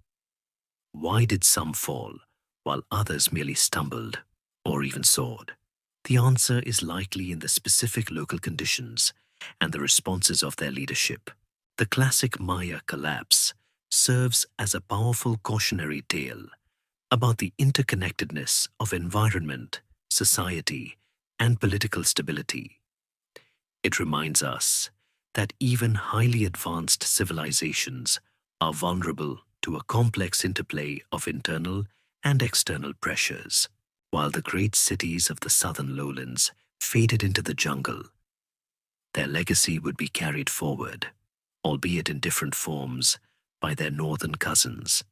Why did some fall while others merely stumbled or even soared? The answer is likely in the specific local conditions and the responses of their leadership. The classic Maya collapse serves as a powerful cautionary tale about the interconnectedness of environment, society, and political stability. It reminds us that even highly advanced civilizations are vulnerable to a complex interplay of internal and external pressures. While the great cities of the southern lowlands faded into the jungle, their legacy would be carried forward, albeit in different forms, by their northern cousins,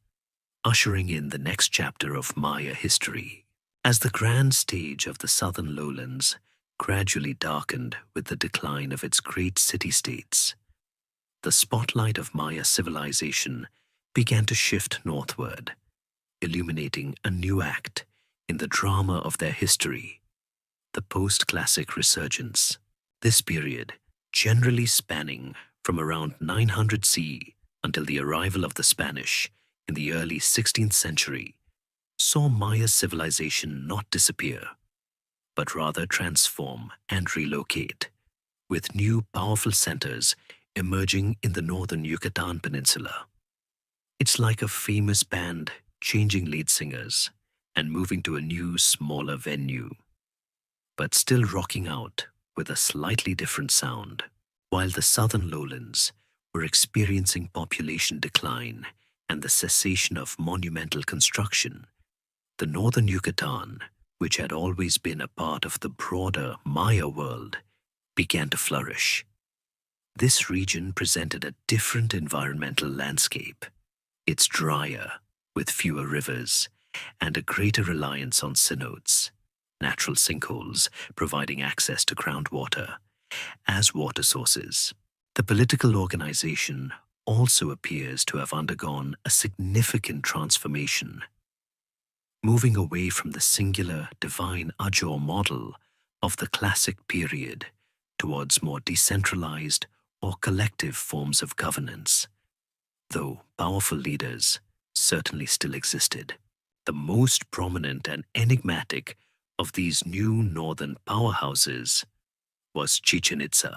ushering in the next chapter of Maya history. As the grand stage of the southern lowlands gradually darkened with the decline of its great city-states, the spotlight of Maya civilization began to shift northward, illuminating a new act in the drama of their history, the post-classic resurgence. This period, generally spanning from around 900 CE until the arrival of the Spanish in the early 16th century, saw Maya civilization not disappear, but rather transform and relocate, with new powerful centers emerging in the northern Yucatan Peninsula. It's like a famous band changing lead singers and moving to a new, smaller venue, but still rocking out with a slightly different sound. While the southern lowlands were experiencing population decline and the cessation of monumental construction, the northern Yucatan, which had always been a part of the broader Maya world, began to flourish. This region presented a different environmental landscape. It's drier, with fewer rivers, and a greater reliance on cenotes, natural sinkholes providing access to groundwater, as water sources. The political organization also appears to have undergone a significant transformation, moving away from the singular divine Ajor model of the classic period towards more decentralized or collective forms of governance. Though powerful leaders certainly still existed, the most prominent and enigmatic of these new northern powerhouses was Chichen Itza.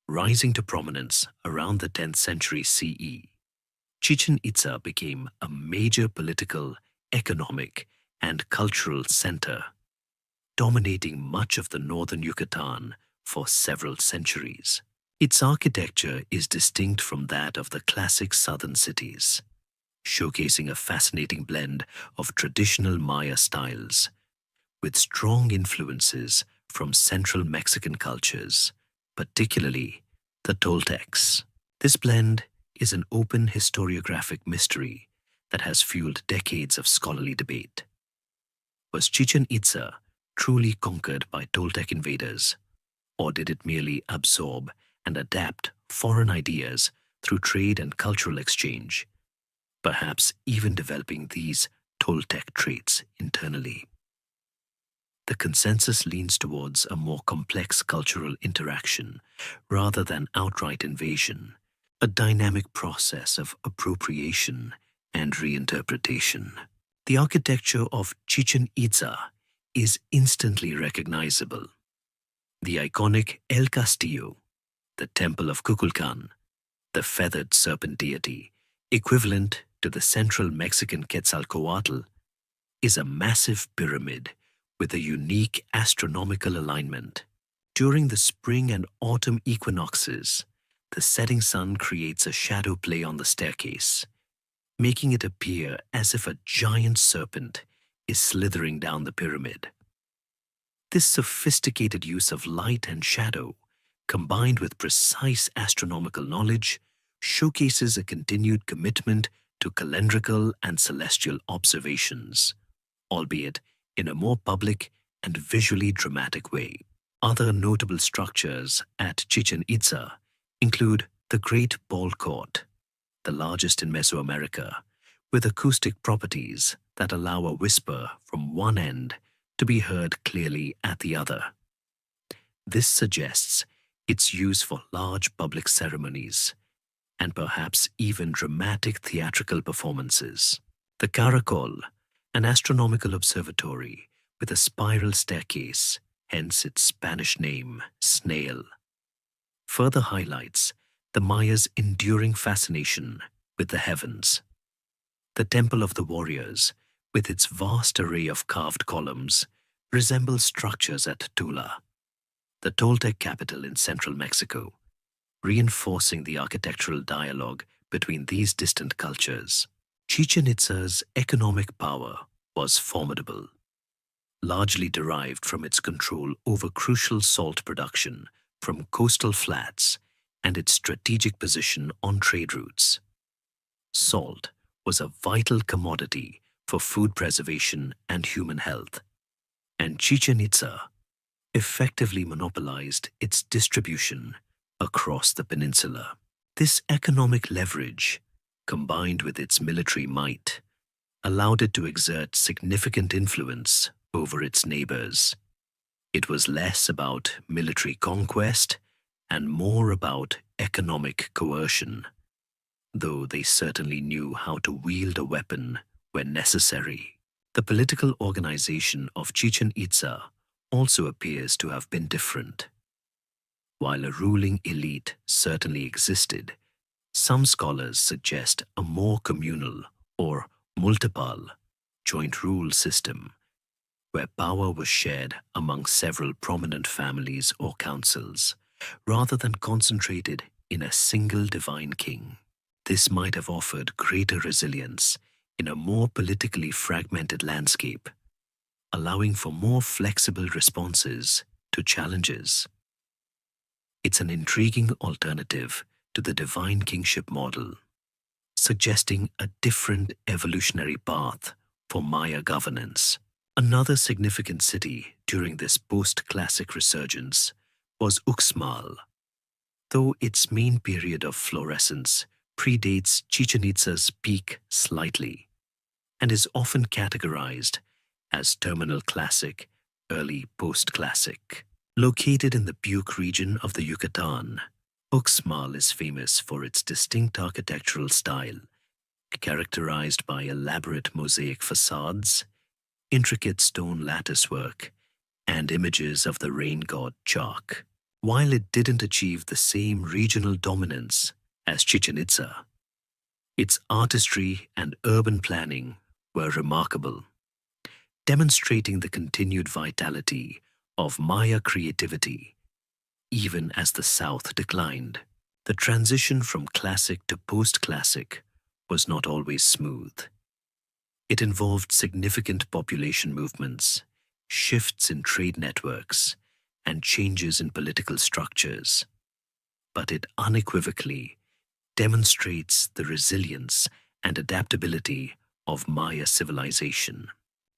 Rising to prominence around the 10th century CE, Chichen Itza became a major political, economic, and cultural center, dominating much of the northern Yucatan for several centuries. Its architecture is distinct from that of the classic southern cities. showcasing a fascinating blend of traditional Maya styles with strong influences from central Mexican cultures, particularly the Toltecs. This blend is an open historiographic mystery that has fueled decades of scholarly debate. Was Chichen Itza truly conquered by Toltec invaders, or did it merely absorb and adapt foreign ideas through trade and cultural exchange, perhaps even developing these Toltec traits internally? The consensus leans towards a more complex cultural interaction rather than outright invasion, a dynamic process of appropriation and reinterpretation. The architecture of Chichen Itza is instantly recognizable. The iconic El Castillo, the Temple of Kukulkan, the feathered serpent deity, equivalent to the central Mexican Quetzalcoatl, is a massive pyramid with a unique astronomical alignment. During the spring and autumn equinoxes, the setting sun creates a shadow play on the staircase, making it appear as if a giant serpent is slithering down the pyramid. This sophisticated use of light and shadow, combined with precise astronomical knowledge, showcases a continued commitment to calendrical and celestial observations, albeit in a more public and visually dramatic way. Other notable structures at Chichen Itza include the Great Ball Court, the largest in Mesoamerica, with acoustic properties that allow a whisper from one end to be heard clearly at the other. This suggests its use for large public ceremonies and perhaps even dramatic theatrical performances. The Caracol, an astronomical observatory with a spiral staircase, hence its Spanish name, snail, further highlights the Mayas' enduring fascination with the heavens. The Temple of the Warriors, with its vast array of carved columns, resembles structures at Tula, the Toltec capital in central Mexico, reinforcing the architectural dialogue between these distant cultures. Chichen Itza's economic power was formidable, largely derived from its control over crucial salt production from coastal flats and its strategic position on trade routes. Salt was a vital commodity for food preservation and human health, and Chichen Itza effectively monopolized its distribution across the peninsula. This economic leverage, combined with its military might, allowed it to exert significant influence over its neighbors. It was less about military conquest and more about economic coercion, though they certainly knew how to wield a weapon when necessary. The political organization of Chichen Itza also appears to have been different. While a ruling elite certainly existed, some scholars suggest a more communal or multipal joint rule system, where power was shared among several prominent families or councils, rather than concentrated in a single divine king. This might have offered greater resilience in a more politically fragmented landscape, allowing for more flexible responses to challenges. It's an intriguing alternative to the divine kingship model, suggesting a different evolutionary path for Maya governance. Another significant city during this post-classic resurgence was Uxmal, though its main period of florescence predates Chichen Itza's peak slightly and is often categorized as terminal classic, early post-classic. Located in the Puke region of the Yucatan, Uxmal is famous for its distinct architectural style, characterized by elaborate mosaic facades, intricate stone latticework, and images of the rain god Chalk. While it didn't achieve the same regional dominance as Chichen Itza, its artistry and urban planning were remarkable, demonstrating the continued vitality of Maya creativity. Even as the South declined, the transition from classic to post-classic was not always smooth. It involved significant population movements, shifts in trade networks, and changes in political structures. But it unequivocally demonstrates the resilience and adaptability of Maya civilization.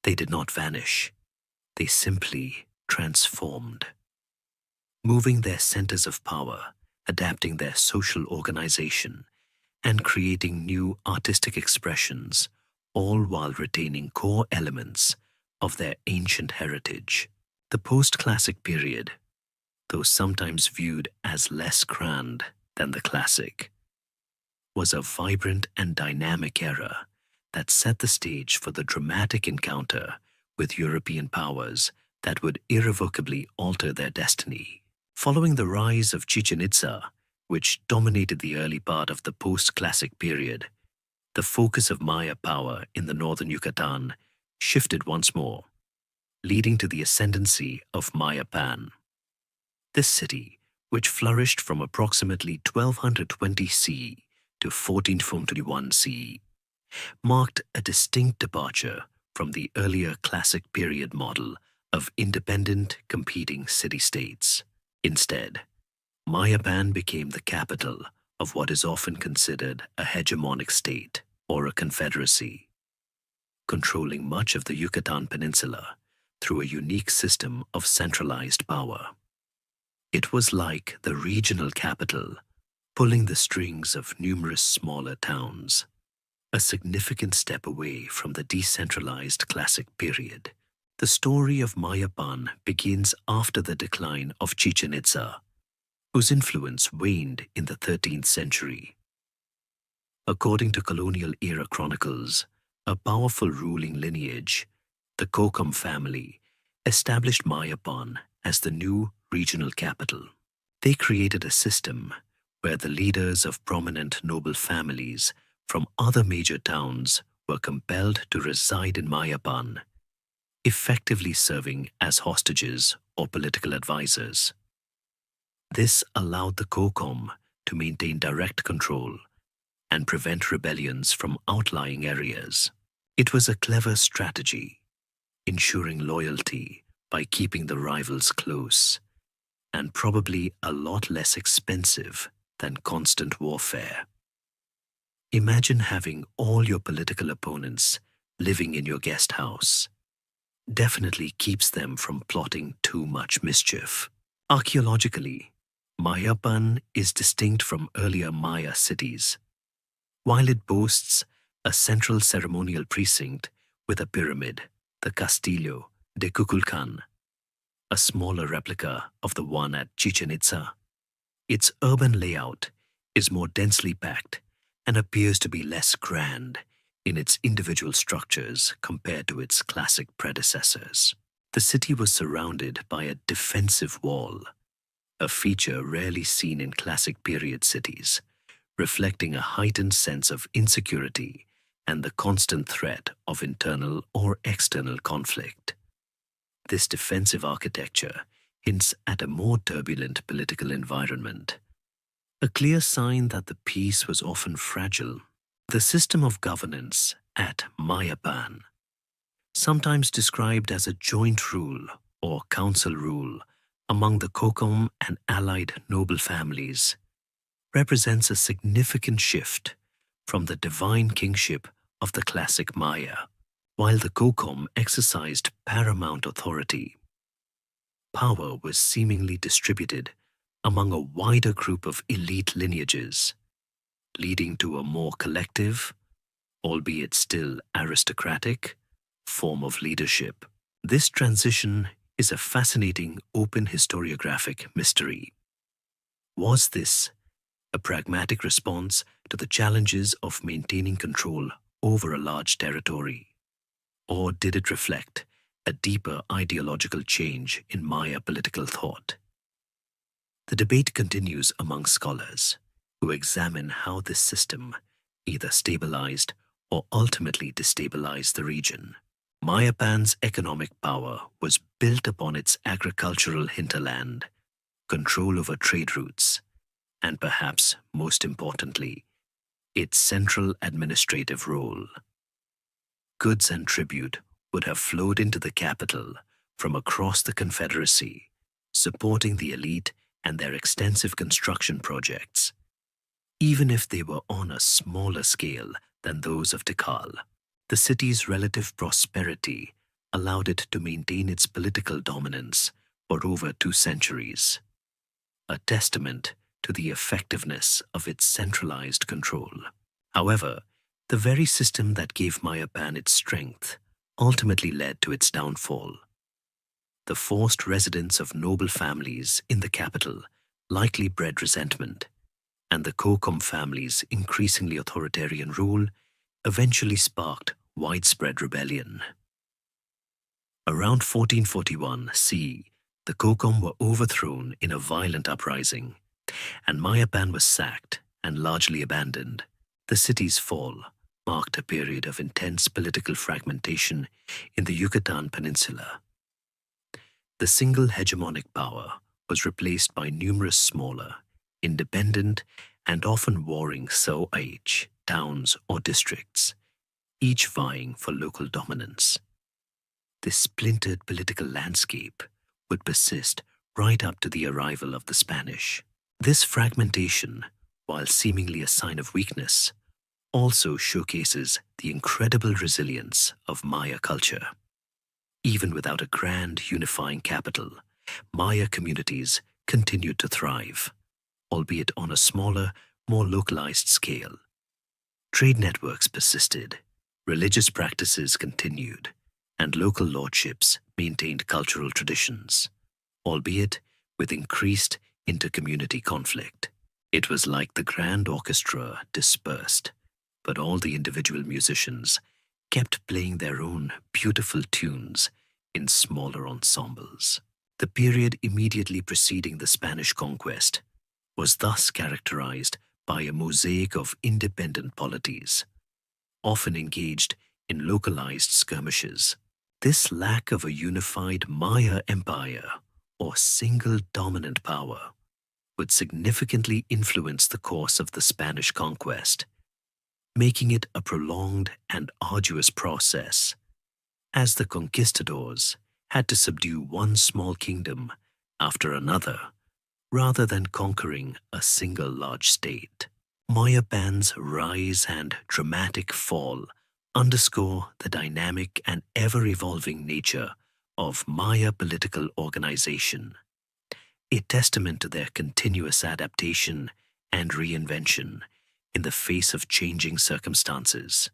They did not vanish, they simply transformed, moving their centers of power, adapting their social organization, and creating new artistic expressions, all while retaining core elements of their ancient heritage. The post-classic period, though sometimes viewed as less grand than the classic, was a vibrant and dynamic era that set the stage for the dramatic encounter with European powers that would irrevocably alter their destiny. Following the rise of Chichen Itza, which dominated the early part of the post-classic period, the focus of Maya power in the northern Yucatan shifted once more, leading to the ascendancy of Mayapan. This city, which flourished from approximately 1220 CE to 1421 CE, marked a distinct departure from the earlier classic period model of independent, competing city-states. Instead, Mayapan became the capital of what is often considered a hegemonic state or a confederacy, controlling much of the Yucatan Peninsula through a unique system of centralized power. It was like the regional capital pulling the strings of numerous smaller towns, a significant step away from the decentralized classic period. The story of Mayapan begins after the decline of Chichen Itza, whose influence waned in the 13th century. According to colonial-era chronicles, a powerful ruling lineage, the Kokam family, established Mayapan as the new regional capital. They created a system where the leaders of prominent noble families from other major towns were compelled to reside in Mayapan, effectively serving as hostages or political advisors. This allowed the Kokam to maintain direct control and prevent rebellions from outlying areas. It was a clever strategy, ensuring loyalty by keeping the rivals close, and probably a lot less expensive than constant warfare. Imagine having all your political opponents living in your guest house. Definitely keeps them from plotting too much mischief. Archaeologically, Mayapan is distinct from earlier Maya cities. While it boasts a central ceremonial precinct with a pyramid, the Castillo de Cuculcan, a smaller replica of the one at Chichen Itza, its urban layout is more densely packed and appears to be less grand in its individual structures compared to its classic predecessors. The city was surrounded by a defensive wall, a feature rarely seen in classic period cities, reflecting a heightened sense of insecurity and the constant threat of internal or external conflict. This defensive architecture hints at a more turbulent political environment, a clear sign that the peace was often fragile. The system of governance at Mayapan, sometimes described as a joint rule or council rule among the Kokam and allied noble families, represents a significant shift from the divine kingship of the classic Maya. While the Kokam exercised paramount authority, power was seemingly distributed among a wider group of elite lineages, leading to a more collective, albeit still aristocratic, form of leadership. This transition is a fascinating open historiographic mystery. Was this a pragmatic response to the challenges of maintaining control over a large territory? Or did it reflect a deeper ideological change in Maya political thought? The debate continues among scholars who examine how this system either stabilized or ultimately destabilized the region. Mayapan's economic power was built upon its agricultural hinterland, control over trade routes, and perhaps most importantly, its central administrative role. Goods and tribute would have flowed into the capital from across the Confederacy, supporting the elite and their extensive construction projects, even if they were on a smaller scale than those of Tikal. The city's relative prosperity allowed it to maintain its political dominance for over 2 centuries, a testament to the effectiveness of its centralized control. However, the very system that gave Mayapan its strength ultimately led to its downfall. The forced residence of noble families in the capital likely bred resentment, and the Kokom family's increasingly authoritarian rule eventually sparked widespread rebellion. Around 1441 CE, the Kokom were overthrown in a violent uprising, and Mayapan was sacked and largely abandoned. The city's fall marked a period of intense political fragmentation in the Yucatan Peninsula. The single hegemonic power was replaced by numerous smaller, independent, and often warring So'ich towns or districts, each vying for local dominance. This splintered political landscape would persist right up to the arrival of the Spanish. This fragmentation, while seemingly a sign of weakness, also showcases the incredible resilience of Maya culture. Even without a grand unifying capital, Maya communities continued to thrive, albeit on a smaller, more localized scale. Trade networks persisted, religious practices continued, and local lordships maintained cultural traditions, albeit with increased inter-community conflict. It was like the grand orchestra dispersed, but all the individual musicians kept playing their own beautiful tunes in smaller ensembles. The period immediately preceding the Spanish conquest was thus characterized by a mosaic of independent polities, often engaged in localized skirmishes. This lack of a unified Maya empire or single dominant power would significantly influence the course of the Spanish conquest, making it a prolonged and arduous process, as the conquistadors had to subdue one small kingdom after another rather than conquering a single large state. Mayapan's rise and dramatic fall underscore the dynamic and ever-evolving nature of Maya political organization, a testament to their continuous adaptation and reinvention in the face of changing circumstances,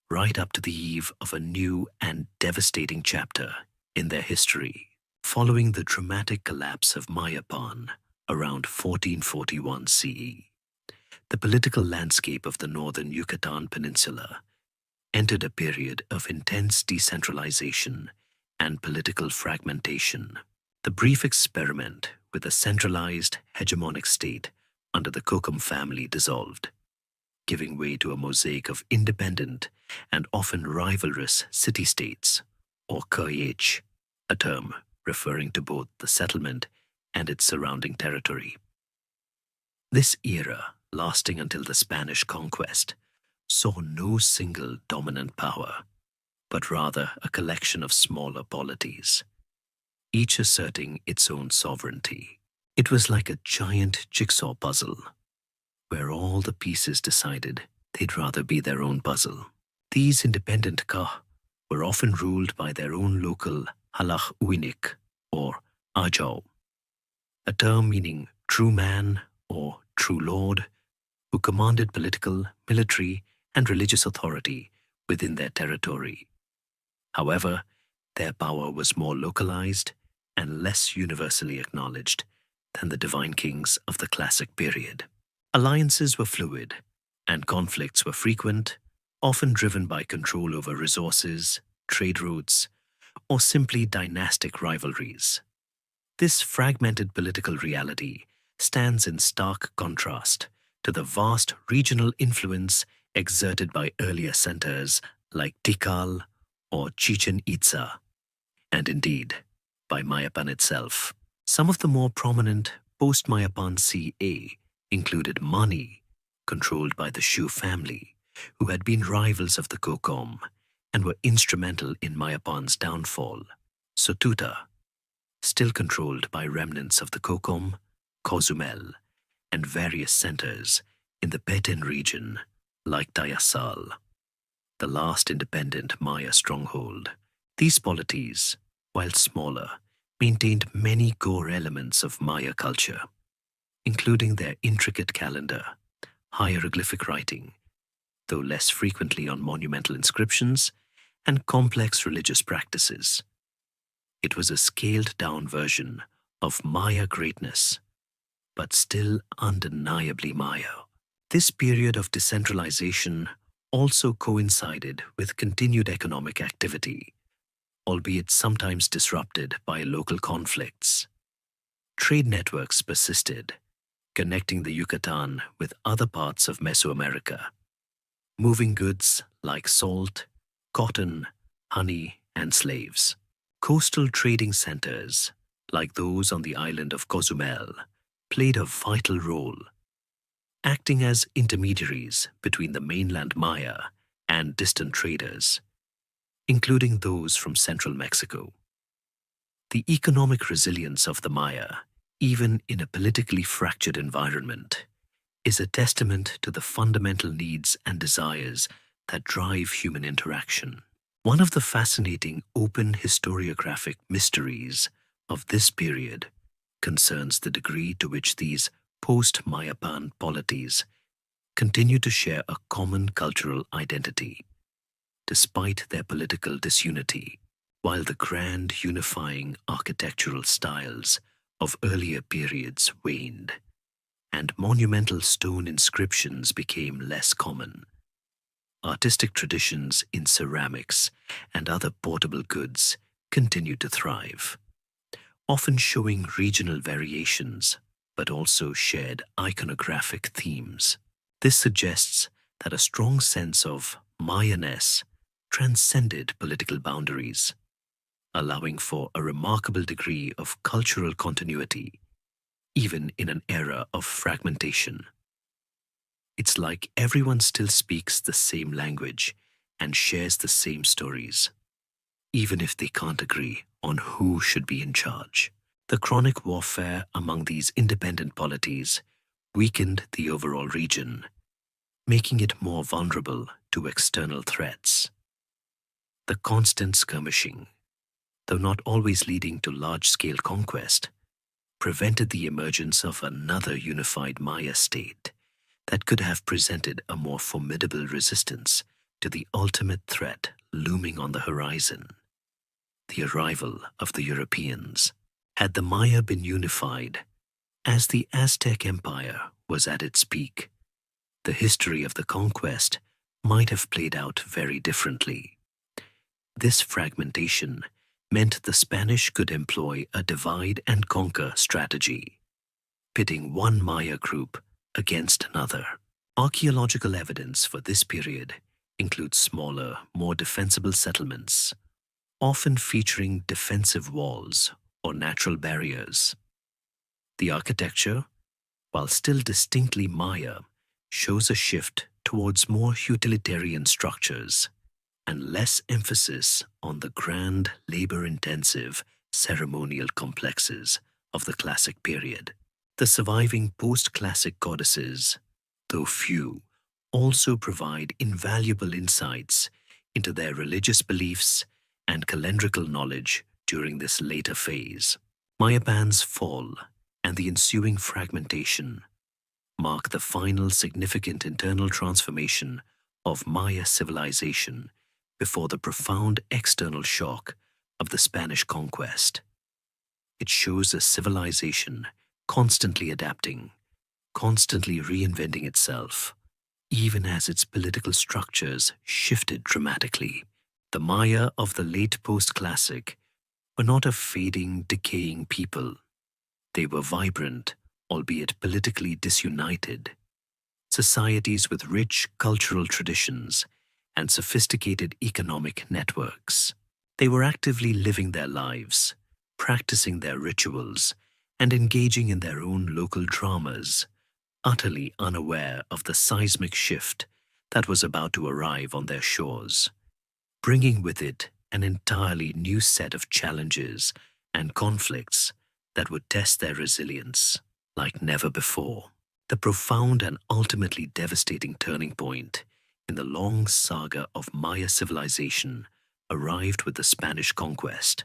right up to the eve of a new and devastating chapter in their history. Following the dramatic collapse of Mayapan around 1441 CE, the political landscape of the northern Yucatan Peninsula entered a period of intense decentralization and political fragmentation. The brief experiment with a centralized hegemonic state under the Kokom family dissolved, giving way to a mosaic of independent and often rivalrous city-states, or Kayech, a term referring to both the settlement and its surrounding territory. This era, lasting until the Spanish conquest, saw no single dominant power, but rather a collection of smaller polities, each asserting its own sovereignty. It was like a giant jigsaw puzzle, where all the pieces decided they'd rather be their own puzzle. These independent ka were often ruled by their own local halach uinik, or ajau, a term meaning true man or true lord, who commanded political, military, and religious authority within their territory. However, their power was more localized and less universally acknowledged than the divine kings of the classic period. Alliances were fluid, and conflicts were frequent, often driven by control over resources, trade routes, or simply dynastic rivalries. This fragmented political reality stands in stark contrast to the vast regional influence exerted by earlier centers like Tikal or Chichen Itza, and indeed by Mayapan itself. Some of the more prominent post-Mayapan CA included Mani, controlled by the Shu family, who had been rivals of the Kokom and were instrumental in Mayapan's downfall. Sotuta, still controlled by remnants of the Kokom, Cozumel, and various centers in the Beten region, like Tayasal, the last independent Maya stronghold. These polities, while smaller, maintained many core elements of Maya culture, including their intricate calendar, hieroglyphic writing, though less frequently on monumental inscriptions, and complex religious practices. It was a scaled-down version of Maya greatness, but still undeniably Maya. This period of decentralization also coincided with continued economic activity, albeit sometimes disrupted by local conflicts. Trade networks persisted, connecting the Yucatan with other parts of Mesoamerica, moving goods like salt, cotton, honey, and slaves. Coastal trading centers, like those on the island of Cozumel, played a vital role, acting as intermediaries between the mainland Maya and distant traders, including those from central Mexico. The economic resilience of the Maya, even in a politically fractured environment, is a testament to the fundamental needs and desires that drive human interaction. One of the fascinating open historiographic mysteries of this period concerns the degree to which these post-Mayapan polities continue to share a common cultural identity, despite their political disunity. While the grand unifying architectural styles of earlier periods waned, and monumental stone inscriptions became less common, artistic traditions in ceramics and other portable goods continued to thrive, often showing regional variations but also shared iconographic themes. This suggests that a strong sense of Mayaness transcended political boundaries, allowing for a remarkable degree of cultural continuity, even in an era of fragmentation. It's like everyone still speaks the same language and shares the same stories, even if they can't agree on who should be in charge. The chronic warfare among these independent polities weakened the overall region, making it more vulnerable to external threats. The constant skirmishing, though not always leading to large-scale conquest, prevented the emergence of another unified Maya state that could have presented a more formidable resistance to the ultimate threat looming on the horizon: the arrival of the Europeans. Had the Maya been unified as the Aztec Empire was at its peak, the history of the conquest might have played out very differently. This fragmentation meant the Spanish could employ a divide-and-conquer strategy, pitting one Maya group against another. Archaeological evidence for this period includes smaller, more defensible settlements, often featuring defensive walls or natural barriers. The architecture, while still distinctly Maya, shows a shift towards more utilitarian structures and less emphasis on the grand, labor-intensive ceremonial complexes of the Classic period. The surviving post-Classic goddesses, though few, also provide invaluable insights into their religious beliefs and calendrical knowledge during this later phase. Mayapan's fall and the ensuing fragmentation mark the final significant internal transformation of Maya civilization before the profound external shock of the Spanish conquest. It shows a civilization constantly adapting, constantly reinventing itself, even as its political structures shifted dramatically. The Maya of the late post-Classic were not a fading, decaying people. They were vibrant, albeit politically disunited, societies with rich cultural traditions and sophisticated economic networks. They were actively living their lives, practicing their rituals, and engaging in their own local dramas, utterly unaware of the seismic shift that was about to arrive on their shores, bringing with it an entirely new set of challenges and conflicts that would test their resilience like never before. The profound and ultimately devastating turning point in the long saga of Maya civilization arrived with the Spanish conquest.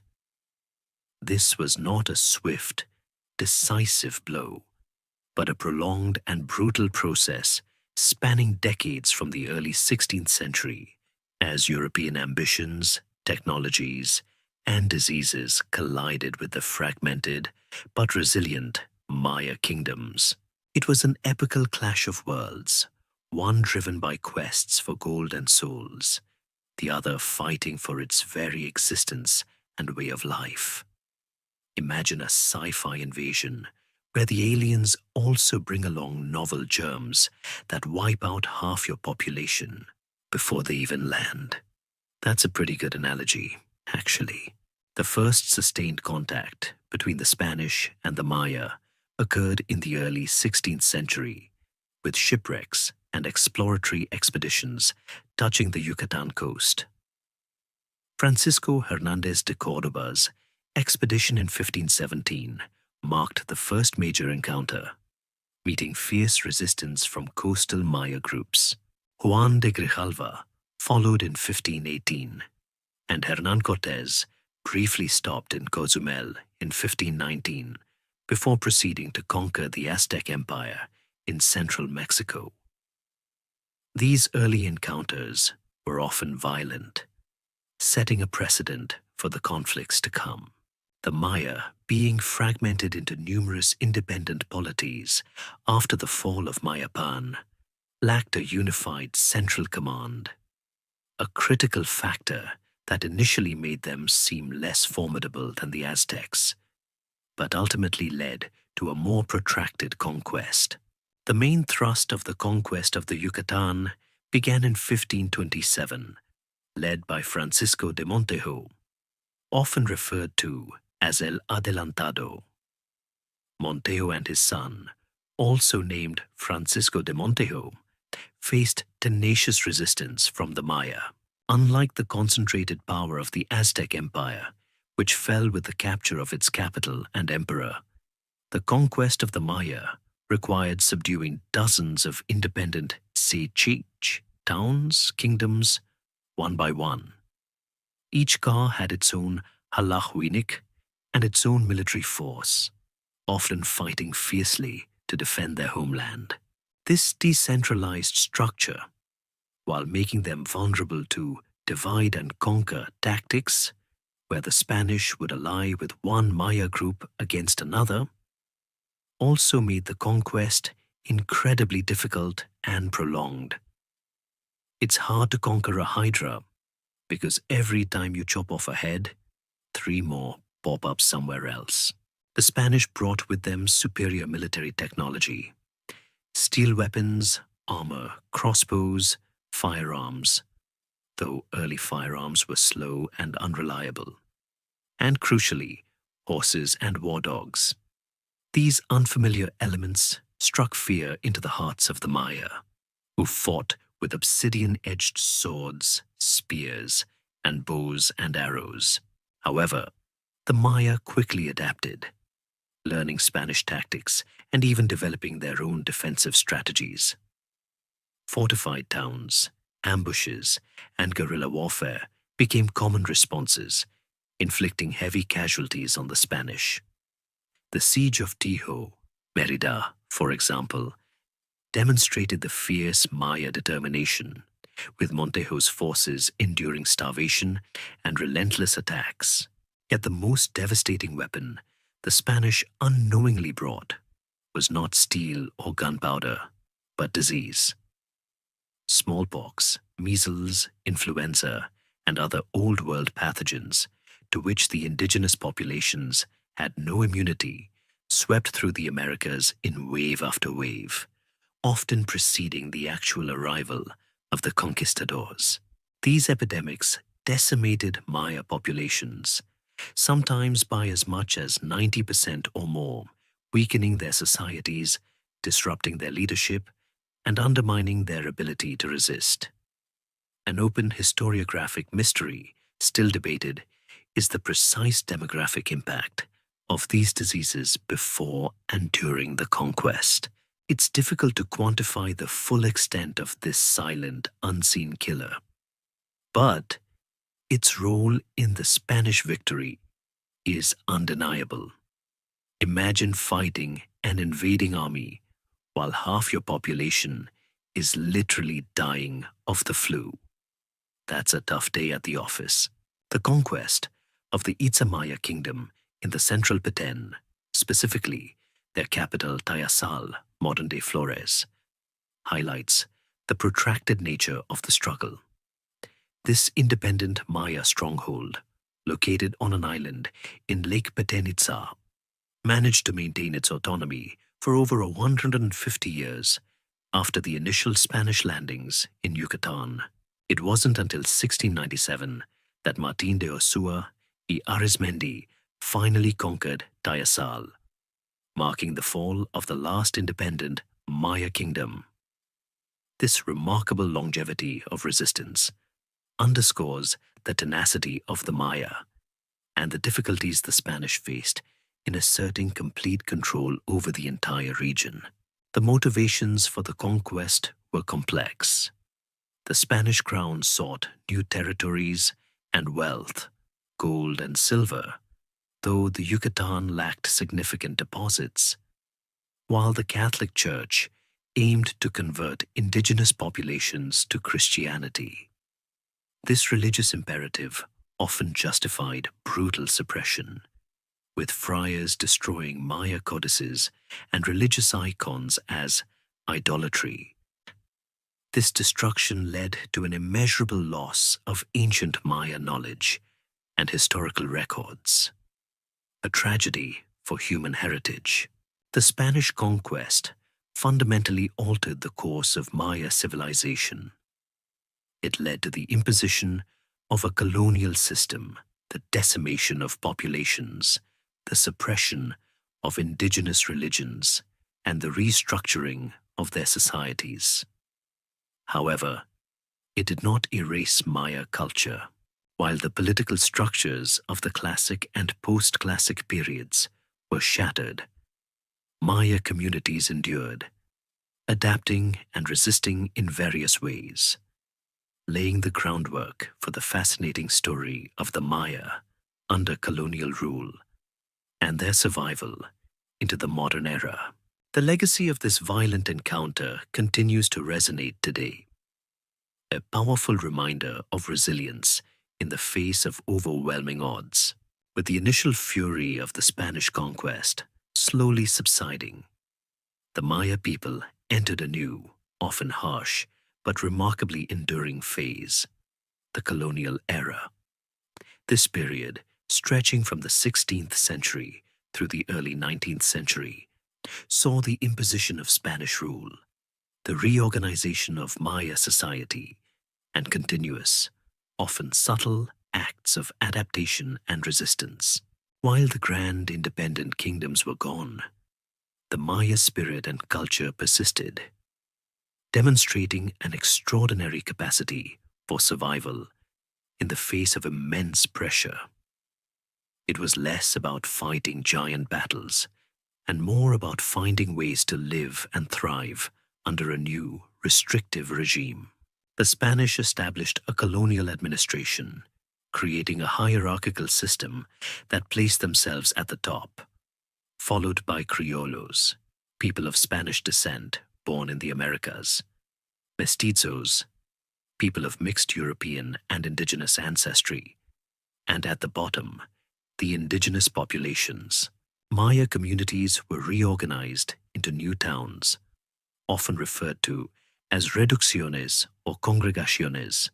This was not a swift, decisive blow, but a prolonged and brutal process spanning decades from the early 16th century as European ambitions, technologies, and diseases collided with the fragmented but resilient Maya kingdoms. It was an epical clash of worlds, one driven by quests for gold and souls, the other fighting for its very existence and way of life. Imagine a sci-fi invasion where the aliens also bring along novel germs that wipe out half your population before they even land. That's a pretty good analogy, actually. The first sustained contact between the Spanish and the Maya occurred in the early 16th century, with shipwrecks and exploratory expeditions touching the Yucatan coast. Francisco Hernandez de Cordoba's expedition in 1517 marked the first major encounter, meeting fierce resistance from coastal Maya groups. Juan de Grijalva followed in 1518, and Hernán Cortés briefly stopped in Cozumel in 1519 before proceeding to conquer the Aztec Empire in central Mexico. These early encounters were often violent, setting a precedent for the conflicts to come. The Maya, being fragmented into numerous independent polities after the fall of Mayapan, lacked a unified central command, a critical factor that initially made them seem less formidable than the Aztecs, but ultimately led to a more protracted conquest. The main thrust of the conquest of the Yucatan began in 1527, led by Francisco de Montejo, often referred to as El Adelantado. Montejo and his son, also named Francisco de Montejo, faced tenacious resistance from the Maya. Unlike the concentrated power of the Aztec Empire, which fell with the capture of its capital and emperor, the conquest of the Maya required subduing dozens of independent sechich towns, kingdoms, one by one. Each ka had its own halahuinik and its own military force, often fighting fiercely to defend their homeland. This decentralized structure, while making them vulnerable to divide and conquer tactics, where the Spanish would ally with one Maya group against another, also made the conquest incredibly difficult and prolonged. It's hard to conquer a hydra because every time you chop off a head, 3 more pop up somewhere else. The Spanish brought with them superior military technology, steel weapons, armor, crossbows, firearms, though early firearms were slow and unreliable, and crucially, horses and war dogs. These unfamiliar elements struck fear into the hearts of the Maya, who fought with obsidian-edged swords, spears, and bows and arrows. However, the Maya quickly adapted, learning Spanish tactics and even developing their own defensive strategies. Fortified towns, ambushes, and guerrilla warfare became common responses, inflicting heavy casualties on the Spanish. The siege of Tijo, Merida, for example, demonstrated the fierce Maya determination, with Montejo's forces enduring starvation and relentless attacks. Yet the most devastating weapon the Spanish unknowingly brought was not steel or gunpowder, but disease. Smallpox, measles, influenza, and other old-world pathogens to which the indigenous populations had no immunity swept through the Americas in wave after wave, often preceding the actual arrival of the conquistadors. These epidemics decimated Maya populations, sometimes by as much as 90% or more, weakening their societies disrupting their leadership and undermining their ability to resist. An open historiographic mystery, still debated, is the precise demographic impact of these diseases before and during the conquest. It's difficult to quantify the full extent of this silent, unseen killer. But its role in the Spanish victory is undeniable. Imagine fighting an invading army while half your population is literally dying of the flu. That's a tough day at the office. The conquest of the Itzamaya kingdom in the central Petén, specifically their capital Tayasal, modern-day Flores, highlights the protracted nature of the struggle. This independent Maya stronghold, located on an island in Lake Petén Itzá, managed to maintain its autonomy for over 150 years after the initial Spanish landings in Yucatan. It wasn't until 1697 that Martín de Osúa y Arizmendi finally conquered Tayasal, marking the fall of the last independent Maya kingdom. This remarkable longevity of resistance underscores the tenacity of the Maya and the difficulties the Spanish faced in asserting complete control over the entire region. The motivations for the conquest were complex. The Spanish crown sought new territories and wealth, gold and silver, though the Yucatan lacked significant deposits, while the Catholic Church aimed to convert indigenous populations to Christianity. This religious imperative often justified brutal suppression, with friars destroying Maya codices and religious icons as idolatry. This destruction led to an immeasurable loss of ancient Maya knowledge and historical records, a tragedy for human heritage. The Spanish conquest fundamentally altered the course of Maya civilization. It led to the imposition of a colonial system, the decimation of populations, the suppression of indigenous religions, and the restructuring of their societies. However, it did not erase Maya culture. While the political structures of the classic and post-classic periods were shattered, Maya communities endured, adapting and resisting in various ways, laying the groundwork for the fascinating story of the Maya under colonial rule and their survival into the modern era. The legacy of this violent encounter continues to resonate today, a powerful reminder of resilience in the face of overwhelming odds. With the initial fury of the Spanish conquest slowly subsiding, the Maya people entered a new, often harsh, but remarkably enduring phase, the colonial era. This period, stretching from the 16th century through the early 19th century, saw the imposition of Spanish rule, the reorganization of Maya society, and continuous, often subtle, acts of adaptation and resistance. While the grand independent kingdoms were gone, the Maya spirit and culture persisted, demonstrating an extraordinary capacity for survival in the face of immense pressure. It was less about fighting giant battles and more about finding ways to live and thrive under a new, restrictive regime. The Spanish established a colonial administration, creating a hierarchical system that placed themselves at the top, followed by criollos, people of Spanish descent born in the Americas, mestizos, people of mixed European and indigenous ancestry, and at the bottom, the indigenous populations. Maya communities were reorganized into new towns, often referred to as reducciones or congregaciones,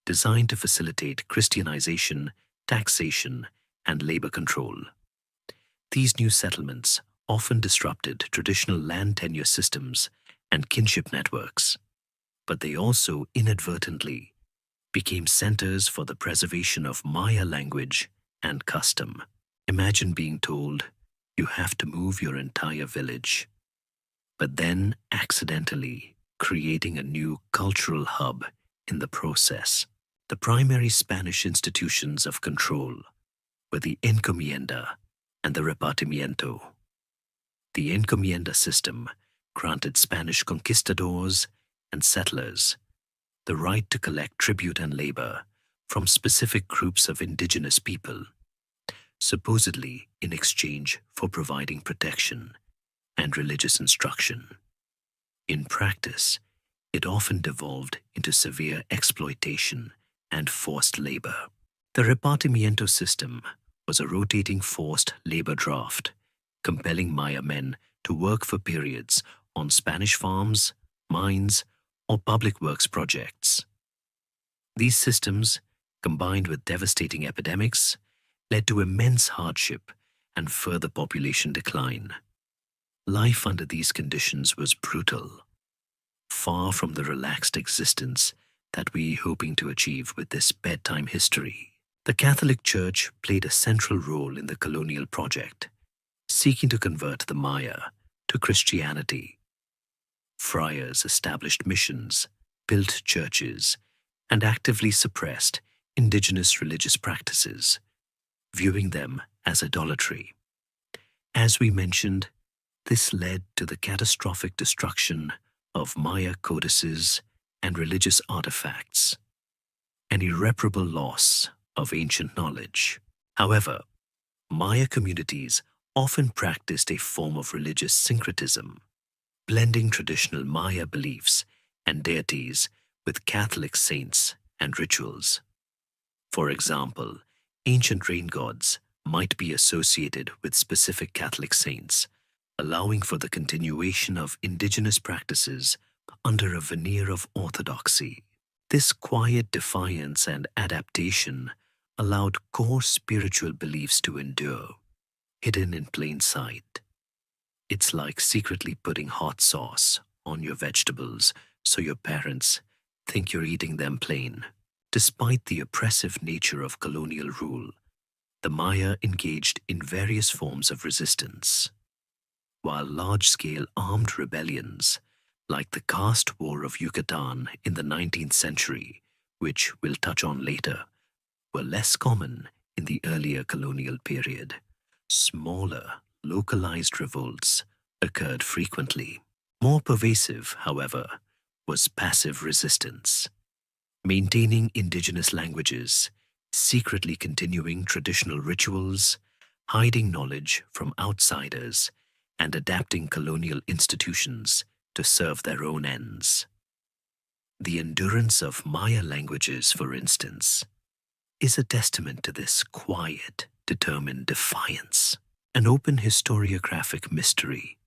designed to facilitate Christianization, taxation, and labor control. These new settlements often disrupted traditional land tenure systems and kinship networks, but they also inadvertently became centers for the preservation of Maya language and custom. Imagine being told you have to move your entire village. but then accidentally creating a new cultural hub in the process. The primary Spanish institutions of control were the encomienda and the repartimiento. The encomienda system granted Spanish conquistadors and settlers the right to collect tribute and labor from specific groups of indigenous people, supposedly in exchange for providing protection and religious instruction. In practice, it often devolved into severe exploitation and forced labor. The repartimiento system was a rotating forced labor draft, compelling Maya men to work for periods on Spanish farms, mines, or public works projects. These systems, combined with devastating epidemics, led to immense hardship and further population decline. Life under these conditions was brutal, far from the relaxed existence that we're hoping to achieve with this bedtime history. The Catholic Church played a central role in the colonial project, seeking to convert the Maya to Christianity. Friars established missions, built churches, and actively suppressed indigenous religious practices, viewing them as idolatry. As we mentioned, this led to the catastrophic destruction of Maya codices and religious artifacts, an irreparable loss of ancient knowledge. However, Maya communities often practiced a form of religious syncretism, blending traditional Maya beliefs and deities with Catholic saints and rituals. For example, ancient rain gods might be associated with specific Catholic saints, allowing for the continuation of indigenous practices under a veneer of orthodoxy. This quiet defiance and adaptation allowed core spiritual beliefs to endure, hidden in plain sight. It's like secretly putting hot sauce on your vegetables so your parents think you're eating them plain. Despite the oppressive nature of colonial rule, the Maya engaged in various forms of resistance. While large-scale armed rebellions, like the caste war of Yucatan in the 19th century, which we'll touch on later, were less common in the earlier colonial period, smaller, localized revolts occurred frequently. More pervasive, however, was passive resistance, maintaining indigenous languages, secretly continuing traditional rituals, hiding knowledge from outsiders, and adapting colonial institutions to serve their own ends. The endurance of Maya languages, for instance, is a testament to this quiet, determined defiance. An open historiographic mystery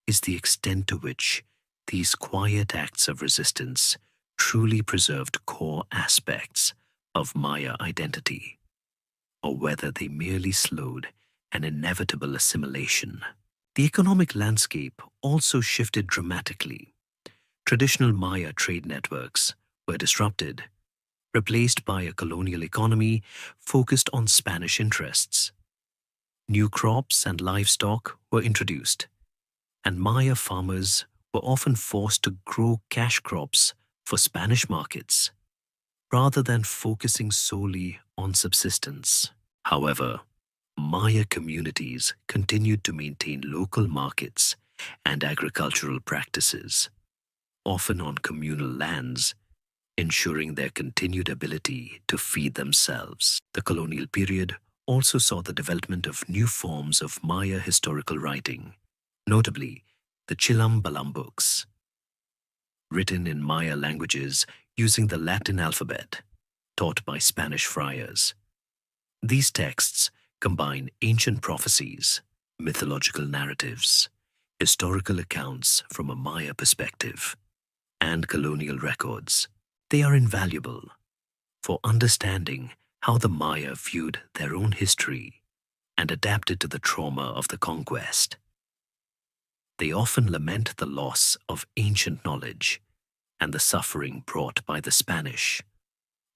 is the extent to which these quiet acts of resistance truly preserved core aspects of Maya identity, or whether they merely slowed an inevitable assimilation. The economic landscape also shifted dramatically. Traditional Maya trade networks were disrupted, replaced by a colonial economy focused on Spanish interests. New crops and livestock were introduced, and Maya farmers were often forced to grow cash crops for Spanish markets, rather than focusing solely on subsistence. However, Maya communities continued to maintain local markets and agricultural practices, often on communal lands, ensuring their continued ability to feed themselves. The colonial period also saw the development of new forms of Maya historical writing, notably the Chilam Balam books, written in Maya languages using the Latin alphabet, taught by Spanish friars. These texts combine ancient prophecies, mythological narratives, historical accounts from a Maya perspective, and colonial records. They are invaluable for understanding how the Maya viewed their own history and adapted to the trauma of the conquest. They often lament the loss of ancient knowledge and the suffering brought by the Spanish,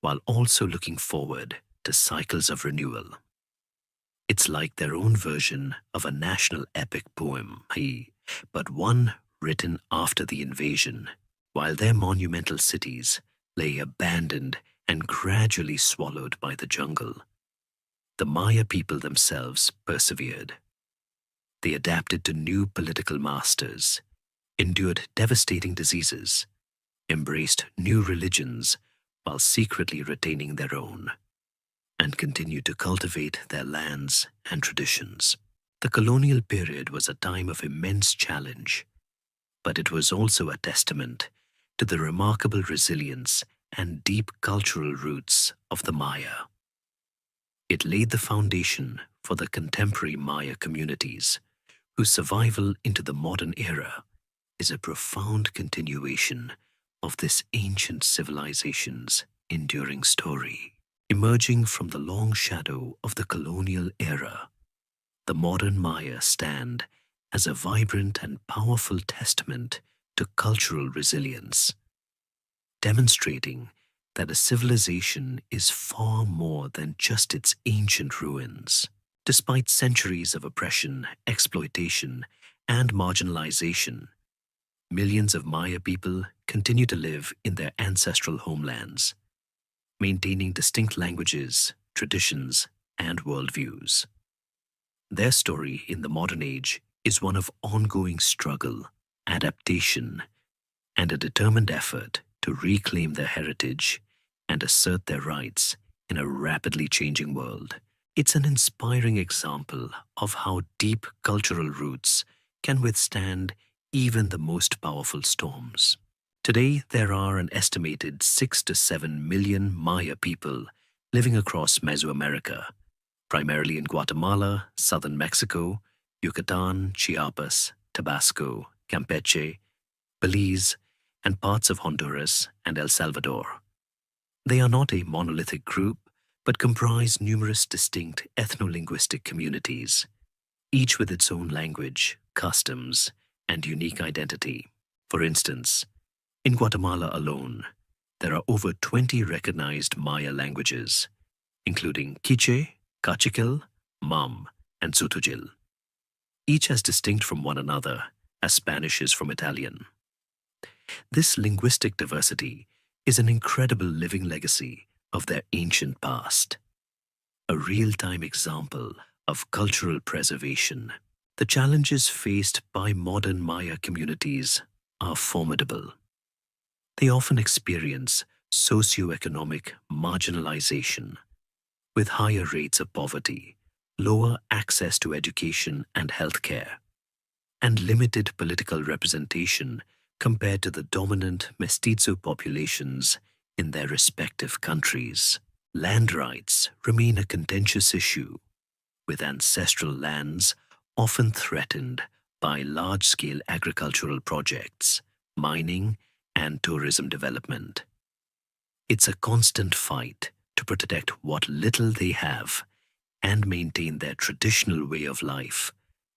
while also looking forward to cycles of renewal. It's like their own version of a national epic poem, but one written after the invasion, while their monumental cities lay abandoned and gradually swallowed by the jungle. The Maya people themselves persevered. They adapted to new political masters, endured devastating diseases, embraced new religions while secretly retaining their own, and continued to cultivate their lands and traditions. The colonial period was a time of immense challenge, but it was also a testament to the remarkable resilience and deep cultural roots of the Maya. It laid the foundation for the contemporary Maya communities, whose survival into the modern era is a profound continuation of this ancient civilization's enduring story. Emerging from the long shadow of the colonial era, the modern Maya stand as a vibrant and powerful testament to cultural resilience, demonstrating that a civilization is far more than just its ancient ruins. Despite centuries of oppression, exploitation, and marginalization, millions of Maya people continue to live in their ancestral homelands, maintaining distinct languages, traditions, and worldviews. Their story in the modern age is one of ongoing struggle, adaptation, and a determined effort to reclaim their heritage and assert their rights in a rapidly changing world. It's an inspiring example of how deep cultural roots can withstand even the most powerful storms. Today, there are an estimated 6 to 7 million Maya people living across Mesoamerica, primarily in Guatemala, southern Mexico, Yucatan, Chiapas, Tabasco, Campeche, Belize, and parts of Honduras and El Salvador. They are not a monolithic group, but comprise numerous distinct ethno-linguistic communities, each with its own language, customs, and unique identity. For instance, in Guatemala alone, there are over 20 recognized Maya languages, including Quiche, Cachiquel, Mam, and Sotujil, each as distinct from one another as Spanish is from Italian. This linguistic diversity is an incredible living legacy of their ancient past, a real-time example of cultural preservation. The challenges faced by modern Maya communities are formidable. They often experience socioeconomic marginalization, with higher rates of poverty, lower access to education and healthcare, and limited political representation compared to the dominant mestizo populations in their respective countries. Land rights remain a contentious issue, with ancestral lands often threatened by large-scale agricultural projects, mining, and tourism development. It's a constant fight to protect what little they have and maintain their traditional way of life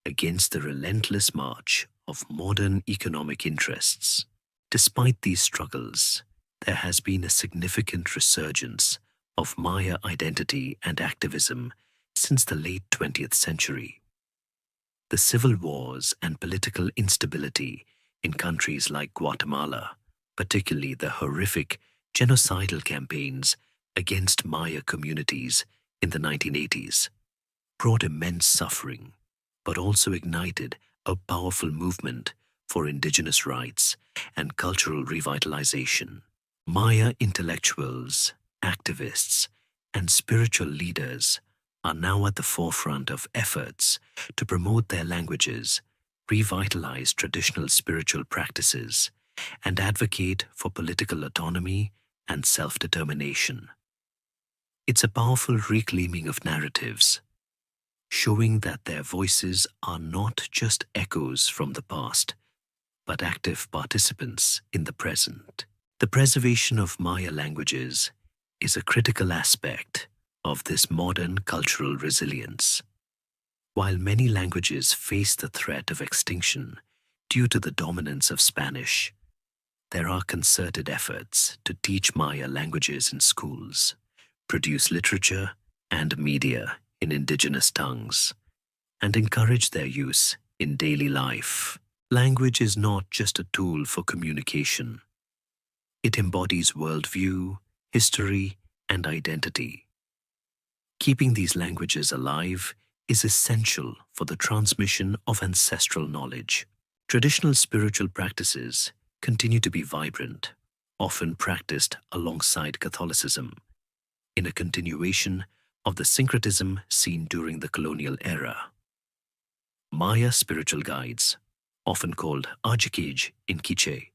against the relentless march of modern economic interests. Despite these struggles, there has been a significant resurgence of Maya identity and activism since the late 20th century. The civil wars and political instability in countries like Guatemala, particularly the horrific genocidal campaigns against Maya communities in the 1980s, brought immense suffering, but also ignited a powerful movement for indigenous rights and cultural revitalization. Maya intellectuals, activists, and spiritual leaders are now at the forefront of efforts to promote their languages, revitalize traditional spiritual practices, and advocate for political autonomy and self-determination. It's a powerful reclaiming of narratives, showing that their voices are not just echoes from the past, but active participants in the present. The preservation of Maya languages is a critical aspect of this modern cultural resilience. While many languages face the threat of extinction due to the dominance of Spanish, there are concerted efforts to teach Maya languages in schools, produce literature and media in indigenous tongues, and encourage their use in daily life. Language is not just a tool for communication. It embodies worldview, history, and identity. Keeping these languages alive is essential for the transmission of ancestral knowledge. Traditional spiritual practices continue to be vibrant, often practiced alongside Catholicism, in a continuation of the syncretism seen during the colonial era. Maya spiritual guides, often called Ajikij in Quiche,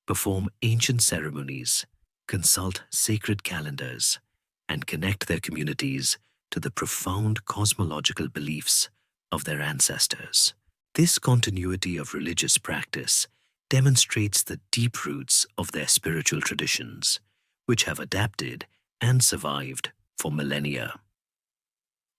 perform ancient ceremonies, consult sacred calendars, and connect their communities to the profound cosmological beliefs of their ancestors. This continuity of religious practice demonstrates the deep roots of their spiritual traditions, which have adapted and survived for millennia.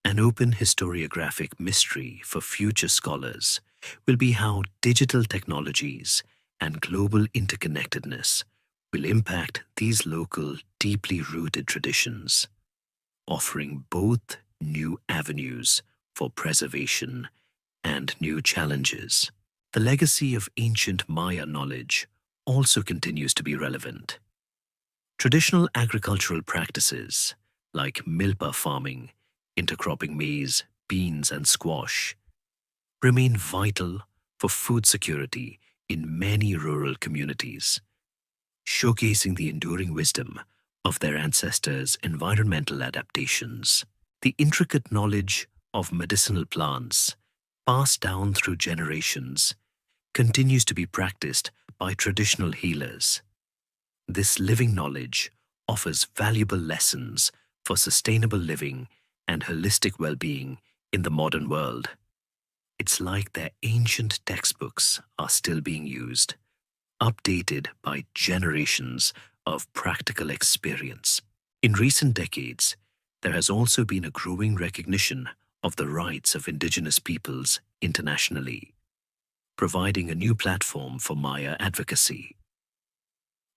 An open historiographic mystery for future scholars will be how digital technologies and global interconnectedness will impact these local, deeply rooted traditions, offering both new avenues for preservation and new challenges. The legacy of ancient Maya knowledge also continues to be relevant. Traditional agricultural practices like milpa farming, intercropping maize, beans, and squash remain vital for food security in many rural communities, showcasing the enduring wisdom of their ancestors' environmental adaptations. The intricate knowledge of medicinal plants, passed down through generations, continues to be practiced by traditional healers. This living knowledge offers valuable lessons for sustainable living and holistic well-being in the modern world. It's like their ancient textbooks are still being used, updated by generations of practical experience. In recent decades, there has also been a growing recognition of the rights of indigenous peoples internationally, providing a new platform for Maya advocacy.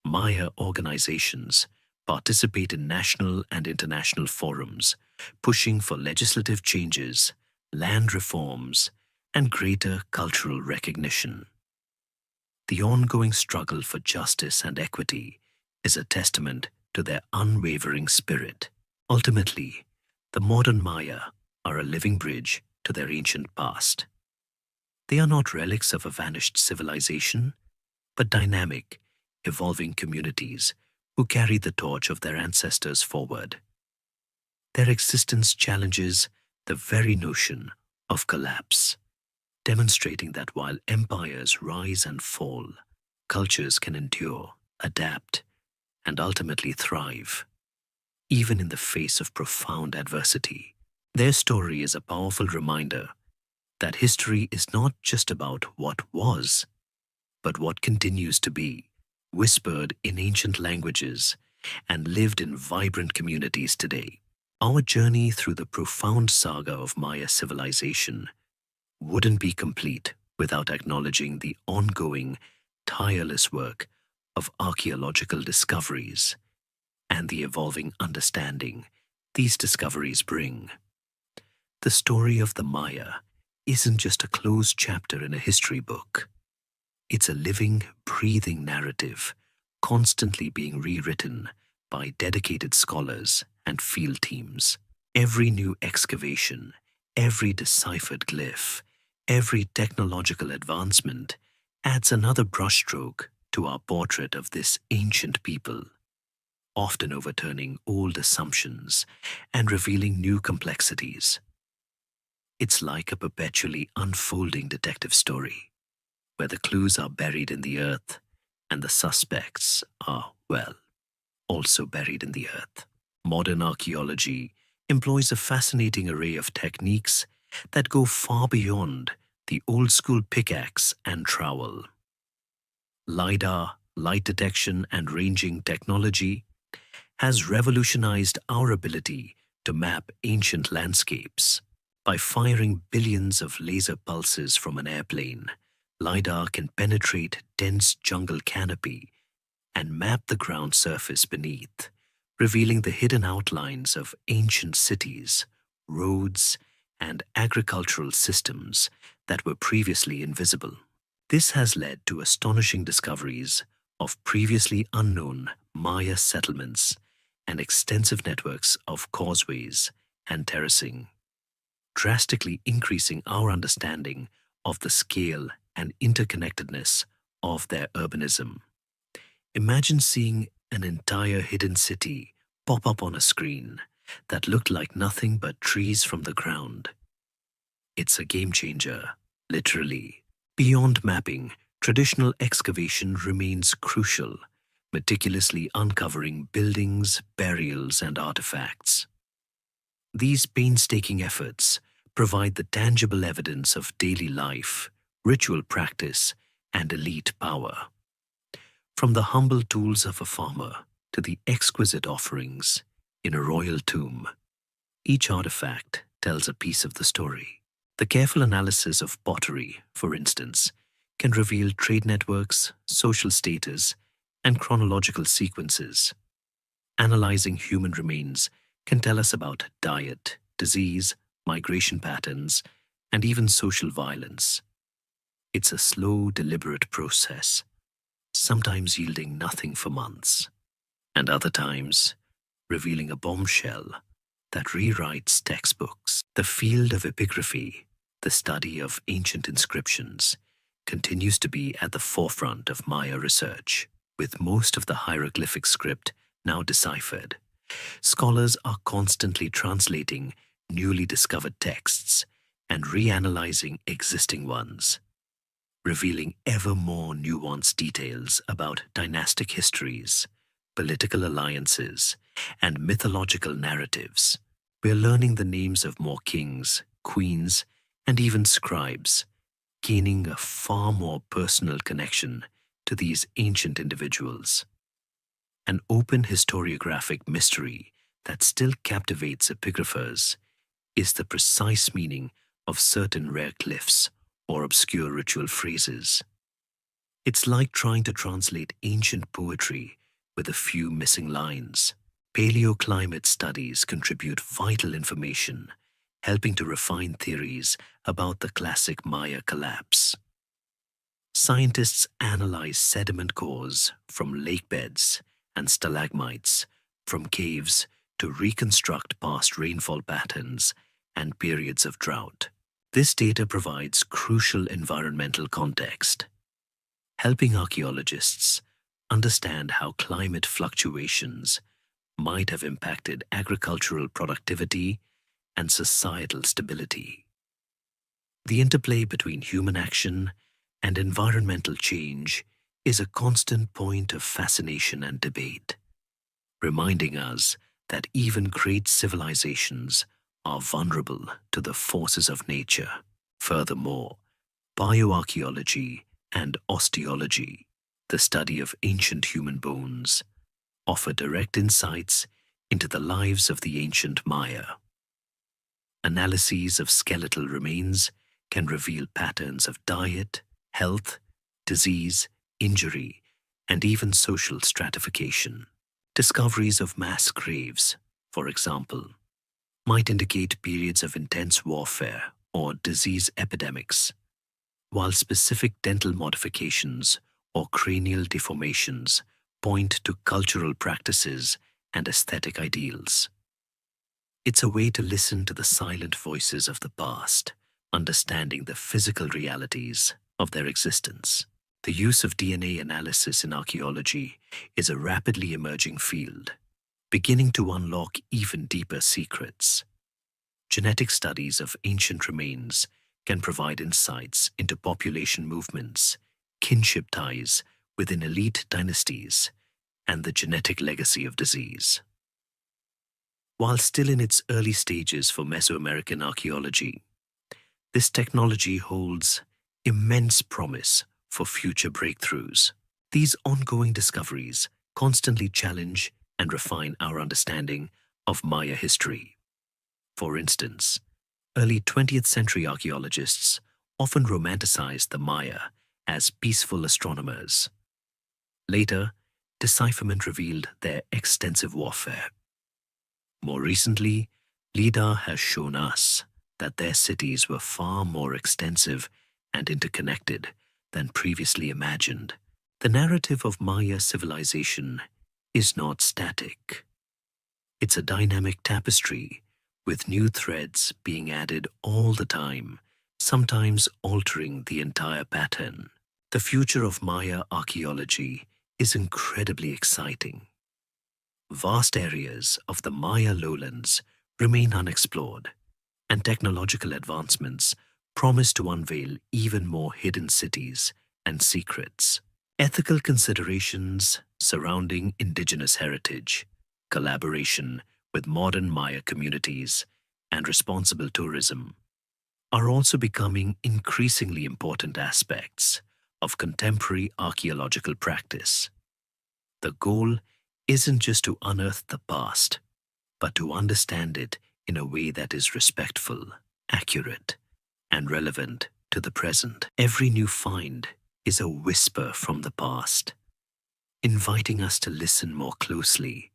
Maya organizations participate in national and international forums, pushing for legislative changes, land reforms, and greater cultural recognition. The ongoing struggle for justice and equity is a testament to their unwavering spirit. Ultimately, the modern Maya are a living bridge to their ancient past. They are not relics of a vanished civilization, but dynamic, evolving communities who carry the torch of their ancestors forward. Their existence challenges the very notion of collapse, demonstrating that while empires rise and fall, cultures can endure, adapt, and ultimately thrive, even in the face of profound adversity. Their story is a powerful reminder that history is not just about what was, but what continues to be, whispered in ancient languages and lived in vibrant communities today. Our journey through the profound saga of Maya civilization wouldn't be complete without acknowledging the ongoing, tireless work of archaeological discoveries and the evolving understanding these discoveries bring. The story of the Maya isn't just a closed chapter in a history book. It's a living, breathing narrative, constantly being rewritten by dedicated scholars and field teams. Every new excavation, every deciphered glyph, every technological advancement adds another brushstroke to our portrait of this ancient people, often overturning old assumptions and revealing new complexities. It's like a perpetually unfolding detective story, where the clues are buried in the earth and the suspects are, well, also buried in the earth. Modern archaeology employs a fascinating array of techniques that go far beyond the old-school pickaxe and trowel. LiDAR, light detection and ranging technology, has revolutionized our ability to map ancient landscapes. By firing billions of laser pulses from an airplane, LiDAR can penetrate dense jungle canopy and map the ground surface beneath, revealing the hidden outlines of ancient cities, roads, and agricultural systems that were previously invisible. This has led to astonishing discoveries of previously unknown Maya settlements and extensive networks of causeways and terracing, drastically increasing our understanding of the scale and interconnectedness of their urbanism. Imagine seeing an entire hidden city pop up on a screen that looked like nothing but trees from the ground. It's a game changer, literally. Beyond mapping, traditional excavation remains crucial, meticulously uncovering buildings, burials, and artifacts. These painstaking efforts provide the tangible evidence of daily life, ritual practice, and elite power. From the humble tools of a farmer to the exquisite offerings in a royal tomb, each artifact tells a piece of the story. The careful analysis of pottery, for instance, can reveal trade networks, social status, and chronological sequences. Analyzing human remains can tell us about diet, disease, migration patterns, and even social violence. It's a slow, deliberate process, sometimes yielding nothing for months, and other times revealing a bombshell that rewrites textbooks. The field of epigraphy, the study of ancient inscriptions, continues to be at the forefront of Maya research. With most of the hieroglyphic script now deciphered, scholars are constantly translating newly discovered texts and reanalyzing existing ones, revealing ever more nuanced details about dynastic histories, political alliances, and mythological narratives. We're learning the names of more kings, queens, and even scribes, gaining a far more personal connection to these ancient individuals. An open historiographic mystery that still captivates epigraphers is the precise meaning of certain rare glyphs or obscure ritual phrases. It's like trying to translate ancient poetry with a few missing lines. Paleoclimate studies contribute vital information, helping to refine theories about the classic Maya collapse. Scientists analyze sediment cores from lake beds and stalagmites from caves to reconstruct past rainfall patterns and periods of drought. This data provides crucial environmental context, helping archaeologists understand how climate fluctuations might have impacted agricultural productivity and societal stability. The interplay between human action and environmental change is a constant point of fascination and debate, reminding us that even great civilizations are vulnerable to the forces of nature. Furthermore, bioarchaeology and osteology, the study of ancient human bones, offer direct insights into the lives of the ancient Maya. Analyses of skeletal remains can reveal patterns of diet, health, disease, injury, and even social stratification. Discoveries of mass graves, for example, might indicate periods of intense warfare or disease epidemics, while specific dental modifications or cranial deformations point to cultural practices and aesthetic ideals. It's a way to listen to the silent voices of the past, understanding the physical realities of their existence. The use of DNA analysis in archaeology is a rapidly emerging field, beginning to unlock even deeper secrets. Genetic studies of ancient remains can provide insights into population movements, kinship ties within elite dynasties, and the genetic legacy of disease. While still in its early stages for Mesoamerican archaeology, this technology holds immense promise for future breakthroughs. These ongoing discoveries constantly challenge and refine our understanding of Maya history. For instance, early 20th century archaeologists often romanticized the Maya as peaceful astronomers. Later, decipherment revealed their extensive warfare. More recently, LIDAR has shown us that their cities were far more extensive and interconnected than previously imagined. The narrative of Maya civilization is not static. It's a dynamic tapestry with new threads being added all the time, sometimes altering the entire pattern. The future of Maya archaeology is incredibly exciting. Vast areas of the Maya lowlands remain unexplored, and technological advancements promise to unveil even more hidden cities and secrets. Ethical considerations surrounding indigenous heritage, collaboration with modern Maya communities, and responsible tourism are also becoming increasingly important aspects of contemporary archaeological practice. The goal isn't just to unearth the past, but to understand it in a way that is respectful, accurate, and relevant to the present. Every new find is a whisper from the past, inviting us to listen more closely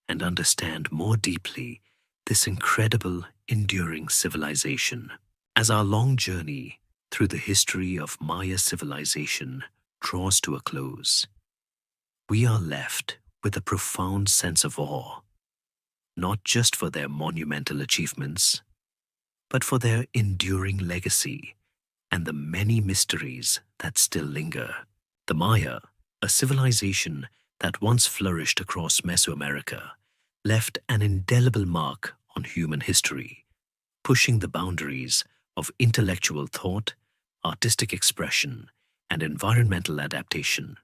and understand more deeply this incredible, enduring civilization. As our long journey through the history of Maya civilization draws to a close, we are left with a profound sense of awe, not just for their monumental achievements, but for their enduring legacy and the many mysteries that still linger. The Maya, a civilization that once flourished across Mesoamerica, left an indelible mark on human history, pushing the boundaries of intellectual thought, artistic expression, and environmental adaptation.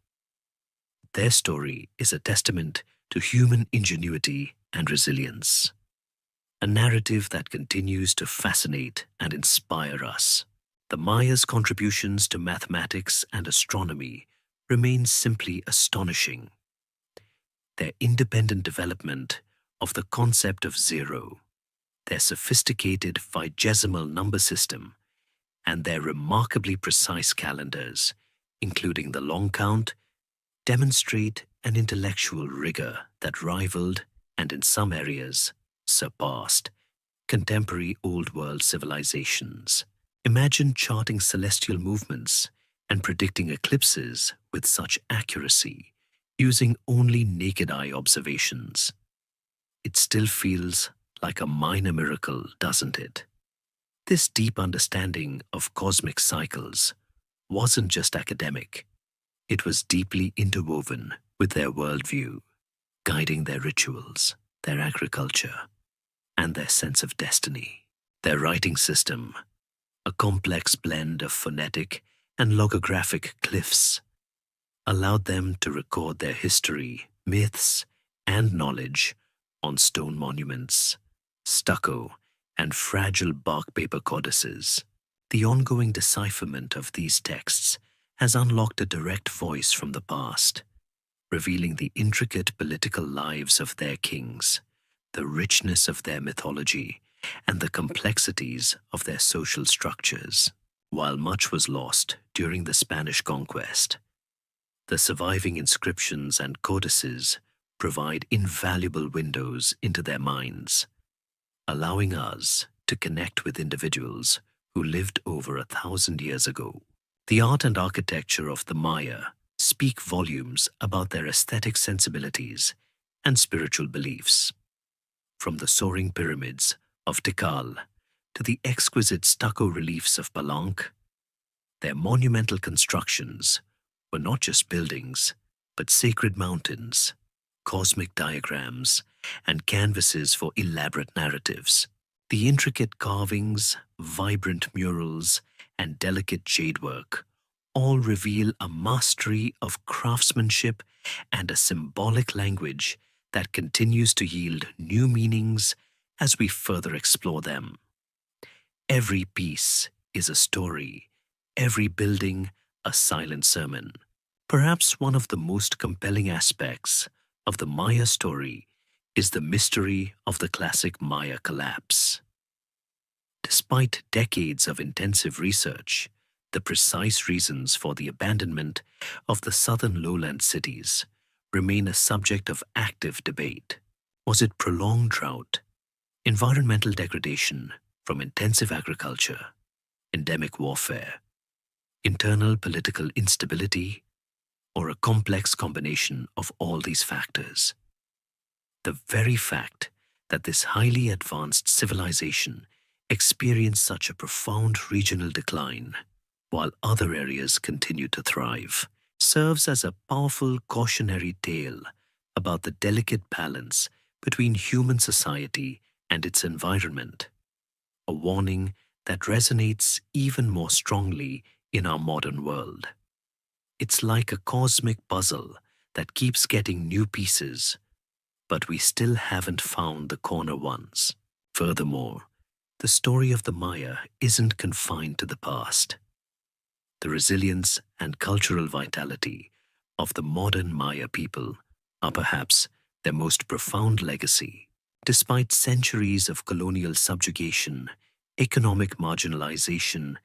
Their story is a testament to human ingenuity and resilience, a narrative that continues to fascinate and inspire us. The Maya's contributions to mathematics and astronomy remain simply astonishing. Their independent development of the concept of zero, their sophisticated vigesimal number system, and their remarkably precise calendars, including the long count, demonstrate an intellectual rigor that rivaled, and in some areas, surpassed, contemporary Old World civilizations. Imagine charting celestial movements and predicting eclipses with such accuracy, using only naked eye observations. It still feels like a minor miracle, doesn't it? This deep understanding of cosmic cycles wasn't just academic, it was deeply interwoven with their worldview, guiding their rituals, their agriculture, and their sense of destiny. Their writing system, a complex blend of phonetic and logographic glyphs, allowed them to record their history, myths, and knowledge on stone monuments, stucco, and fragile bark paper codices. The ongoing decipherment of these texts has unlocked a direct voice from the past, revealing the intricate political lives of their kings, the richness of their mythology, and the complexities of their social structures. While much was lost during the Spanish conquest, the surviving inscriptions and codices provide invaluable windows into their minds, allowing us to connect with individuals who lived over 1,000 years ago. The art and architecture of the Maya speak volumes about their aesthetic sensibilities and spiritual beliefs. From the soaring pyramids of Tikal to the exquisite stucco reliefs of Palenque, their monumental constructions were not just buildings, but sacred mountains, cosmic diagrams, and canvases for elaborate narratives. The intricate carvings, vibrant murals, and delicate jadework all reveal a mastery of craftsmanship and a symbolic language that continues to yield new meanings as we further explore them. Every piece is a story, every building a silent sermon. Perhaps one of the most compelling aspects of the Maya story is the mystery of the classic Maya collapse. Despite decades of intensive research, the precise reasons for the abandonment of the southern lowland cities remain a subject of active debate. Was it prolonged drought, environmental degradation from intensive agriculture, endemic warfare, internal political instability, or a complex combination of all these factors. The very fact that this highly advanced civilization experienced such a profound regional decline, while other areas continue to thrive, serves as a powerful cautionary tale about the delicate balance between human society and its environment, a warning that resonates even more strongly in our modern world. It's like a cosmic puzzle that keeps getting new pieces, but we still haven't found the corner ones. Furthermore, the story of the Maya isn't confined to the past. The resilience and cultural vitality of the modern Maya people are perhaps their most profound legacy. Despite centuries of colonial subjugation, economic marginalization,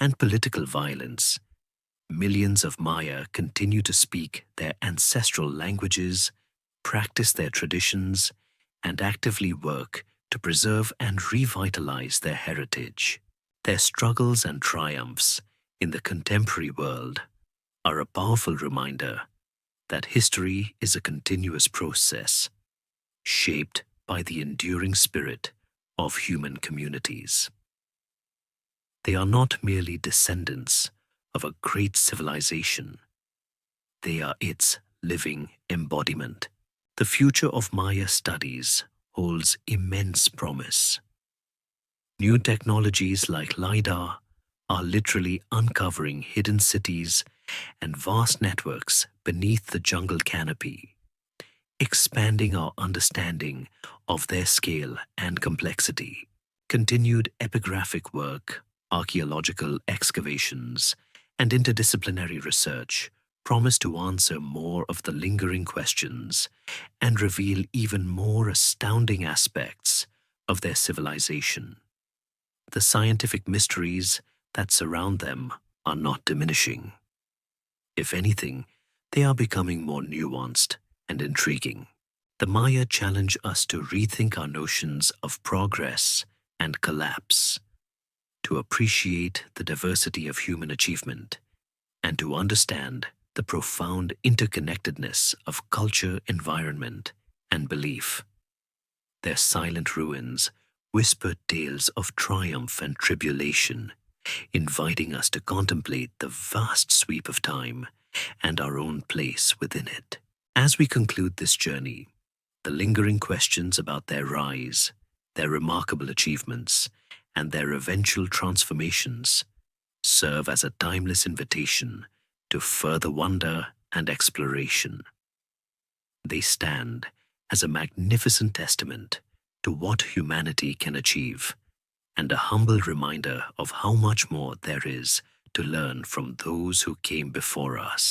and political violence, millions of Maya continue to speak their ancestral languages, practice their traditions, and actively work to preserve and revitalize their heritage. Their struggles and triumphs in the contemporary world are a powerful reminder that history is a continuous process, shaped by the enduring spirit of human communities. They are not merely descendants of a great civilization, they are its living embodiment. The future of Maya studies holds immense promise. New technologies like LiDAR are literally uncovering hidden cities and vast networks beneath the jungle canopy, expanding our understanding of their scale and complexity. Continued epigraphic work, archaeological excavations, and interdisciplinary research promise to answer more of the lingering questions and reveal even more astounding aspects of their civilization. The scientific mysteries that surround them are not diminishing. If anything, they are becoming more nuanced and intriguing. The Maya challenge us to rethink our notions of progress and collapse, to appreciate the diversity of human achievement, and to understand the profound interconnectedness of culture, environment, and belief. Their silent ruins whisper tales of triumph and tribulation, inviting us to contemplate the vast sweep of time and our own place within it. As we conclude this journey, the lingering questions about their rise, their remarkable achievements, and their eventual transformations serve as a timeless invitation to further wonder and exploration. They stand as a magnificent testament to what humanity can achieve, and a humble reminder of how much more there is to learn from those who came before us.